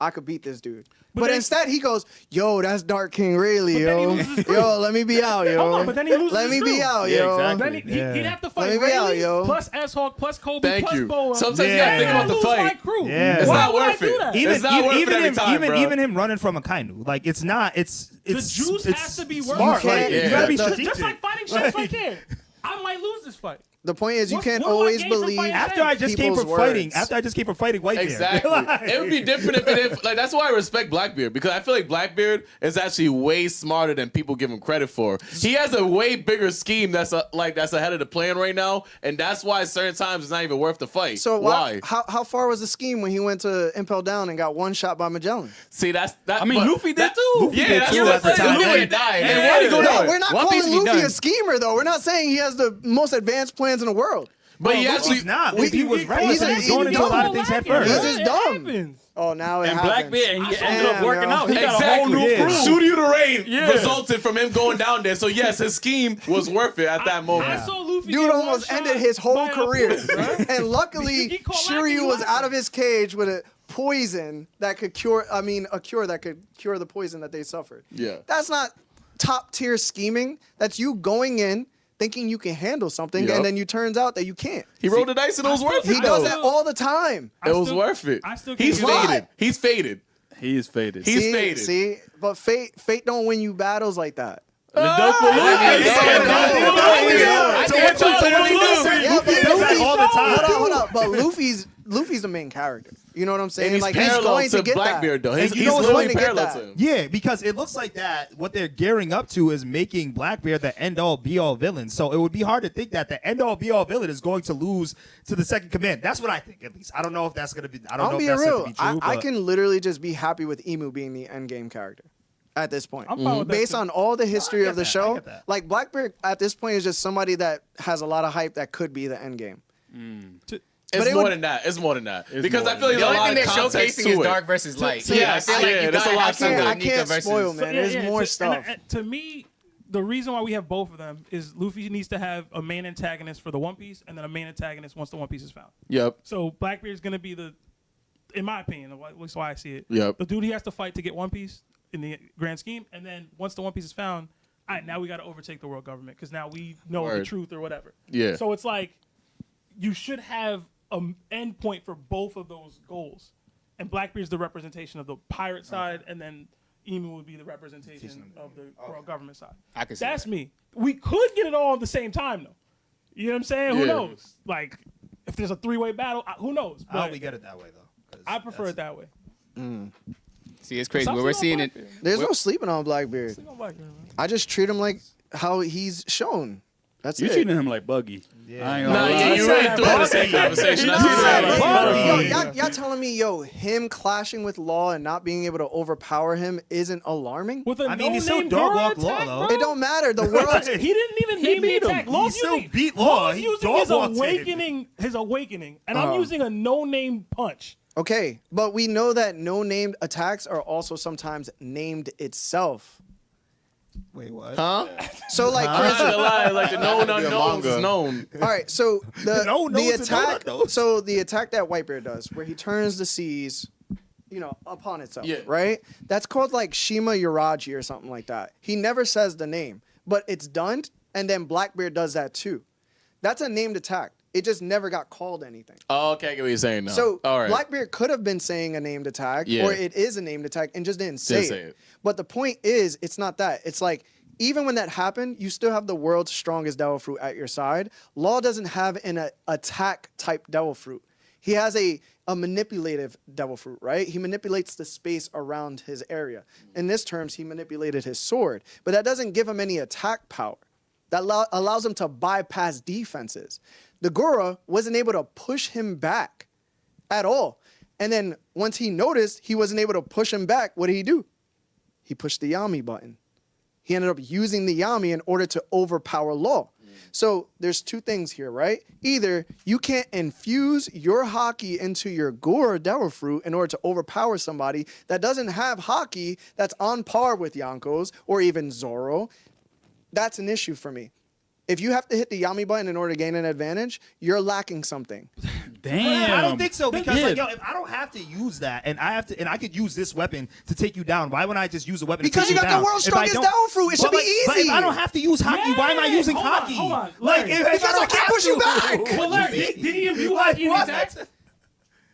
I could beat this dude. But then- instead he goes, yo, that's Dark King Rayleigh, But then he yo. loses his Yo, let me be out, yo. Hold on, but then he loses Let me his be crew. out, Yeah, yo. exactly. Then he'd have to Let fight me be out, Rayleigh yo. plus S-Hawk plus Kobe Thank plus you. Boa. Sometimes you Yeah. gotta think about the Lose my fight. crew. Yeah. It's Why not would I worth do it. that? It's not worth it every time, bro. even him running from a Kainu, like it's not. It's The juice it's has to be worth smart. it. Like, Yeah. you gotta be The- strategic. Just like fighting Shanks right there. I might lose this fight. The point is you What- can't what do I always gain from believe fighting After I just came people's from fighting, words. after I just came from fighting Whitebeard. Exactly. It would be different if like that's why I respect Blackbeard, because I feel like Blackbeard is actually way smarter than people give him credit for. He has a way bigger scheme that's ahead of the plan right now, and that's why certain times it's not even worth the fight. So why? How far was the scheme when he went to Impel Down and got one shot by Magellan? See, that's that. I mean, but Luffy did that- too. Luffy Yeah, did that's too what at the I'm saying. time. Luffy Yeah. died. Yeah. And why'd he go No, down? We're not One Piece calling be Luffy done. a schemer though. We're not saying he has the most advanced plans in the world. But he actually He's not. We- He was he- right. he's He a- was going he's into a lot of dumb. things head Yeah, first. He's just it dumb. happens. Oh, now it And happens. Blackbeard, he ended up Damn, working yo. out. He got a whole Exactly. new Yeah. crew. Shooting you to rain Yeah. resulted from him going down there. So yes, his scheme was worth it at that moment. I saw Luffy Dude get almost one ended shot his whole by a career. poop, bruh. And luckily, You call Shiryu Lucky was Lucky. out of his cage with a poison that could cure, a cure that could cure the poison that they suffered. Yeah. That's not top tier scheming. That's you going in thinking you can handle something, Yup. and then you turns out that you can't. He rolled the dice and it was worth He it. does though. that all the time. It was still- worth it. I still He's can't get faded. it. He's faded. He is faded. He's see, faded. See, but fate don't win you battles like that. It does for Luffy. I can't tell what he do. Yeah, but does that Luffy, all the time. Hold up. But Luffy's the main character. You know what I'm saying? And he's like he's parallel going to get Blackbeard, that. though. And He's you know what's literally going to get parallel that? to him. Yeah, because it looks like that what they're gearing up to is making Blackbeard the end-all be-all villain. So it would be hard to think that the end-all be-all villain is going to lose to the second command. That's what I think, at least. I don't know if that's going to be. I don't I'm know if being that's going real. to be true. I but- can literally just be happy with Emu being the end game character at this point. I'm fine with that, Based too. on all the history get of the that. I show, get that. like Blackbeard at this point is just somebody that has a lot of hype that could be the end game. But It's it more would- than that. It's more than that. It's Because more I feel like than The there's a only lot thing of they're context showcasing to is it. dark versus light. yeah, I feel like yeah, you there's a gotta lot have to something it. with I Nika can't versus. spoil, man. There's more to, stuff. And to me, the reason why we have both of them is Luffy needs to have a main antagonist for the One Piece, and then a main antagonist once the One Piece is found. Yep. So Blackbeard is going to be in my opinion, at least why I see it, Yep. the dude he has to fight to get One Piece in the grand scheme, and then once the One Piece is found, all right, now we got to overtake the world government because now we know the Word. truth or whatever. Yeah. So it's like you should have an end point for both of those goals, and Blackbeard's the representation of the pirate side, and then Emu would be the representation of the world government side. I can see That's that. me. We could get it all at the same time, though. You know what I'm saying? Who Yeah. knows? Like, if there's a 3-way battle, who knows? I hope But we get it that way though. 'cause I prefer it that's- that way. See, it's crazy. Stop We're sleeping seeing on it. Blackbeard. There's no sleeping on Blackbeard. Sleep on Blackbeard, man. I just treat him like how he's shown. That's You it. treating him like Buggy. Yeah. I ain't Nah, gonna lie. you really threw in the same conversation. That's Yo, exactly. y'all telling me, him clashing with Law and not being able to overpower him isn't alarming? With a I mean, he still no-name dog Goro walked Law, attack, though. bro. It don't matter. The world. He didn't even name the beat him. attack. He Law's still using, beat Law. Law's He using his dog-walked him. awakening, and I'm using a no-name punch. Okay, but we know that no-named attacks are also sometimes named itself. Wait, what? Huh? So, like, I'm for not instance, gonna lie, like the known Be a unknowns manga. is known. all right. So the No, no, the it's a attack. donut, though. So the attack that Whitebeard does, where he turns the seas, upon itself, Yeah. right? That's called like Shima Yuraji or something like that. He never says the name, but it's done, and then Blackbeard does that too. That's a named attack. It just never got called anything. Oh, okay, I get what you're saying now. So all right. Blackbeard could have been saying a named attack, Yeah. or it is a named attack, and just didn't say, Didn't say it. it. But the point is, it's not that. It's like, even when that happened, you still have the world's strongest Devil Fruit at your side. Law doesn't have an attack type Devil Fruit. He has a manipulative Devil Fruit, right? He manipulates the space around his area. In this terms, he manipulated his sword, but that doesn't give him any attack power. That allows him to bypass defenses. The Gora wasn't able to push him back at all. And then once he noticed he wasn't able to push him back, what did he do? He pushed the Yami button. He ended up using the Yami in order to overpower Law. So there's two things here, right? Either you can't infuse your Haki into your Gora Devil Fruit in order to overpower somebody that doesn't have Haki that's on par with Yonko's or even Zoro. That's an issue for me. If you have to hit the Yami button in order to gain an advantage, you're lacking something. Damn. I don't think so because Yeah. like yo, if I don't have to use that and I could use this weapon to take you down, why wouldn't I just use a weapon Because to take you you got down? the world's If I strongest don't- Devil Fruit. It should but be But easy. if I don't have to use Haki, why am I using hold on, Haki? hold on. Like Larry. if Because I can't push you back. Well, Larry, did he imbue Haki in the attack?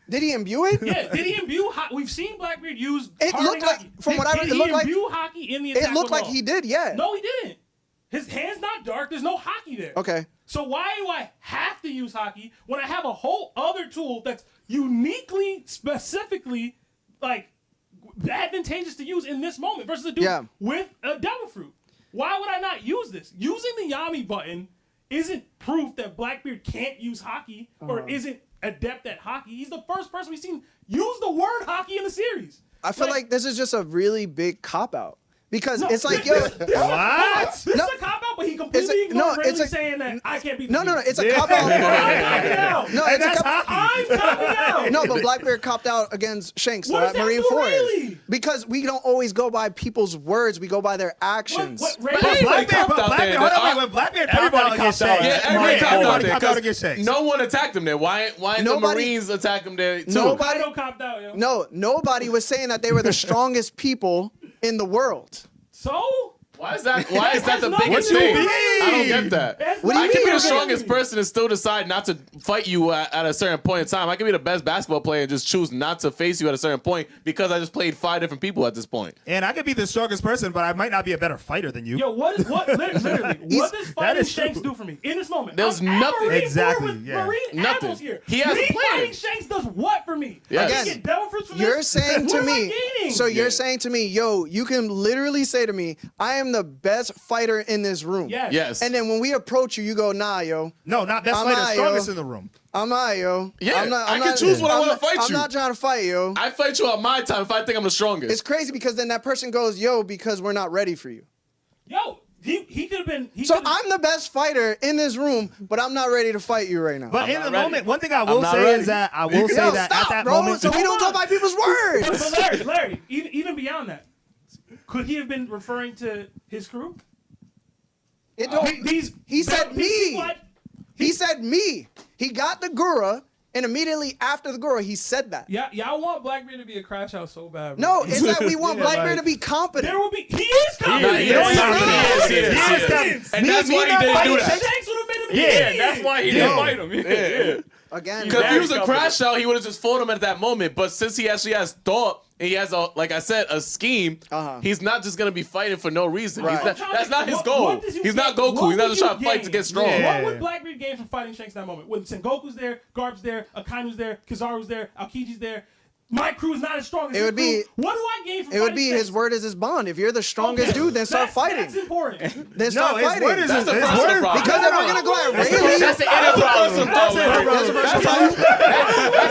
Did he imbue it? Yeah, did he imbue Haki? We've seen Blackbeard use It hardened looked like- Haki. from what I read, Did it he looked like- imbue Haki in the attack It looked with like Law? he did, yeah. No, he didn't. His hand's not dark. There's no Haki there. Okay. So why do I have to use Haki when I have a whole other tool that's uniquely, specifically, like, advantageous to use in this moment versus a dude Yeah. with a Devil Fruit? Why would I not use this? Using the Yami button isn't proof that Blackbeard can't use Haki or isn't adept at Haki. He's the first person we've seen use the word Haki in the series. I feel like this is just a really big cop-out. Because No, it's like, this- yo, this- this is a- This is No. a cop out, but he completely It's a- no, ignored it's Ridley a- saying that I can't beat no, the it's a Yeah. cop-out. I'm copping out. No, it's a that's cop. I'm copping out. No, but Blackbeard copped out against Shanks What at does that Marine do, Forest. really? Because we don't always go by people's words, we go by their actions. What, But Ray- everybody Blackbeard, copped out there. hold on, wait, when Blackbeard copped Everybody out against copped out. Shanks. Yeah, everybody copped out Everybody there. copped out 'cause against Shanks. No one attacked him there. Why the Nobody- Marines attack him there too? Nobody- Kaido copped out, yo. No, nobody was saying that they were the strongest people in the world. So? Why is that the That's biggest nothing thing? to do with I don't get that. That's What do you I not can be mean? the what strongest it is. person and still decide not to fight you at a certain point in time. I can be the best basketball player and just choose not to face you at a certain point because I just played 5 different people at this point. And I could be the strongest person, but I might not be a better fighter than you. Yo, literally, what does that fighting is Shanks true. do for me in this moment? There's I'm at nothing. Marine Exactly, War with yeah. Marine Nothing. admirals here. He has a Me plan. fighting Shanks does what for me? Yes. I get Devil Fruits from You're this? saying What to am I me, gaining? so you're Yeah. saying to me, yo, you can literally say to me, I am the best fighter in this room. Yes. Yes. And then when we approach you, you go, nah, yo. No, not best I'm fighter, not, strongest yo. in the room. I'm not, yo. Yeah, I'm I can choose when I I'm wanna not- fight I'm you. not trying to fight, yo. I fight you on my time if I think I'm the strongest. It's crazy because then that person goes, yo, because we're not ready for you. Yo, he could have been. So I'm the best fighter in this room, but I'm not ready to fight you right now. But in not the ready. moment, one thing I will not say ready. is that I will say Yo, that stop, at that bro, moment. so we don't go by people's words. But Larry, even beyond that, could he have been referring to his crew? It don't, he said me. What? He said me. He got the Gura, and immediately after the Gura, he said that. Yeah, y'all want Blackbeard to be a crash out so bad. Bro. No, it's that we want Yeah, Blackbeard like- to be competent. There will be. He is Nah, coming. he is competent. He is Yes. competent. And Me- that's me why not he didn't fighting do that. Shanks would have been a Yeah, beginning. That's why he didn't fight him. Yeah. Again, Because if he was a Very crash out, he would have just fought him at that moment. But since he actually has thought and he has like I said, a scheme. He's not just gonna be fighting for no reason. Right. That's not his goal. He's not Goku. He's not just trying to fight to get strong. What would Blackbeard gain from fighting Shanks in that moment? When Sengoku's there, Garb's there, Akainu's there, Kizaru's there, Aokiji's there. My crew is not as strong as it would be. What do I gain from It would be Shanks? his word is his bond. If you're the strongest dude, then start fighting. That's important. Then start fighting. That's the personal problem. Because if we're gonna go at Rayleigh, That's the inner problem. That's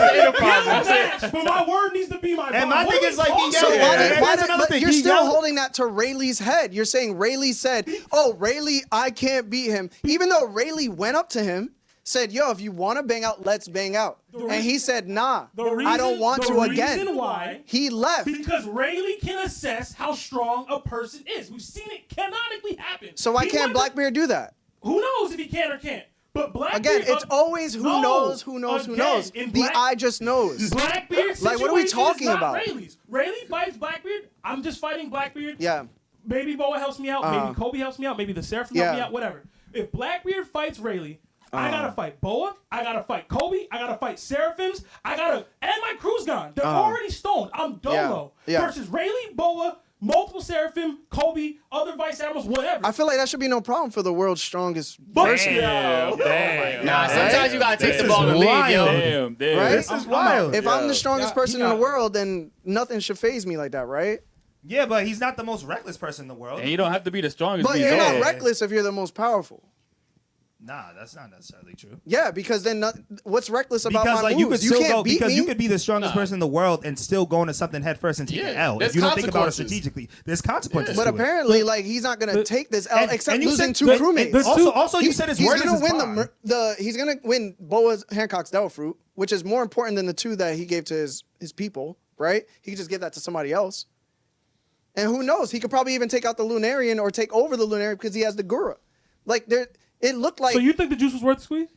the inner problem. But my word needs to be my bond. And my thing is like, but you're still holding that to Rayleigh's head. You're saying Rayleigh said, "Oh, Rayleigh, I can't beat him," even though Rayleigh went up to him. Said, yo, if you want to bang out, let's bang out. And he said, nah, I don't want to again. The reason why, he left. Because Rayleigh can assess how strong a person is. We've seen it canonically happen. So why can't Blackbeard do that? Who knows if he can or can't? But Blackbeard... Again, it's always who knows. The eye just knows. Blackbeard like, what are we talking about? Rayleigh fights Blackbeard. I'm just fighting Blackbeard. Yeah. Maybe Boa helps me out. Maybe Kobe helps me out. Maybe the Seraphim help me out. Whatever. If Blackbeard fights Rayleigh, I gotta fight Boa. I gotta fight Kobe. I gotta fight Seraphims. And my crew's gone. They're already stoned. I'm Dolo. Versus Rayleigh, Boa, multiple Seraphim, Kobe, other Vice Admirals, whatever. I feel like that should be no problem for the world's strongest person. Damn. Nah, sometimes you gotta take the ball and leave, yo. Damn. Right? This is wild. If I'm the strongest person in the world, then nothing should faze me like that, right? Yeah, but he's not the most reckless person in the world. And you don't have to be the strongest. But you're not reckless if you're the most powerful. Nah, that's not necessarily true. Yeah, because then what's reckless about because my like moves? you could still can't go beat because me. you could be the strongest person in the world and still go into something head first and take an L. If you don't think about it strategically, there's consequences. But to apparently, like he's not gonna take this L except you losing said- 2 crewmates. Also, you said his word is his bond. He's gonna win Boa's Hancock's Devil Fruit, which is more important than the 2 that he gave to his people. Right? He could just give that to somebody else. And who knows? He could probably even take out the Lunarian or take over the Lunarian because he has the Gura. Like it looked like. So you think the juice was worth the squeeze?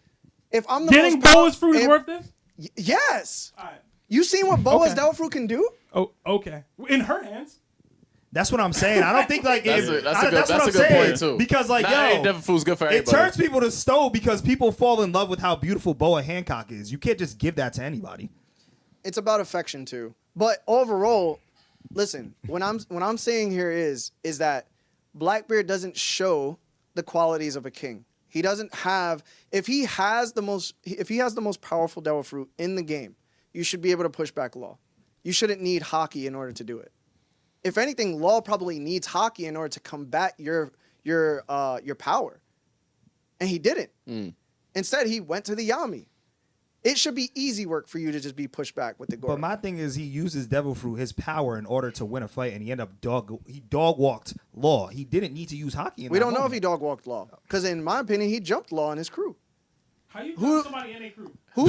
If I'm the Getting Boa's fruit is worth this? Yes. All right. You seen what Boa's Devil Fruit can do? Oh, okay. In her hands. That's what I'm saying. I don't think like that's a good point too. Because like Devil Fruit's good for it everybody. turns people to stone because people fall in love with how beautiful Boa Hancock is. You can't just give that to anybody. It's about affection too. But overall, listen, what I'm saying here is that Blackbeard doesn't show the qualities of a king. He doesn't have if he has the most powerful Devil Fruit in the game, you should be able to push back Law. You shouldn't need Hockey in order to do it. If anything, Law probably needs Hockey in order to combat your power. And he didn't. Instead, he went to the Yami. It should be easy work for you to just be pushed back with the Goro. But my thing is he uses Devil Fruit, his power, in order to win a fight, and he ended up dog walked Law. He didn't need to use Hockey. We don't know if he dog walked Law, because in my opinion, he jumped Law and his crew. How you jump somebody in a crew? Who?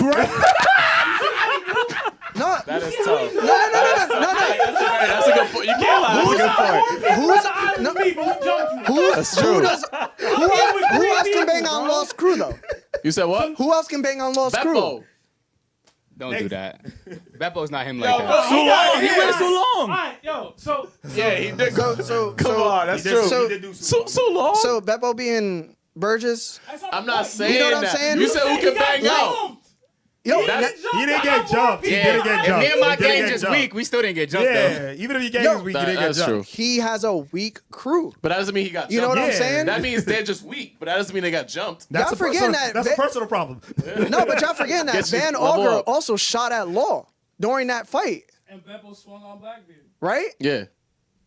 No, that is tough. No. That's a good point. You can't lie. That's a good point. That's true. Who else can bang on Law's crew though? You said what? Who else can bang on Law's crew? Don't do that. Beppo's not him like that. So long. He went so long. All right, yo. So yeah, he did. Come on, that's true. So long. So Beppo being Burgess. I'm not saying you know what that. I'm saying? You said who can bang out? Yo, he didn't get jumped. He didn't get jumped. If me and my gang just weak, we still didn't get jumped though. Yeah, even if your gang is weak, you didn't get jumped. True. He has a weak crew. But that doesn't mean he got jumped. You know what I'm saying? That means they're just weak, but that doesn't mean they got jumped. That's Y'all forgetting that. That's a personal problem. No, but y'all forgetting that Van Augur also shot at Law during that fight. And Beppo swung on Blackbeard. Right? Yeah.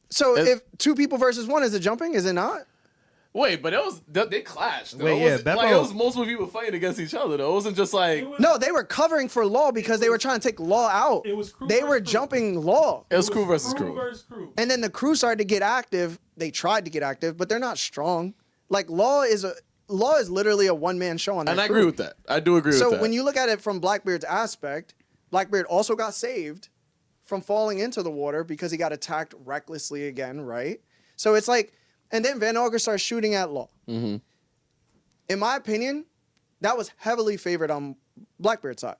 So if 2 people versus 1, is it jumping? Is it not? Wait, but they clashed. Wait, yeah, Beppo. It was multiple people fighting against each other. Though it wasn't just like No, they were covering for Law because they were trying to take Law out. It was crew They were versus crew. jumping Law. it was crew versus Crew crew. versus crew. And then the crew started to get active. They tried to get active, but they're not strong. Like Law is literally a one-man show on that And I crew. agree with that. I do agree with that. So when you look at it from Blackbeard's aspect, Blackbeard also got saved from falling into the water because he got attacked recklessly again, right? So it's like, and then Van Augur starts shooting at Law. Mm-hmm. In my opinion, that was heavily favored on Blackbeard's side.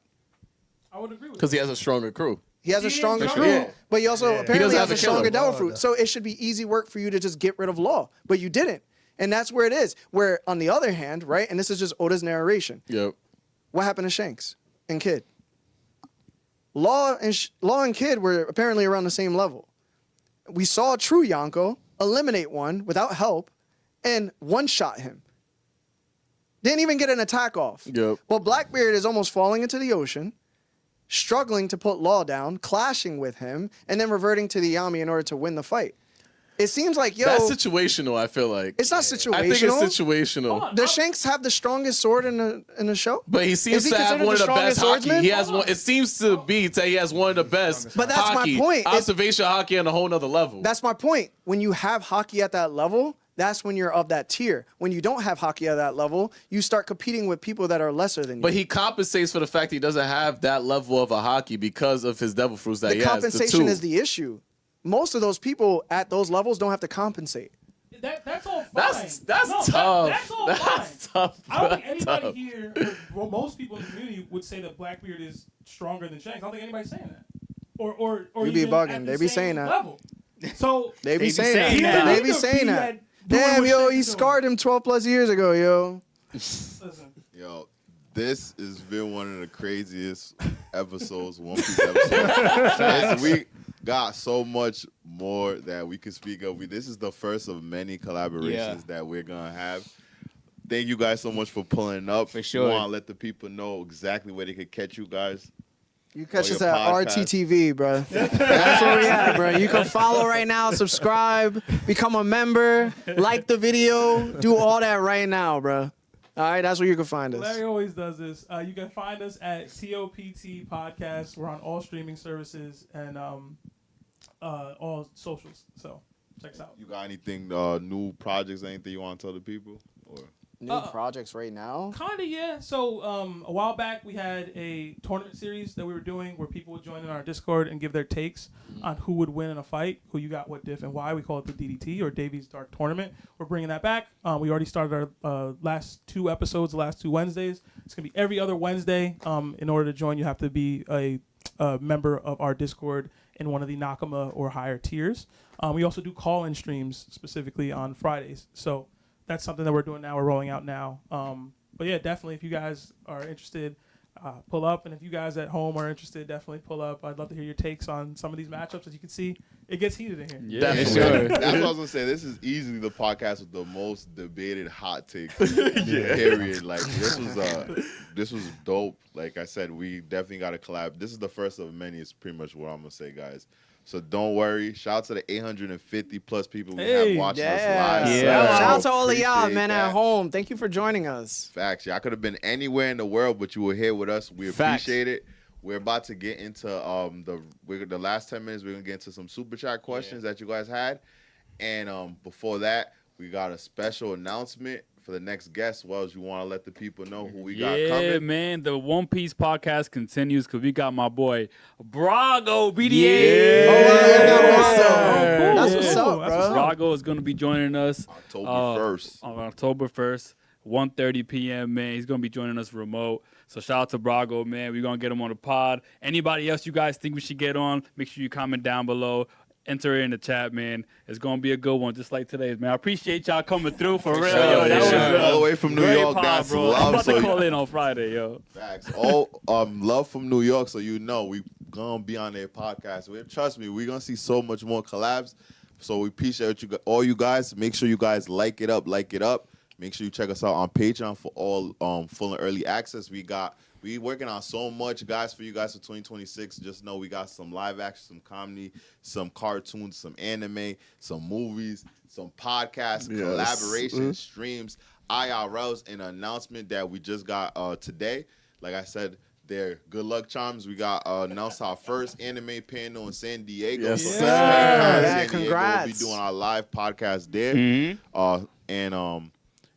I would agree with because he has a stronger crew. He has a stronger stronger. crew, Yeah. but he also apparently He has doesn't a have a killer. stronger Devil Fruit. So it should be easy work for you to just get rid of Law, but you didn't. And that's where it is. Where on the other hand, right, and this is just Oda's narration, Yep. what happened to Shanks and Kid? Law and Kid were apparently around the same level. We saw a true Yonko eliminate one without help and one-shot him. Didn't even get an attack off. Yep. Well, Blackbeard is almost falling into the ocean, struggling to put Law down, clashing with him, and then reverting to the Yami in order to win the fight. It seems like, yo... That's situational, I feel like. It's not situational. I think it's situational. Does Shanks have the strongest sword in the show? But he seems to have one of the best hockey. He has one. It seems to be that he has one of the best But that's hockey. my point. Observation hockey on a whole nother level. That's my point. When you have hockey at that level, that's when you're of that tier. When you don't have hockey at that level, you start competing with people that are lesser than you. But he compensates for the fact he doesn't have that level of a hockey because of his devil fruits that he has. The compensation is the issue. Most of those people at those levels don't have to compensate. That's all fine. That's No, tough. That's all That's fine. tough. I don't think That's anybody tough. here, well, most people in the community would say that Blackbeard is stronger than Shanks. I don't think anybody's saying that. Or You be even bugging. at the They be same saying that. level. So They be be saying saying that. that. They be saying that. Damn, yo, he scarred him 12 plus years ago, yo. Listen, Yo, this has been one of the craziest episodes, One Piece episodes. We got so much more that we could speak of. This is the first of many collaborations that we're going to have. Thank you guys so much for pulling up. For sure. We want to let the people know exactly where they could catch you guys. You catch On us your at podcast. RTTV, bro. That's where we at, bro. You can follow right now, subscribe, become a member, like the video, do all that right now, bro. All right, that's where you can find us. Larry always does this. You can find us at TOPTPodcast. We're on all streaming services and all socials. So check us out. You got anything, new projects, anything you want to tell the people? Or New projects right now? Kinda, yeah. So a while back we had a tournament series that we were doing where people would join in our Discord and give their takes on who would win in a fight, who you got what diff and why. We call it the DDT or Davies Dark Tournament. We're bringing that back. We already started our last two episodes, the last two Wednesdays. It's gonna be every other Wednesday. In order to join, you have to be a member of our Discord in one of the Nakama or higher tiers. We also do call-in streams specifically on Fridays. So that's something that we're doing now. We're rolling out now. But yeah, definitely, if you guys are interested, pull up. And if you guys at home are interested, definitely pull up. I'd love to hear your takes on some of these matchups. As you can see, it gets heated in here. Yeah, Definitely. sure. That's what I was gonna say. This is easily the podcast with the most debated hot take. Period. Like this was dope. Like I said, we definitely got to collab. This is the first of many. Is pretty much what I'm gonna say, guys. So don't worry. Shout out to the 850 plus people we have watching us live. Yeah. Shout out to all of y'all, Appreciate man, that. at home. Thank you for joining us. Facts. Y'all could have been anywhere in the world, but you were here with us. We Facts. appreciate it. We're about to get into the last 10 minutes. We're gonna get into some super chat questions that you guys had, and before that, we got a special announcement for the next guest. Wells, you want to let the people know who we got Yeah, coming? man. The One Piece podcast continues because we got my boy Brago BDA. Yeah. Oh, wow, y'all got Yeah. Brago. That's Yeah. what's up, bro. Brago is going to be joining us October 1st. on October 1st, 1:30 p.m., man. He's going to be joining us remote. So shout out to Brago, man. We're going to get him on the pod. Anybody else you guys think we should get on, make sure you comment down below. Enter it in the chat, man. It's going to be a good one, just like today's, man. I appreciate y'all coming through, for real. sure, Yo, for that was sure. All the way from New great York. pod, That's bro. I'm love. about to So call in on Friday, yo. facts. All love from New York, so you know we gonna be on their podcast. Trust me, we're gonna see so much more collabs. So we appreciate all you guys. Make sure you guys like it up. Make sure you check us out on Patreon for all full and early access. We working on so much, guys, for you guys for 2026. Just know we got some live action, some comedy, some cartoons, some anime, some movies, some podcasts, collaborations, streams, IRLs, and an announcement that we just got today. Like I said, they're good luck charms. We got announced our first anime panel in San Diego. Yes, So sir. next time in Yeah, San Diego, congrats. we'll be doing our live podcast there.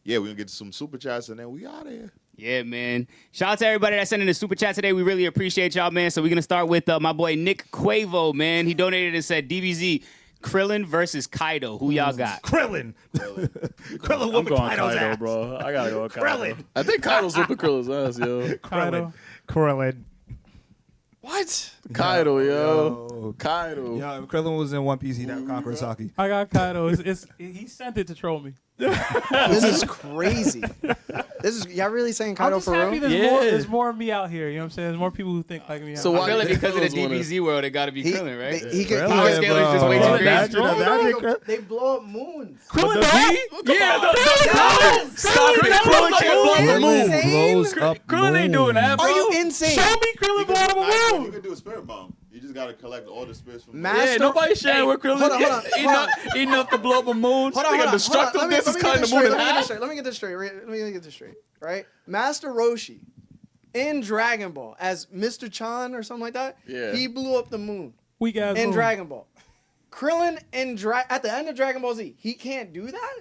Yeah, we're gonna get to some super chats and then we out of here. Yeah, man. Shout out to everybody that sent in the super chat today. We really appreciate y'all, man. So we're going to start with my boy Nick Quavo, man. He donated and said, DBZ, Krillin versus Kaido. Who y'all got? Krillin. Krillin I'm whooping going Kaido's Kaido, ass. bro. I got to go with Kaido. Krillin. I think Kaido's whooping Krilla's ass, yo. Kaido. Krillin. What? Kaido, yo. Kaido. Yeah, if Krillin was in One Piece, he'd have conquered Saki. I got Kaido. He sent it to troll me. This is crazy. Y'all really saying I'm Kaido just for happy real? there's more of me out here. You know what I'm saying? There's more people who think like me. So I why feel like because of the Krillin was DBZ world, it got to be Krillin, right? Power scale is just way too crazy. They blow up moons. Krillin, Stop it. Krillin can't blow the moon. blows up Krillin ain't doing that, bro. Are you insane? show me Krillin blow up a You moon. can do a spirit bomb. You just gotta collect all the spirits from. Yeah, nobody sharing with Krillin. hold on. Enough to blow up a moon. Hold on. destructiveness is cutting the moon in half. Let me get this straight. Right? Master Roshi in Dragon Ball as Mr. Chan or something like that. Yeah. He blew up the moon Weak ass in moon. Dragon Ball. Krillin at the end of Dragon Ball Z, he can't do that?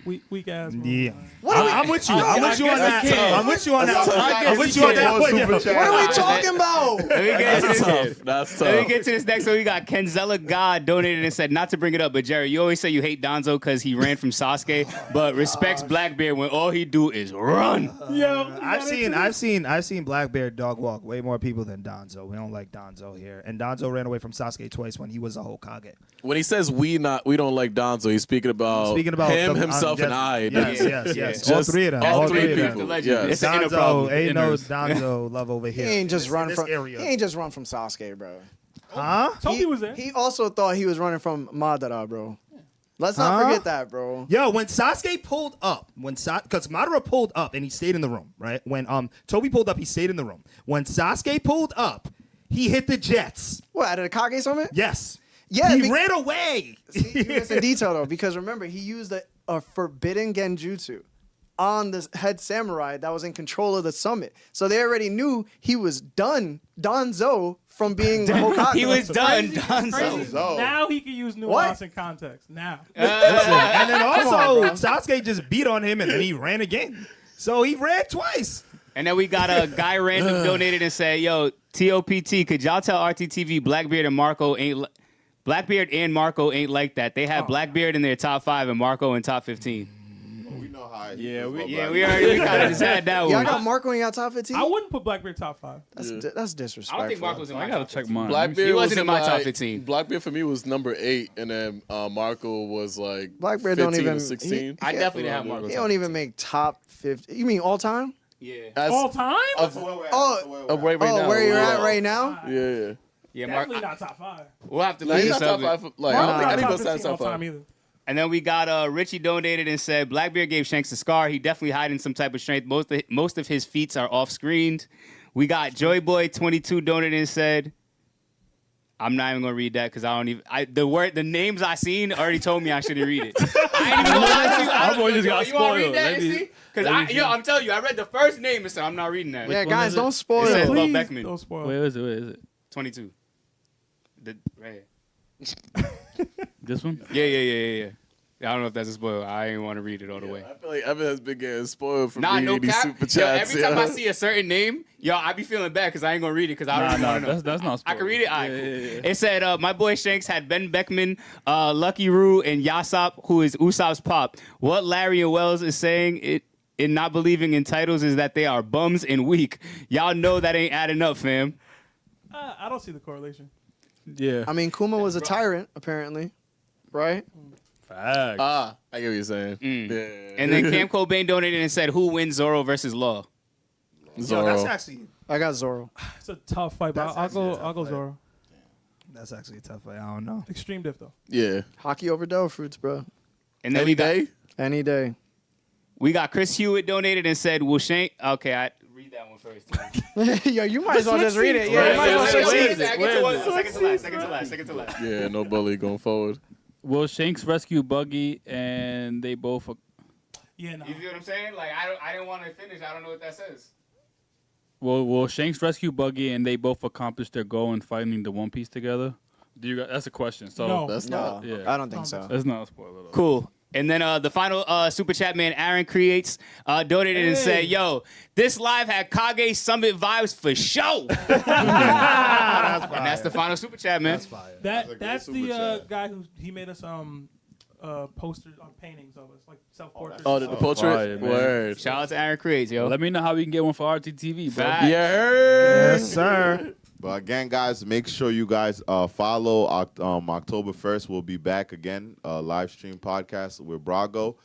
Weak ass moon. Yeah. What are we, I'm with you. I'm with you on that. I'm with you on that. I'm with you on that. Super chat. what are we talking about? Let me get to this. That's Let me tough. get to this next one. We got Kenzella God donated and said, not to bring it up, but Jerry, you always say you hate Danzo because he ran from Sasuke, but respects Blackbeard when all he do is run. Yo, I've seen Blackbeard dog walk way more people than Danzo. We don't like Danzo here. And Danzo ran away from Sasuke twice when he was a Hokage. When he says we don't like Danzo, he's speaking about him, himself, and I. Yes. All Just three of them. all All three three of people. them. Legend. It's an inner Danzo, problem. ain't no Inners. Danzo love over He here. ain't just run this from area. He ain't just run from Sasuke, bro. Huh? Toby was there. He also thought he was running from Madara, bro. Let's not Huh? forget that, bro. Yo, when Sasuke pulled up, because Madara pulled up and he stayed in the room, right? When Toby pulled up, he stayed in the room. When Sasuke pulled up, he hit the jets. What, at a Kage Summit? Yes. Yeah, He ran away. See, you missed a detail though, because remember he used a forbidden genjutsu on the head samurai that was in control of the summit. So they already knew he was done, Danzo, from being Hokage. He was done, Crazy. Danzo. Now he can use nuance and context. Now. And then Come also, on, bro. Sasuke just beat on him and then he ran again. So he ran twice. And then we got a guy random donated and said, yo, TOPT, could y'all tell RTTV Blackbeard and Marco ain't like that. They have Blackbeard in their top 5 and Marco in top 15. We know how. We kind of just had that Y'all one. got Marco in y'all top 15? I wouldn't put Blackbeard top 5. That's disrespectful. I don't think Marco's in my I gotta top check 15. mine. Blackbeard He wasn't was in my top 15. Blackbeard for me was number 8, and then Marco was like Blackbeard 15 don't even or 16. I definitely didn't have Marco. He don't even make top 50. You mean all time? Yeah. As All time? of right now. Where you're yeah. at right now? Yeah. Yeah, Mark. Definitely not top 5. We'll have to Like, look he's this not up. top 5. Like, I Marco's don't think not any top of us 15 has top all time 5. either. And then we got Richie donated and said Blackbeard gave Shanks a scar. He definitely hiding some type of strength. Most of his feats are off screened. We got Joyboy22 donated and said, I'm not even gonna read that because I don't even. The names I seen already told me I shouldn't read it. I ain't even gonna lie to you. Our boy just got You wanna read spoiled. that Let and me- see? Because I'm telling you, I read the first name and said I'm not reading that. Yeah, one guys, is it? don't spoil It says it. Love Please Beckman. don't spoil. Where is it? 22. Right here. This one? Yeah. I don't know if that's a spoiler. I ain't want to read it all the way. I feel like Evan has been getting spoiled from Nah, reading no these cap. super Yo, chats. every time I see a certain name, I be feeling bad because I ain't gonna read it because I don't want to know. That's not. I can read it. All right, cool. Yeah. It said, my boy Shanks had Ben Beckman, Lucky Roo, and Usopp, who is Usopp's pop. What Larry and Wells is saying in not believing in titles is that they are bums and weak. Y'all know that ain't adding up, fam. I don't see the correlation. Yeah. I mean, Kuma was a tyrant, apparently. Right? Facts. I get what you're saying. Yeah. And then Cam Cobain donated and said, who wins Zoro versus Law? Zoro. Yo, that's actually I got Zoro. It's a tough fight, but That's I'll actually a go. tough I'll go fight. Zoro. a tough fight. I don't know. Extreme diff though. Yeah. Hockey over Devil Fruits, bro. And then Any day? Any day. we got Chris Hewitt donated and said, will Shank... Okay, I read that one first. Yo, you might as well just read it. Yeah, you might as well Wait, just wait, read wait. it. Second to last. Yeah, no bully going forward. Will Shanks rescue Buggy and they both? Yeah, no. You feel what I'm saying? Like, I didn't want to finish. I don't know what that says. Will Shanks rescue Buggy and they both accomplish their goal in fighting the One Piece together? That's a question. So No. That's No, not. Yeah. I don't think so. that's not a spoiler. Though. Cool. And then the final super chat man, Aaron Creates, donated and said, yo, this live had Kage Summit vibes for show. And that's the final super chat, man. That's fire. That's great the super chat. guy who he made us posters on paintings of us, like self-portraits. Oh, the portrait? fire, man. Word. Shout out to Aaron Creates, yo. Let me know how we can get one for RTTV, bro. Fact. Yeah. Yes, sir. But again, guys, make sure you guys follow. October 1st, we'll be back again, live stream podcast with Brago.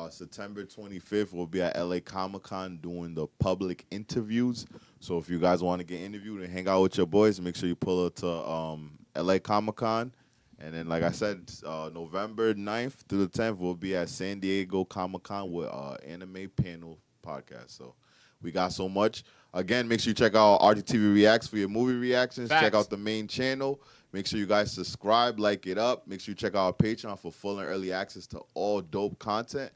September 25th, we'll be at LA Comic-Con doing the public interviews. So if you guys want to get interviewed and hang out with your boys, make sure you pull up to LA Comic-Con. And then, like I said, November 9th through the 10th, we'll be at San Diego Comic-Con with Anime Panel Podcast. So we got so much. Again, make sure you check out RTTV Reacts for your movie reactions. Facts. Check out the main channel. Make sure you guys subscribe, like it up. Make sure you check out our Patreon for full and early access to all dope content.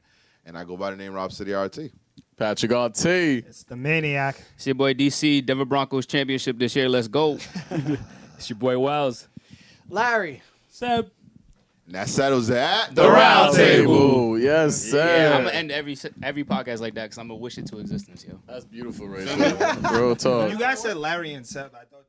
And I go by the name Rob City RT. Patrick RT. It's the Maniac. It's your boy DC, Denver Broncos championship this year. Let's go. It's your boy Wells. Seb. And that settles at The Round Table. Yes, sir. I'm gonna end every podcast like that because I'm gonna wish it to existence, yo. That's beautiful right there. Real talk. You guys said Larry and Seb. I thought